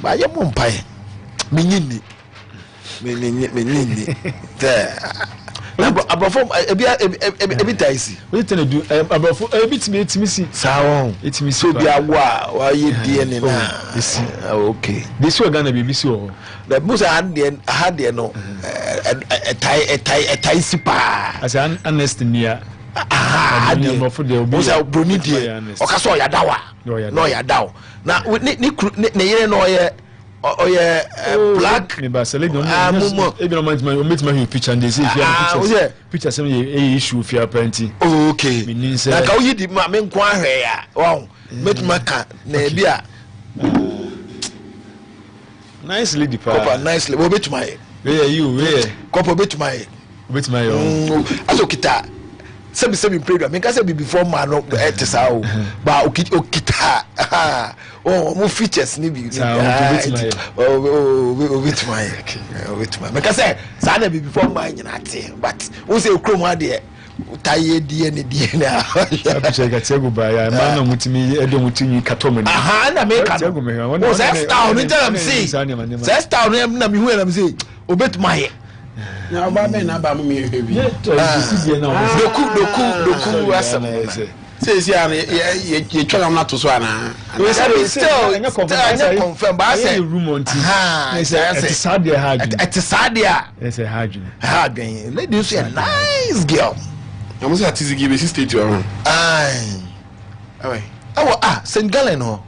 but you mum pai minyini abafo ebi taisi we tell do abafo ebi timi si sawon etimi so bi awa wa ye DNA na isi okay this we Ghana baby si o the most had no taisi pa as an honest near abafo de obi broni die okaso ya dawa no ya daw na ne yere no ye black me ba select no ebi no man my picture and they say if you have picture some issue if you are painting okay na ka uyi di ma me nko ahwe ya wow metuma ka na ebi a nicely the pa nicely wo betuma e where kopo betuma e aso kita sebi program me ka say before man no etisa o ba okita mo features ni bi betuma me ka say sa na before man nyina te but wo say okrom ade taye die ne na picture ga tego ba ya man na mutimi edo mutini katomani na me ka wo say star no tell am say star no na me hu na me say obetuma ye na ba me na ba mu me hebi doku asam say ye twa na to so ana we say still confirm ba say room on tea it's sad there hard it's a hard lady is a nice girl I must say tizigi be state you around St. Gallen no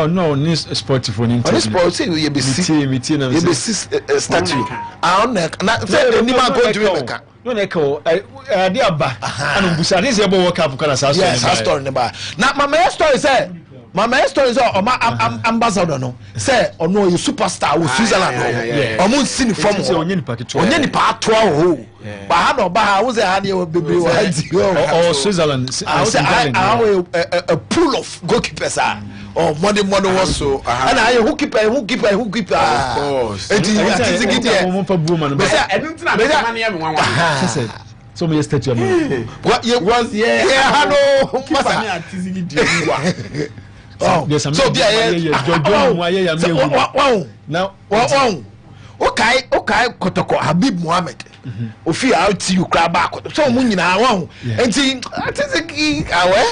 no ni sport for ni sport say you be statue na say ni man go to America no na ka ade aba anu busa dey say World Cup kana sa story ne ba na mama story say ambassador no say ono you superstar wo Switzerland omo nsi ni form onye ni pa atoa ho ba ha no ba ha wo say ha ne bebe wa di Switzerland a pool of goalkeepers money was so and I who keep of course so me statue what you was so now okay kotoko Habib Mohammed ofi out you cry back so mu nyina won enti atiziki awe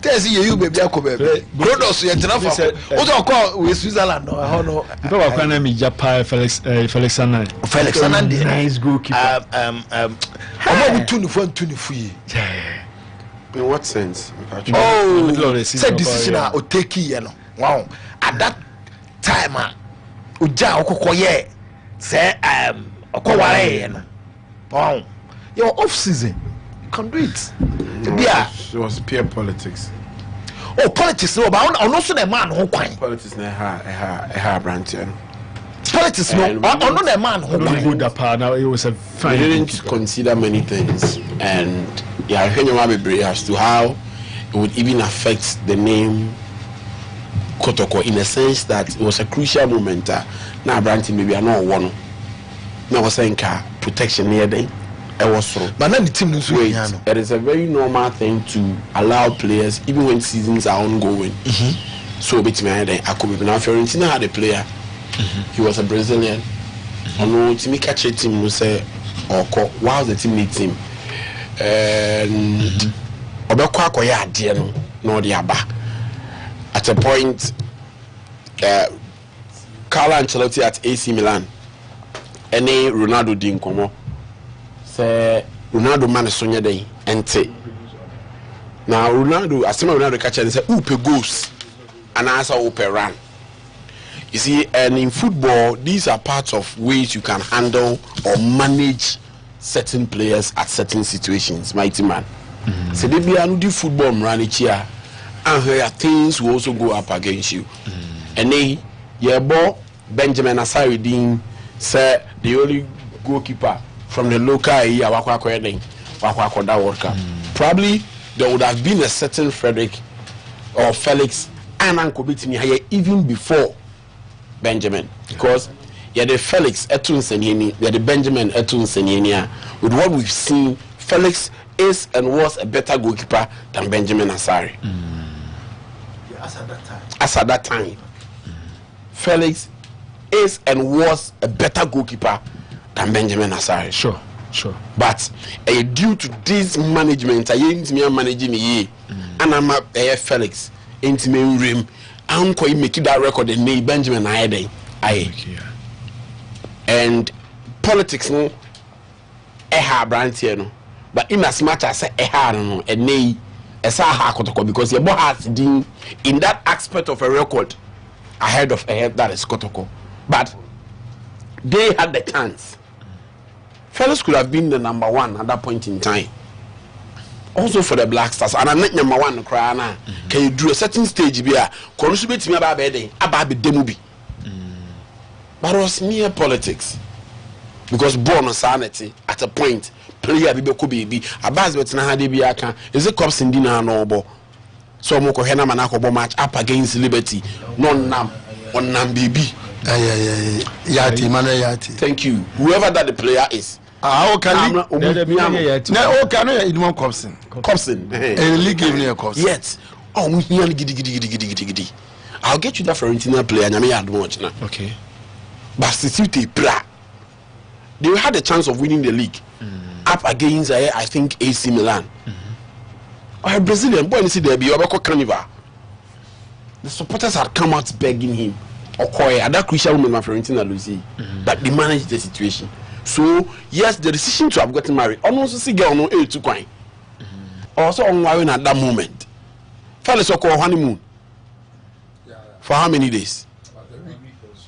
tell you baby akobe Grodos you enter for what you call we Switzerland no people wa kwana mi Japan Felix Hernandez nice goalkeeper omo tunifu yi in what sense said decision o take you know wow at that time uja okokoye say okoware no wow your off season you can do it it was pure politics politics no but ono so na man ho kwan politics na ha branch politics no ono na man ho kwan now it was a fine they didn't consider many things and as to how it would even affect the name Kotoko in a sense that it was a crucial moment now branch maybe I know one now was saying protection near them But then the team lose. Wait, it is a very normal thing to allow players even when seasons are ongoing. So between I could be now Fiorentina had a player. He was a Brazilian. I know Timmy catch a team who say or while the team needs him. And Obekwa koya ade no the aba. At a point Carlo Ancelotti at AC Milan. Any Ronaldo din komo. Say Ronaldo man sonya dey ente. Now Ronaldo asema Ronaldo catch and say upe goals and answer upe run. You see, and in football, these are parts of ways you can handle or manage certain players at certain situations, mighty man. So they be another football manage here, and here things will also go up against you. And they, yeah, boy, Benjamin Asaridin said the only goalkeeper from the local area, that World Cup. Probably there would have been a certain Frederick or Felix and Uncle Bitini here even before Benjamin, because the Felix Etun Senyeni, the Benjamin Etun Senyeni. With what we've seen, Felix is and was a better goalkeeper than Benjamin Asari. As at that time, Felix is and was a better goalkeeper than Benjamin Asari. Sure. But due to this management, I ain't me managing me, and I'm a Felix. Ain't me rim. I'm going to make that record and name Benjamin Ayede. And politics no brand here no. But in as much as no and nay because your boy has been in that aspect of a record ahead that is Kotoko. But they had the chance. Fellas could have been the number one at that point in time. Also for the Black Stars, and I'm not number one crying now. Can you do a certain stage here? Contribute me about demubi. But it was mere politics. Because born on sanity at a point, player be a bas bet na hade bi aka. Is it cops in dinner no? So moko hena manako match up against Liberty. Non nam on nam baby. Yati man yati. Thank you. Whoever that the player is. How can you? Copson. And league give me a Copson. Yet, giddy. I'll get you that Fiorentina player. I may add much now. Okay. But City blah. They had a chance of winning the league up against I think AC Milan. Or a Brazilian boy, you see there be Obeko Carnival. The supporters had come out begging him. Okoye at that crucial moment, my Fiorentina Lucy, but they managed the situation. So yes, the decision to have gotten married almost see girl no too quite. Also on marrying at that moment. Fellas call honeymoon. For how many days?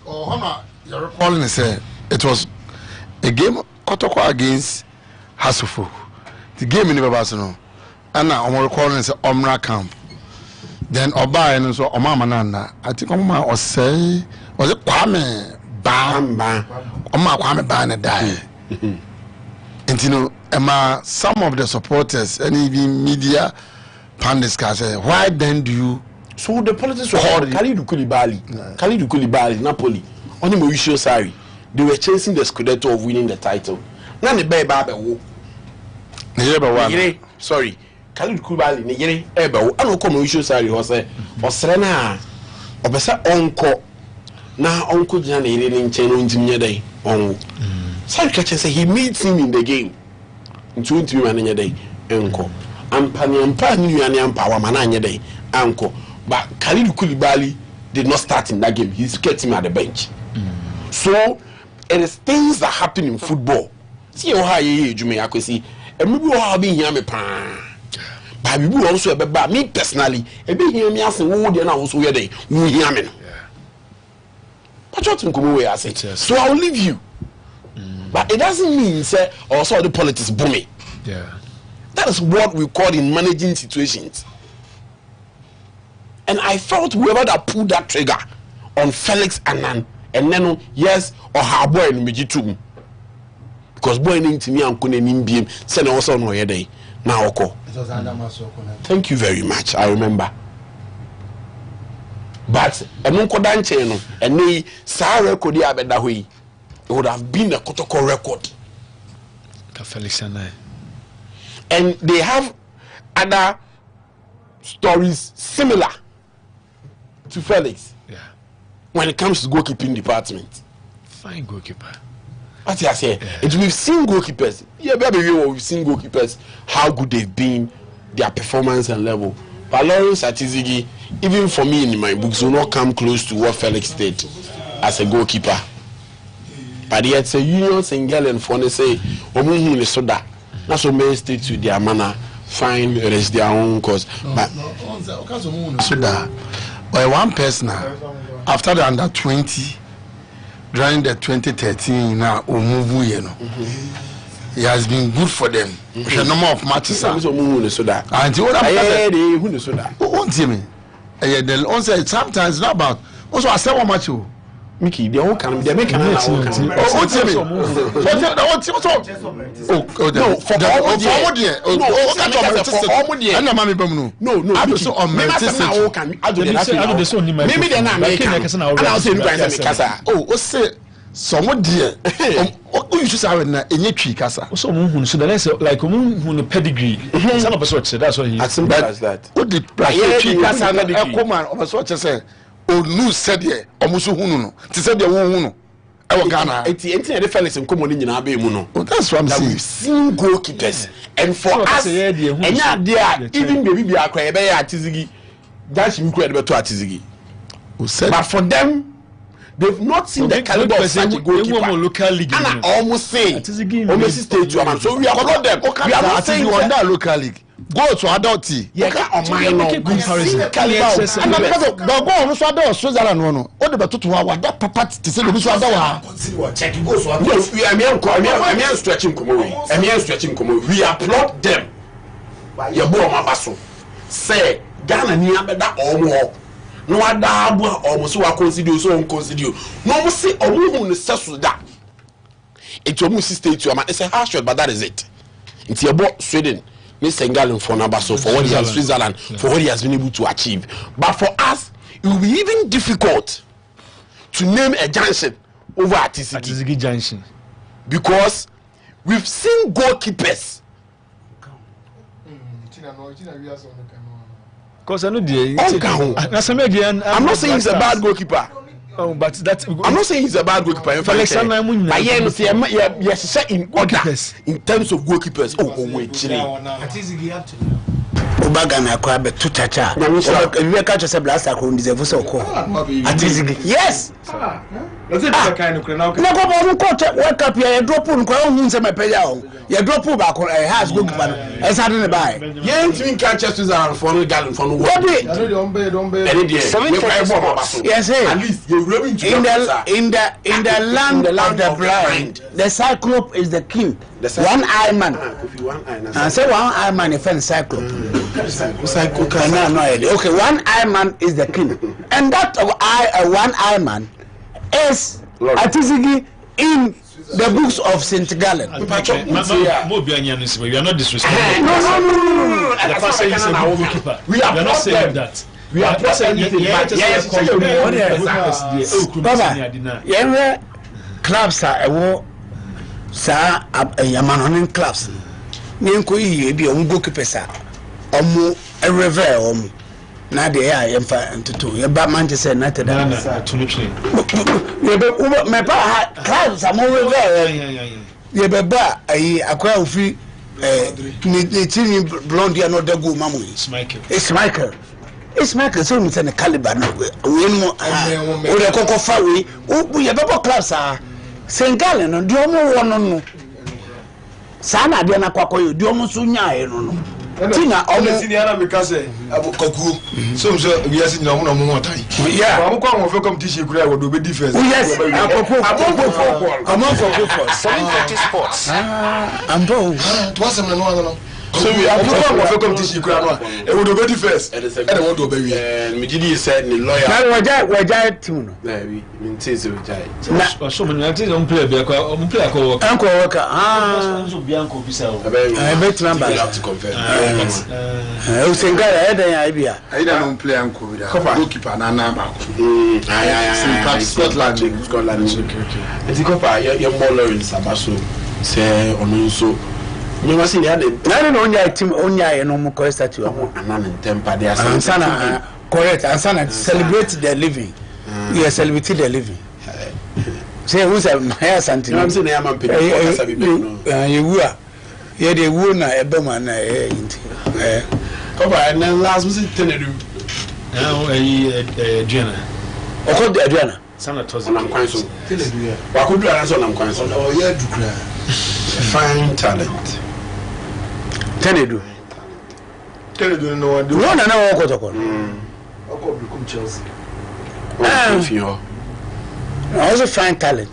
Oh, Hama, you're recalling it was a game Kotoko against Hasufo. The game in Babasano. And now I'm recalling Omra camp. Then Oba and so Omama Nana. I think Oma was say was it Kwame Bamba. Oma Kwame Bana die. And you know, Emma, some of the supporters and even media pundits can say, why then do you? So the politics were Khalidou Koulibaly, Napoli, only Mauricio Sarri. They were chasing the Scudetto of winning the title. Now the baby sorry, Khalidou Koulibaly, Nigeria, Eba, I don't come Mauricio Sarri was Serena, Obesa Onko. Now Uncle Jan in Cheno in day on Sarri catches he meets him in the game. In 20 man day, Uncle. And Pani Power Mananya day, Uncle. But Khalidou Koulibaly did not start in that game. He's kept him at the bench. So it is things that happen in football. See how you may see. And maybe I'll be here me pan. But we will also about me personally. A bit here me asking who they now also day. We hear me. But what to come away I say. So I'll leave you. But it doesn't mean say also the politics booming. Yeah. That is what we call in managing situations. And I felt whoever that pulled that trigger on Felix and then yes, or her boy in Mijitum. Because boy to me and couldn't be send also no day. Now thank you very much. I remember. But and they say record it would have been a Kotoko record. Felix and they have other stories similar to Felix. Yeah. When it comes to goalkeeping department. Fine goalkeeper. What I say? We've seen goalkeepers. Yeah, baby, we've seen goalkeepers how good they've been, their performance and level. But Lawrence Atizigi, even for me in my books, will not come close to what Felix did as a goalkeeper. But yet, say Union Single and Fone say, Omuhu is soda. That's what many states with their manner find it is their own cause. But soda, by one person after the under 20, during the 2013 now, Omuvu, it has been good for them. The number of matches are. And sometimes not about. Also, I said one match. Mickey, they all can. They make an no, for some dear, you should have in your tree casa. So, so that's like a pedigree. Some of us that's what he as simple as that. What did tree casa and a command of a sort of say, oh, no, said ye, almost who to say the woman. I Ghana, the fellas in common in Abe Muno. That's what I'm saying. We've seen goalkeepers, and for us, and yeah, even baby, I cry by Atizigi. That's incredible to Atizigi. But for them, they've not seen the caliber of such a goalkeeper. Local league. And I almost say, almost state to a man. So we are not them. We are not saying on that local league. Go to adult tea. Yeah, on my comparison. And because of the go on so adult Switzerland one. What about to our that papa to say we so adult. Check go so. We are stretching Komo. We applaud them. Ya bo mabaso. Say Ghana ni abeda omo. No ada abu omo so wa consider so on consider. No mo say omo hu sesu da. It omo state to am. It's a harsh shot, but that is it. It's about Sweden. Mr. Ngalin for Nabaso for what he has Switzerland for what he has been able to achieve. But for us, it will be even difficult to name a junction over Atizigi Junction because we've seen goalkeepers. Because I know the I'm not saying he's a bad goalkeeper. Oh, but that I'm not saying he's a bad goalkeeper. But yes, in order in terms of goalkeepers. Ubaga na kwa be tutacha. We catch us blast akron deserve so ko. Atizigi. Yes. Na ko bo coach wake up here drop on kwa hu nse mepeja o. Ye drop ba ko has goalkeeper. E sa de ne bai. Ye ntimi catch us for no gallon for no work. Yes, at least you in the land of the blind. The Cyclops is the king. One eye man. I say one eye man is a Cyclops. Okay, one eye man is the king, and that one eye man is Atizigi in the books of St. Gallen. We are not disrespecting. No. We are not saying that. We are not saying Baba, clubs are sa yamanonin clubs. Ninko yi bi on goalkeepers omo everywhere na de ya yemfa ntutu ye ba Manchester United na tunutwe ye be me pa clubs am everywhere ye be ba ayi akwa ofi ni tini blonde ya no de go mamu it's Michael so me say the caliber no we no o de kokko fa we ye be ba clubs St. Gallen no de omo wono no sana de na kwakoyo de omo so nyaa no Tina omo senior me ka say abokaku so we are senior no mo tai yeah am kwa mo fe competition kura we do be defense yes among for 730 sports ambo to was me no so we are kwa mo fe competition kura no e we do be defense e dey want to be we me gidi said ni lawyer na waja team no na we nteze waja na so me na teze on play be kwa on play akọ work anko work so bianco bisa o bet number you have to confirm Usengara eden ya ibia aida no play anko with goalkeeper na na ba Scotland okay. Eti kopa ye more Lawrence Abaso say ono so nyoma si ya de na no nya team onya no mo ko statue o anan temper dey ansana correct ansana celebrate their living yeah celebrate their living say who's a higher something I'm saying I am pay you yeah they wo na ebe ma na inti cover and then last we see tenedu now Adriana oko Adriana sana tozi na mkwan so tenedu ya wakodu ara so na mkwan so oh yeah dukra fine talent tenedu no na woko toko oko become Chelsea also fine talent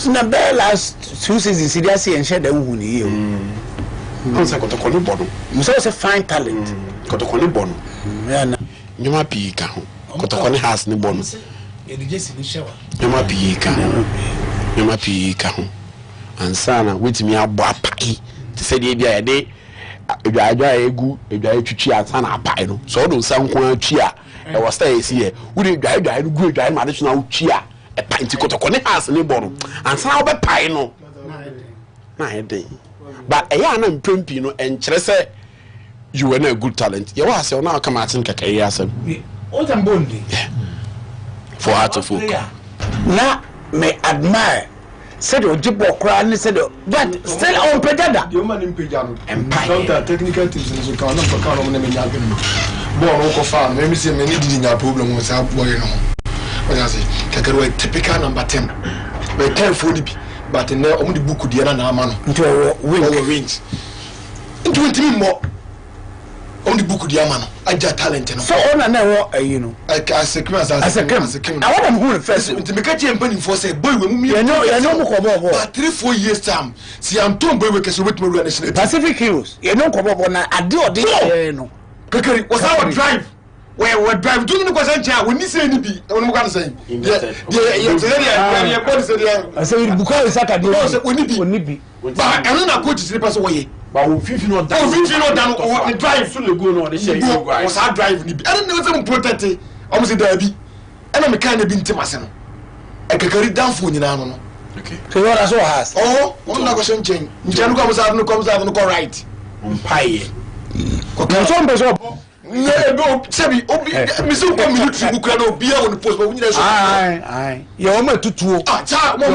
na best last 2 seasons they say and share them who ni on sa kotoko ni bono so say fine talent kotoko ni bono na nyoma pi ka ho kotoko ni has ni bono nyoma pi ka ho ansana wetimi abo apai te se de bia de edwa egu edwa etwitwi ansana apai no so do sanko atwi a e was stay here we edwa no gu edwa ma de na utwi a e panti kotoko ni has ni bono ansana obe pai no na ede but eya na mpempi no enkyere se you were a good talent you was say na come at nkaka yi asem what am bondi for her to folk na me admire said o jibo kra ni said but still on pejada the woman in pejano empire technical teams in so kan na for kan no me nya gbe ball no ko fa me say me need nya problem with that boy no what I say kakere typical number 10 we 10 for the but na omo the book die na ama no into range into ntimi mo on the book the ama no aja talent no so ona na wo you know as a criminal I want them who first into me catch empany for say boy we mu you know mo ko bobo but 3-4 years time si Anton boy we kese wet mo ru national Pacific Heroes you know ko bobo na ade ode no kakari was our drive we drive do no question cha we ni say ni bi won mo kan say you body say I say buka isaka de no say oni bi ba eno na coach say pass we ba wo fifi no down the drive so le go no de share you guys was our drive ni bi eno no say protect am say da bi eno me kan na bi ntimase no e kakari down for nyina no okay so you are so has on na go shen chen nchen ko am say no ko right on pie ko kan so mbe so no sebi obi mi so ko military bukra no bia on post but we need so ai yo o matutuo cha mo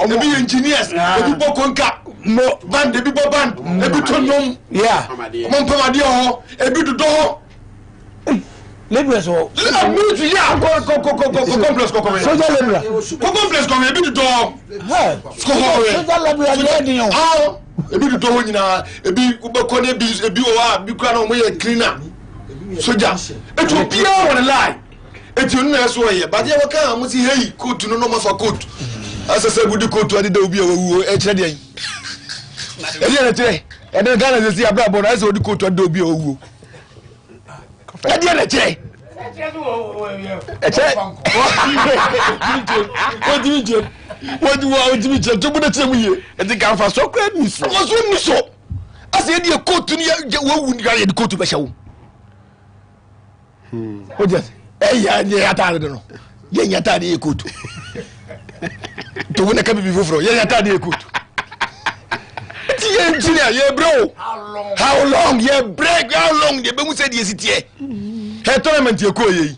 mo bi engineers ebi bokonka mo band ebi bo band ebi tonom yeah mo pamade ho ebi dudo ho Leberante la military ya ko complex ko ko so ja Leberante ko complex ko ebi dudo ha so ja Leberante ni o ebi dudo ho nyina ebi ubeko na ebi o wa bi kura na mo ye cleaner soja etu bia won lie etu nna so ye but ye waka mo si hey coat no ma fa coat asese budi coat ade da obi awuo e kire de ede na kire ede Ghana ze si abra bo na ase odi coat ade obi awuo ede na kire what to buda temu ye ede kan fa so kra ni so ase ede coat ni wawu ni ga ye coat be shawo o just ya yata de no ye yata de ekotu to wona ka bibi foforo ye yata de ekotu ti engineer ye bro how long ye break how long de be mu se de sitie he tournament ye ko ye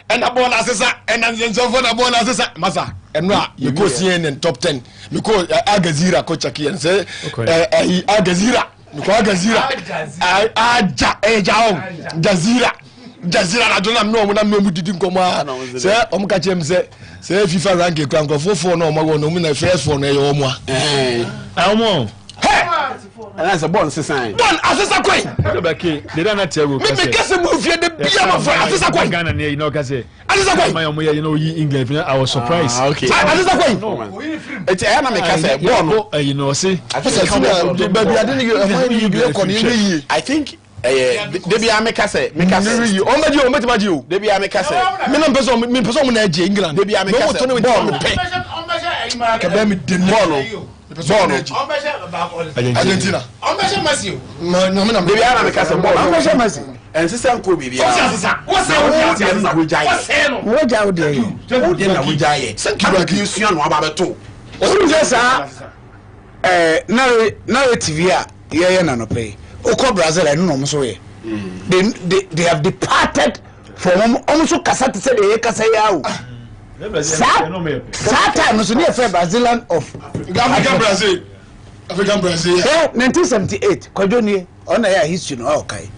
and a ball asesa and nzo for na ball asesa masa eno a ye ko CNN top 10 because Agazira ko chaki and say Agazira ko Agazira Jazira na dona no na memu didi nkoma se omka chem se FIFA rank ekran ko fofo no mo no mu na first for na ye omo omo and that's a bon sign bon asesa kwai okay they don't not tell you me kase mo fie de bia ma for asesa kwai Ghana ne you know kase asesa kwai my omo you know England I was surprised okay asesa kwai it's I na me kase bon you know see baby I didn't you ko ni yi I think debi ameka say o meji o debi ameka say me no person mo na eje England debi ameka say ka ba mi den ball Argentina no me na debi ameka say ball ameka Messi en sisa nko bibi wo ja o de na wo jaye sankiba ki suan no aba beto o se sa narrative here na no pay oko Brazil I no so here they have departed from almost kasa to say they kasa yawo that time so near Brazilian of African Brazil 1978 kwadoni on a history no okay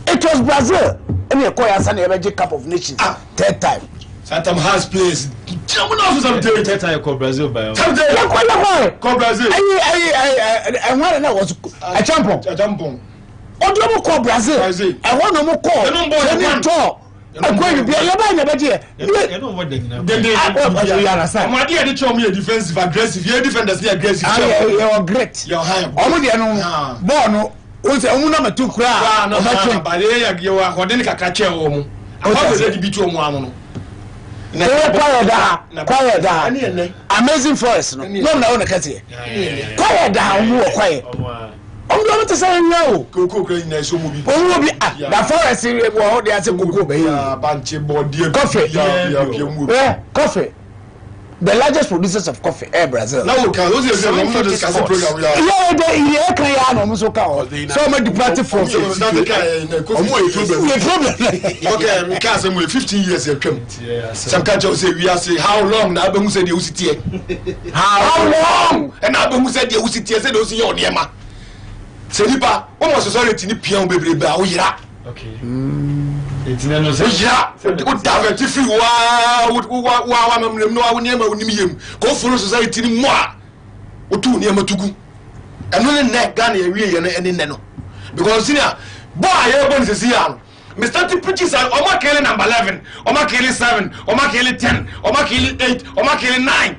it was Brazil and you call San Ebeji Cup of Nations third time Satam has place third time called Brazil by called Brazil I want to was a champion Odomo call Brazil I want no more call any talk I'm going to be a defensive, aggressive. You're defenders, aggressive. You're great. You're high. Bono, who's a woman to cry. But you are holding a catcher. How was it to be to a woman? Quiet down. Amazing forest. No, quiet down. Quiet. I'm going to say no. Cocoa green is movie. Oh, the forest is a cocoa. Coffee. The largest producers of coffee, Brazil. Now, so much departed from okay, 15 years. Some countries say we are saying how long now? Said you sit how long? And I said you sit here, said those your name. Selipa, almost society ni pion bebre ba o yira. Okay. It's no say yira. O davet fi wa mamrem no awoniema onimiyem. Ko follow society ni mo a. O tu niema tugu. Eno ne ne Ghana ye wie ye no ene ne no. Because senior boy ye bon se sia. Me start to preach say o ma kele number 11, o ma kele 7, o ma kele 10, o ma kele 8, o ma kele 9.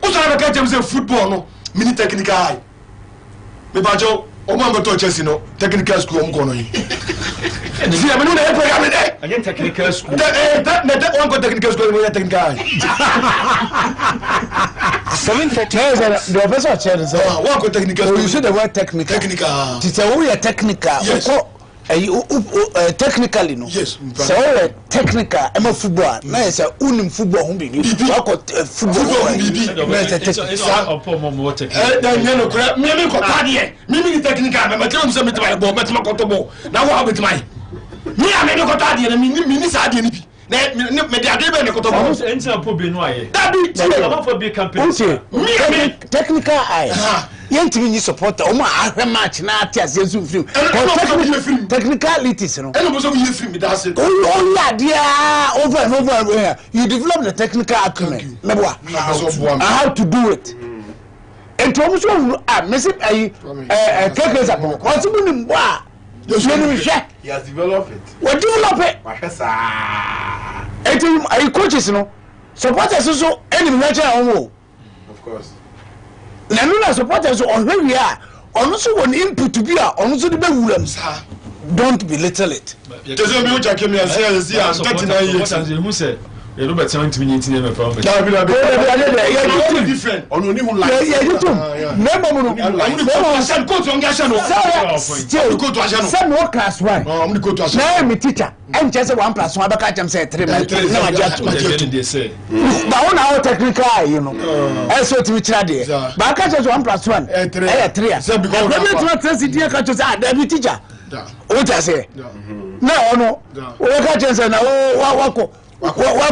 O so na ka jem say football no, mini technical high. Me bajo o ma mbeto Chelsea no technical school o mko no yi. See am no na program dey. Again technical school. That one go technical school no technical. 7:30. The professor said so. One go technical school. You say the word technical. Technical. It's a way technical. Yes. Technically no. Yes. So technical am football. Na say unim football hum bi ni. Football it's no kra me ko tade me ni technical me tell me say me try ball me ko to ball na wo bet mai me am me ko tade na me ni sa ade ni bi na me de ade be me ko to ball enza po be no aye that be for big campaign me technical eye yentimi ni supporter o ma ahwe match na atias yesu film technicalities no eno bo so ye film me da say oh yeah there over and over you develop the technical acumen meboa how to do it and to so messi kekes apon what's the name boa you has developed it what develop it and I coaches no supporters so enemy match on of course na no na supporters on where we are on so one input to be on so the be wuram sa don't belittle it just me uja kemi and say I'm 39 years who said you know better to me in my problem different on only one line yeah remember no some coach on gasha no still go to ajano some work class 1 I'm go to ajano na me teacher and just 1 + 1 baka jam say 3 na majatu they say ba one how technical you know so to try there baka just 1 + 1 3 so because na transit ka just that teacher what I say na ono o ka just na wako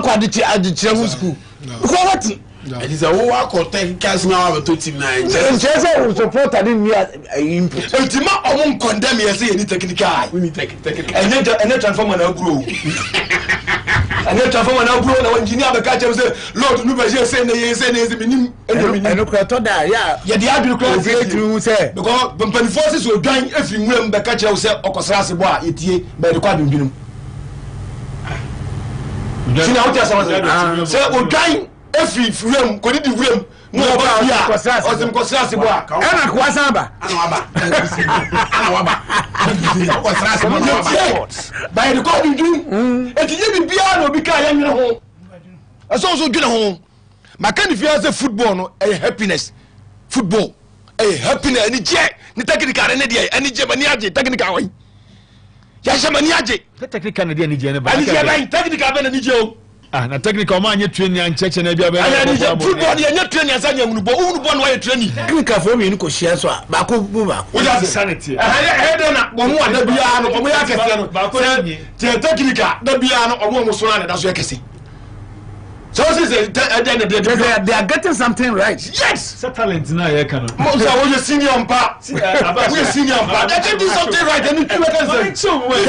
adichira school because what it is a wako technical now to team na we support and input ultima omo condemn you say any technical we need technical and transformer na grow and transformer na grow na engineer be catch say lord no be say na say minim eno kra to da ya dey adu kra through say because company forces will join every nwem be catch say okosra se bo a etie be dey kwa dundunum sina uti asama say o join every frame ko di frame no ba ya osim kosra se bo a ena kwa samba ana waba kosra se bo by the god dundun etinye bibia na obi ka ya nwene ho so dwene ho makani fi say football no happiness football happiness ni je ni technical ne de ani je mani age technical wai ya sha mani age technical ne de ani je ne ba ani je ba technical ba na ni je o na technical man nye training and cheche na bia ba football nye training asa nya ngunubo no why training technical for me ko share so ba ko bu ba wo just sanity na bo mu ada bia no bo ya kese no ba ko te technical da bia no omo mo so na da so ya kese. So they are getting something right. Yes. It's a talent now. You can. Most of you senior pa. We senior pa. They getting something right. They need to make sense. So we.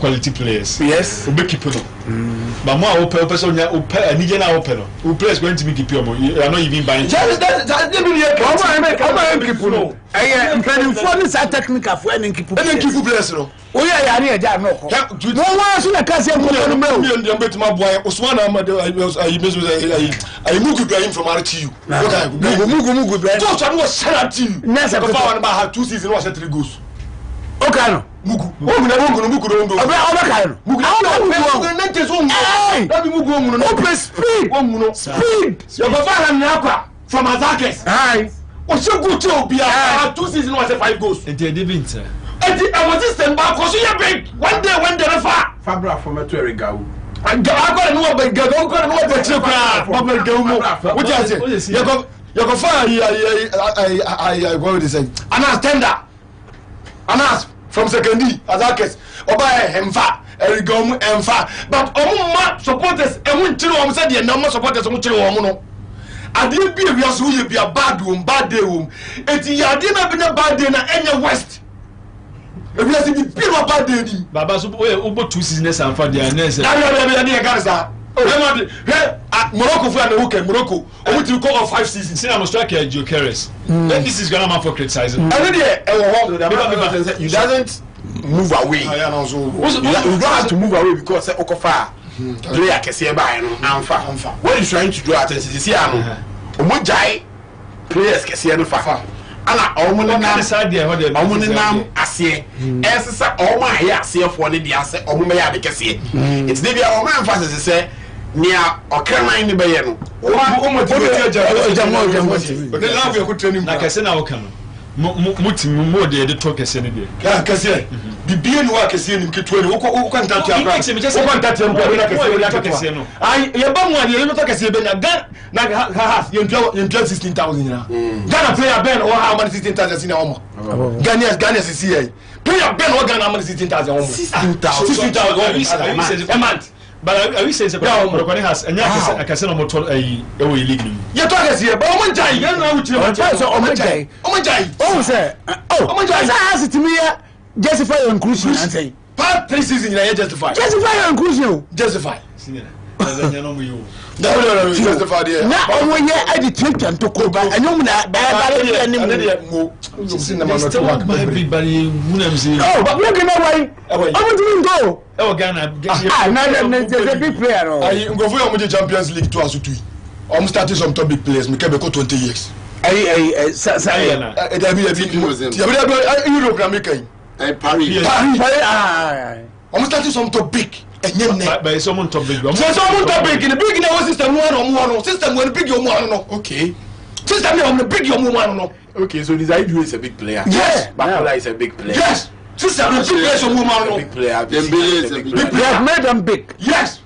Quality players. Yes. But more open person, open who players going to be keep you are not even buying. People know. For this technical for any people. Players no. Oh yeah, no. No one should have said me bet my boy Usman Ahmad I Mugu Ibrahim from RTU. Mugu Ibrahim. Coach I was shut up to you. Nessa go for about 2 seasons was 3 goals. Okay no. Mugu. Speed. Your papa from Azakes. Aye. Was so good to be 2 seasons was 5 goals. And they didn't. And I was just back because you big. One day when they far. Fabra from a Tueriga. I got no big go no bet you cry. What you say? You go far I what they say. Anas tender. Anas from secondary Azakes. Oba hemfa erigom emfa but omuma supporters e won tire won say the number supporters won tire won no ade bi ewiaso wo ye bia bad day won eti yade na bi na bad day na enye west ewiaso bi bi no bad day di baba so obo 2 seasons and for their next ya dey garza Morocco for the weekend Morocco omo ti go of 5 seasons say I'm striker Joe Keres this is gonna man for criticizing and there you doesn't move away. You don't have to move away because Okofa player can say by no amfa. What is trying to do at this year no. Omojai players can say no fa. Ana omonenam side there what they omonenam ase. Esesa omo aye ase for ne dia se omo me ya de kese. It's dey bia omo emphasis say nia okran ni be ye no. Omo ti jamo. But the love you could training. Na kese na okano. Mo de talk kese ne dia. Kese. Bibie ni wa kese ni mketwe ni uko ntatu ya brand uko ntatu ya mkwe na kese no ai ye ba mu ade ye to kese be na ha ye mpia 16000 nyina Ghana player ben or how many 16000 sina omo Ghana CCA player ben or Ghana many 16000 omo 16000 a month but I wish say Morocco has anya kese no motor e league ni ye to kese ba omo njai ye na wuti omo njai say omo njai has it me justify your inclusion and say part 3 seasons you justify your inclusion justify no justify there na omo ye edi treatment to ko ba anyum na ba ni mo cinema no to work everybody munamzi oh but look na why omo didn't go Ghana na the big player no ai ngofo omo the Champions League to aso tu omo started some top big players me ke be ko 20 years Sayana Europe na make Paris. Almost starting some top big. But someone top big. Someone top big. In the big now system one. System when big you one no. Okay. System when the big you one no. Okay, so this IDU is a big player. Yes. Bakola is a big player. Yes. System the big players you one no. Big player. Dembele is a big player. They have made them big. Yes.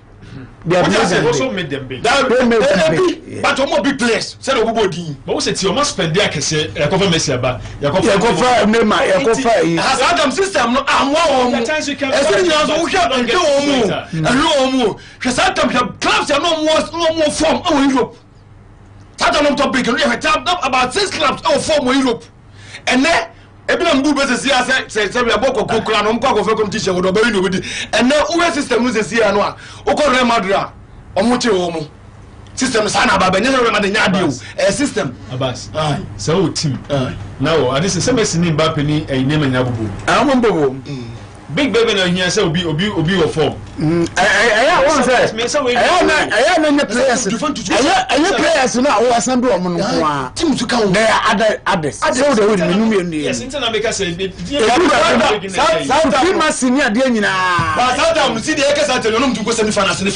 They have also made them big. They made them big. But more big players. Say the body. But what's it? You must spend there. Kese. Yakofa Messi aba. Yakofa Neymar. Yakofa. Has Adam system no amwa omo. Ese ni aso wo hwa nke omo. Ehlo omo. Hwe Adam clubs are no more form in Europe. Adam no top big. We have about 6 clubs in form in Europe. And then ebina mbu be sesi ase se be boko kokura no mko akofe competition wo do be ni obedi ene uwe system no sesi anu a ukọ Real Madrid a omo che wo mu system sana baba nyɛ Real Madrid nya ade o system abas so team now ade se Messi ni Mbappe ni name nya bubu amon bobo big baby na here say obi of form. I want say I no players. I players na o assemble o no kwa. Team to count there others. So they will me no. Yes, inta na make say South Africa senior dey nyina. Ba South Africa see dey ka South Africa no mtu go semi finals. I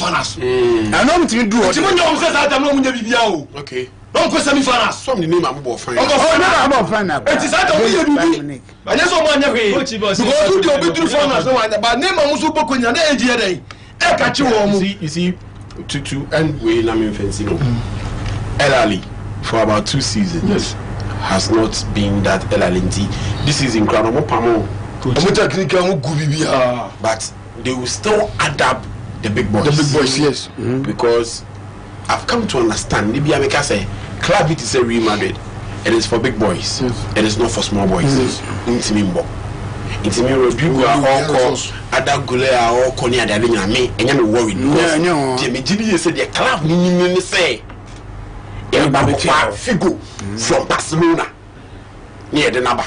know mtu do. Team no say South Africa no mu nya bibia o. Okay. Don't go semi finals. Some the name am bo fine. Oh, no, final. It is South Africa bibi. Anya so mo anya hwe. Because you dey obi through finals no one but name am so boko nya na e die den. E ka chi wo mu. You see to end we na me fancy no. Elali for about 2 seasons has not been that Elalinti. This is incredible pamo. But they will still adapt the big boys. The big boys, yes. Because I've come to understand. Maybe I make us say, club it is a Real Madrid. It is for big boys. It is not for small boys. Intimimbo. Intimimbo. People are all called Adagule are all calling at having a me and I'm worried because Jimmy said the club minimum say Figo from Barcelona near the number.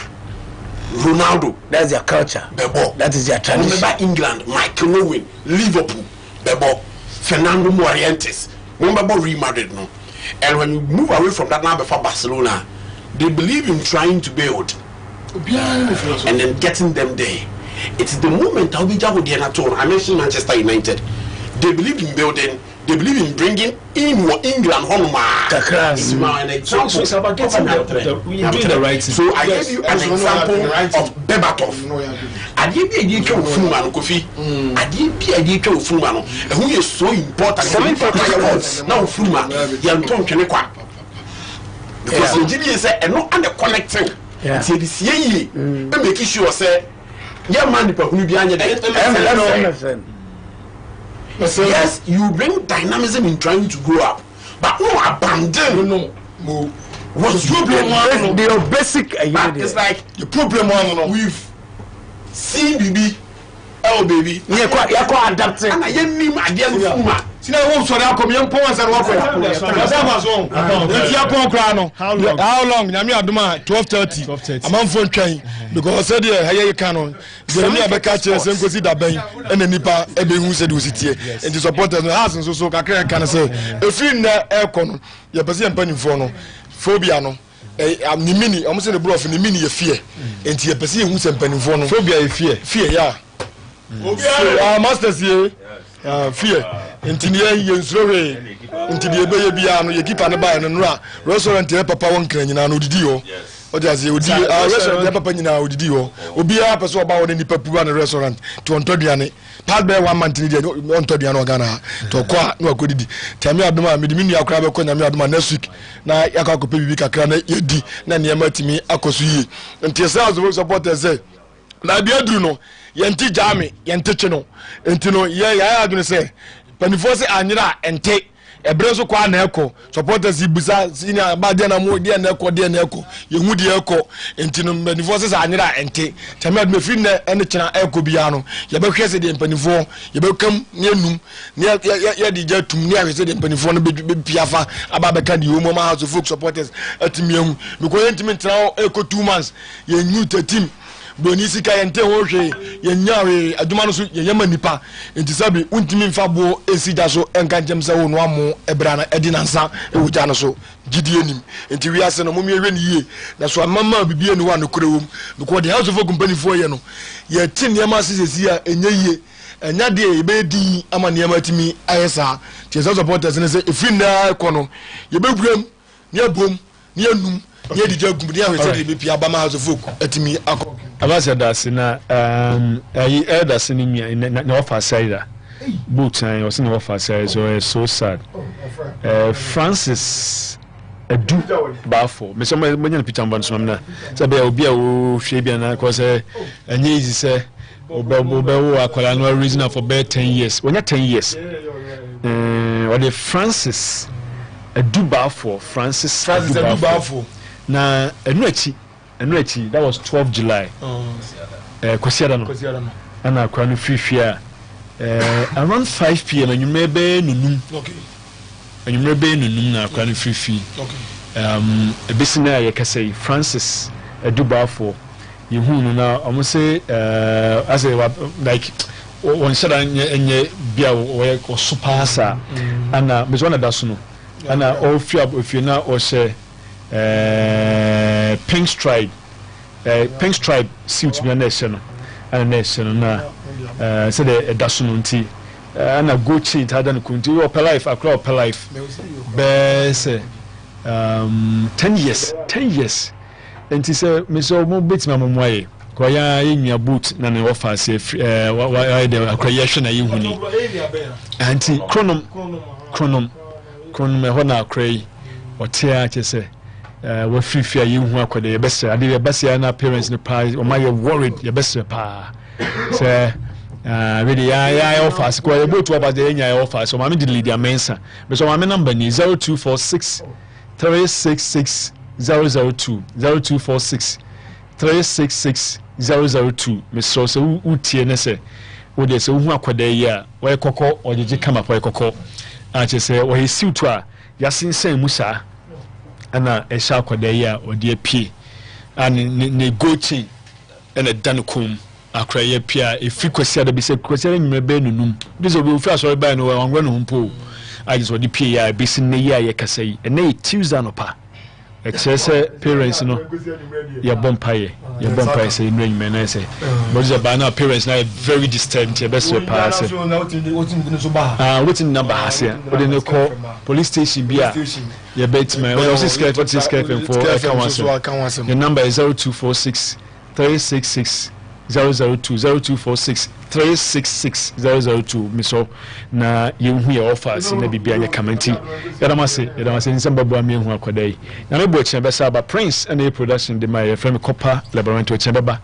Ronaldo, that's their culture. Bebo, that is their tradition. Remember England, Michael Owen, Liverpool, Bebo, Fernando Morientes. Remember Real Madrid, no? And when you move away from that now before Barcelona, they believe in trying to build and then getting them there. It's the moment I'll be with the I mentioned Manchester United. They believe in building. They believe in bringing in England home. It's an example. So it's about getting the right thing. So I gave you an example of Bebatov. I gave you a idea of Fulman Kofi. I gave you an idea of Fulman. Who is so important? 7 now Fulman. You're talking because the GBA said, and not under connecting. It's this year. Make sure say, yeah, man, the person behind you. Yes, you bring dynamism in trying to grow up, but no abandon. No. What's the problem? The basic. It's like the problem we've seen baby, oh baby. Yeah, quite adapting. And I didn't need my idea of see now who so that come young pounds and walk how long nyame adoma 12:30 am phone train because said here you can Jeremy Abeka chere sen kosi da ben ena nipa ebe hu said we sitie and the supporters no has so kakra kan say efiri na ekono ye pese empanifo no phobia no ni mini almost the bro of ni mini ye fear enti ye pese hu se empanifo no phobia ye fear ya masters ye fear intinie yensrowe intidie beye bia no ye keeper ne ba no a restaurant e papa won kran nyina no didi ho o just ye odi restaurant e papa nyina odidi ho obi a person oba won nipa pu na restaurant to ontoduane pass by 1 month ni dia ontoduane o Ghana to ko a no akodidi tami adoma medimi akora be ko nyame adoma next week na yakako pe bibi kakra na yedi na ne matimi akoso yi ntisa azo supporters say na bia duru no yenti jami yenti chino entino ya adunu say panifo se anyira ente ebre so kwa na eko supporters ibusa senior bade na mo de na eko yehu de eko entino panifo se anyira ente tame adme fi na ene china eko bia no ye be hwese de panifo ye be kam ne num ne ya di jatum ne hwese de panifo no be piafa aba be kan di homo ma house folk supporters atimi ehu because entimi tra eko 2 months ye new team boni sika yente ho hwe yenyawe aduma no so yeyama nipa enti sabi untimi mfabo esida so enka ntem se wo no amo ebra na edi nansa ewuja no so gidie nim enti wi ase no momye hwe ni yie na so amama bibie ni wa no korewom because the house of company for ye no ye tin yema sisesi a enye yie enya de ebe di ama ne yema timi ayesa tie so supporters ne se efin na kono ye beguram ne abom ne anum ne edija gum ne ahwese de be pia ba ma house of atimi akọ abasa dasina ayi dasina mi na ofa saida boot and was no ofa saida so sad Francis edu bafo me so manya na picture mban so na say be obi a wo hwe bia na ko say anya easy say obe akwala no reason for be 10 years when 10 years or the Francis edu bafo na enu achi that was 12 July kwasiada no ana akwa no free around 5 p.m. and you may be nunum na akwa no free a bisina ye kase Francis Edubafo you who now almost say as a like one said and bia or supasa and Miss one of Dasuno and all fear if you now or say pink stripe suit me a nation and a nation said a Dasununti and a good cheat had done couldn't do per life, a crop per life. Best 10 years. And he said, Miss Omo bits my way. Kwaya in your boot, none of us if a creation a uni. And he chronum, hona cray, or tear, say, we're free fear you who are the best. I did your best parents in the prize, or my worried your best pa. Say, really, I offer, square boat about the end I offer, so I'm in the mensa. But so I'm a number 0246 366 002 0246 366 002 Miss Sosa Utienese would say who are ya where coco or did you come up where coco I just say or his sutra Yasin say Musa and a shark ya or dear P and ne gochi and a danukum a cry pia if frequency had be said question me benunum this will be first or by no I'm going to I just want the PI be seen ya yakasay and nay Tuesday no pa. Excess parents, no, your bumpire say in rain, man. I say, but the banner parents now very distant, your best pass. What's in number has here? What in the call police station beer? Your bets, man. What's this scared? What's this scared for? Your number is 0246 366 002 0246 366 002 miso na yenhu ya offers na bibia nya kamenti yadamase nsamba bo ami hu akwadai na mebo chembe saba prince and a production de my friend Copper Leberante 14th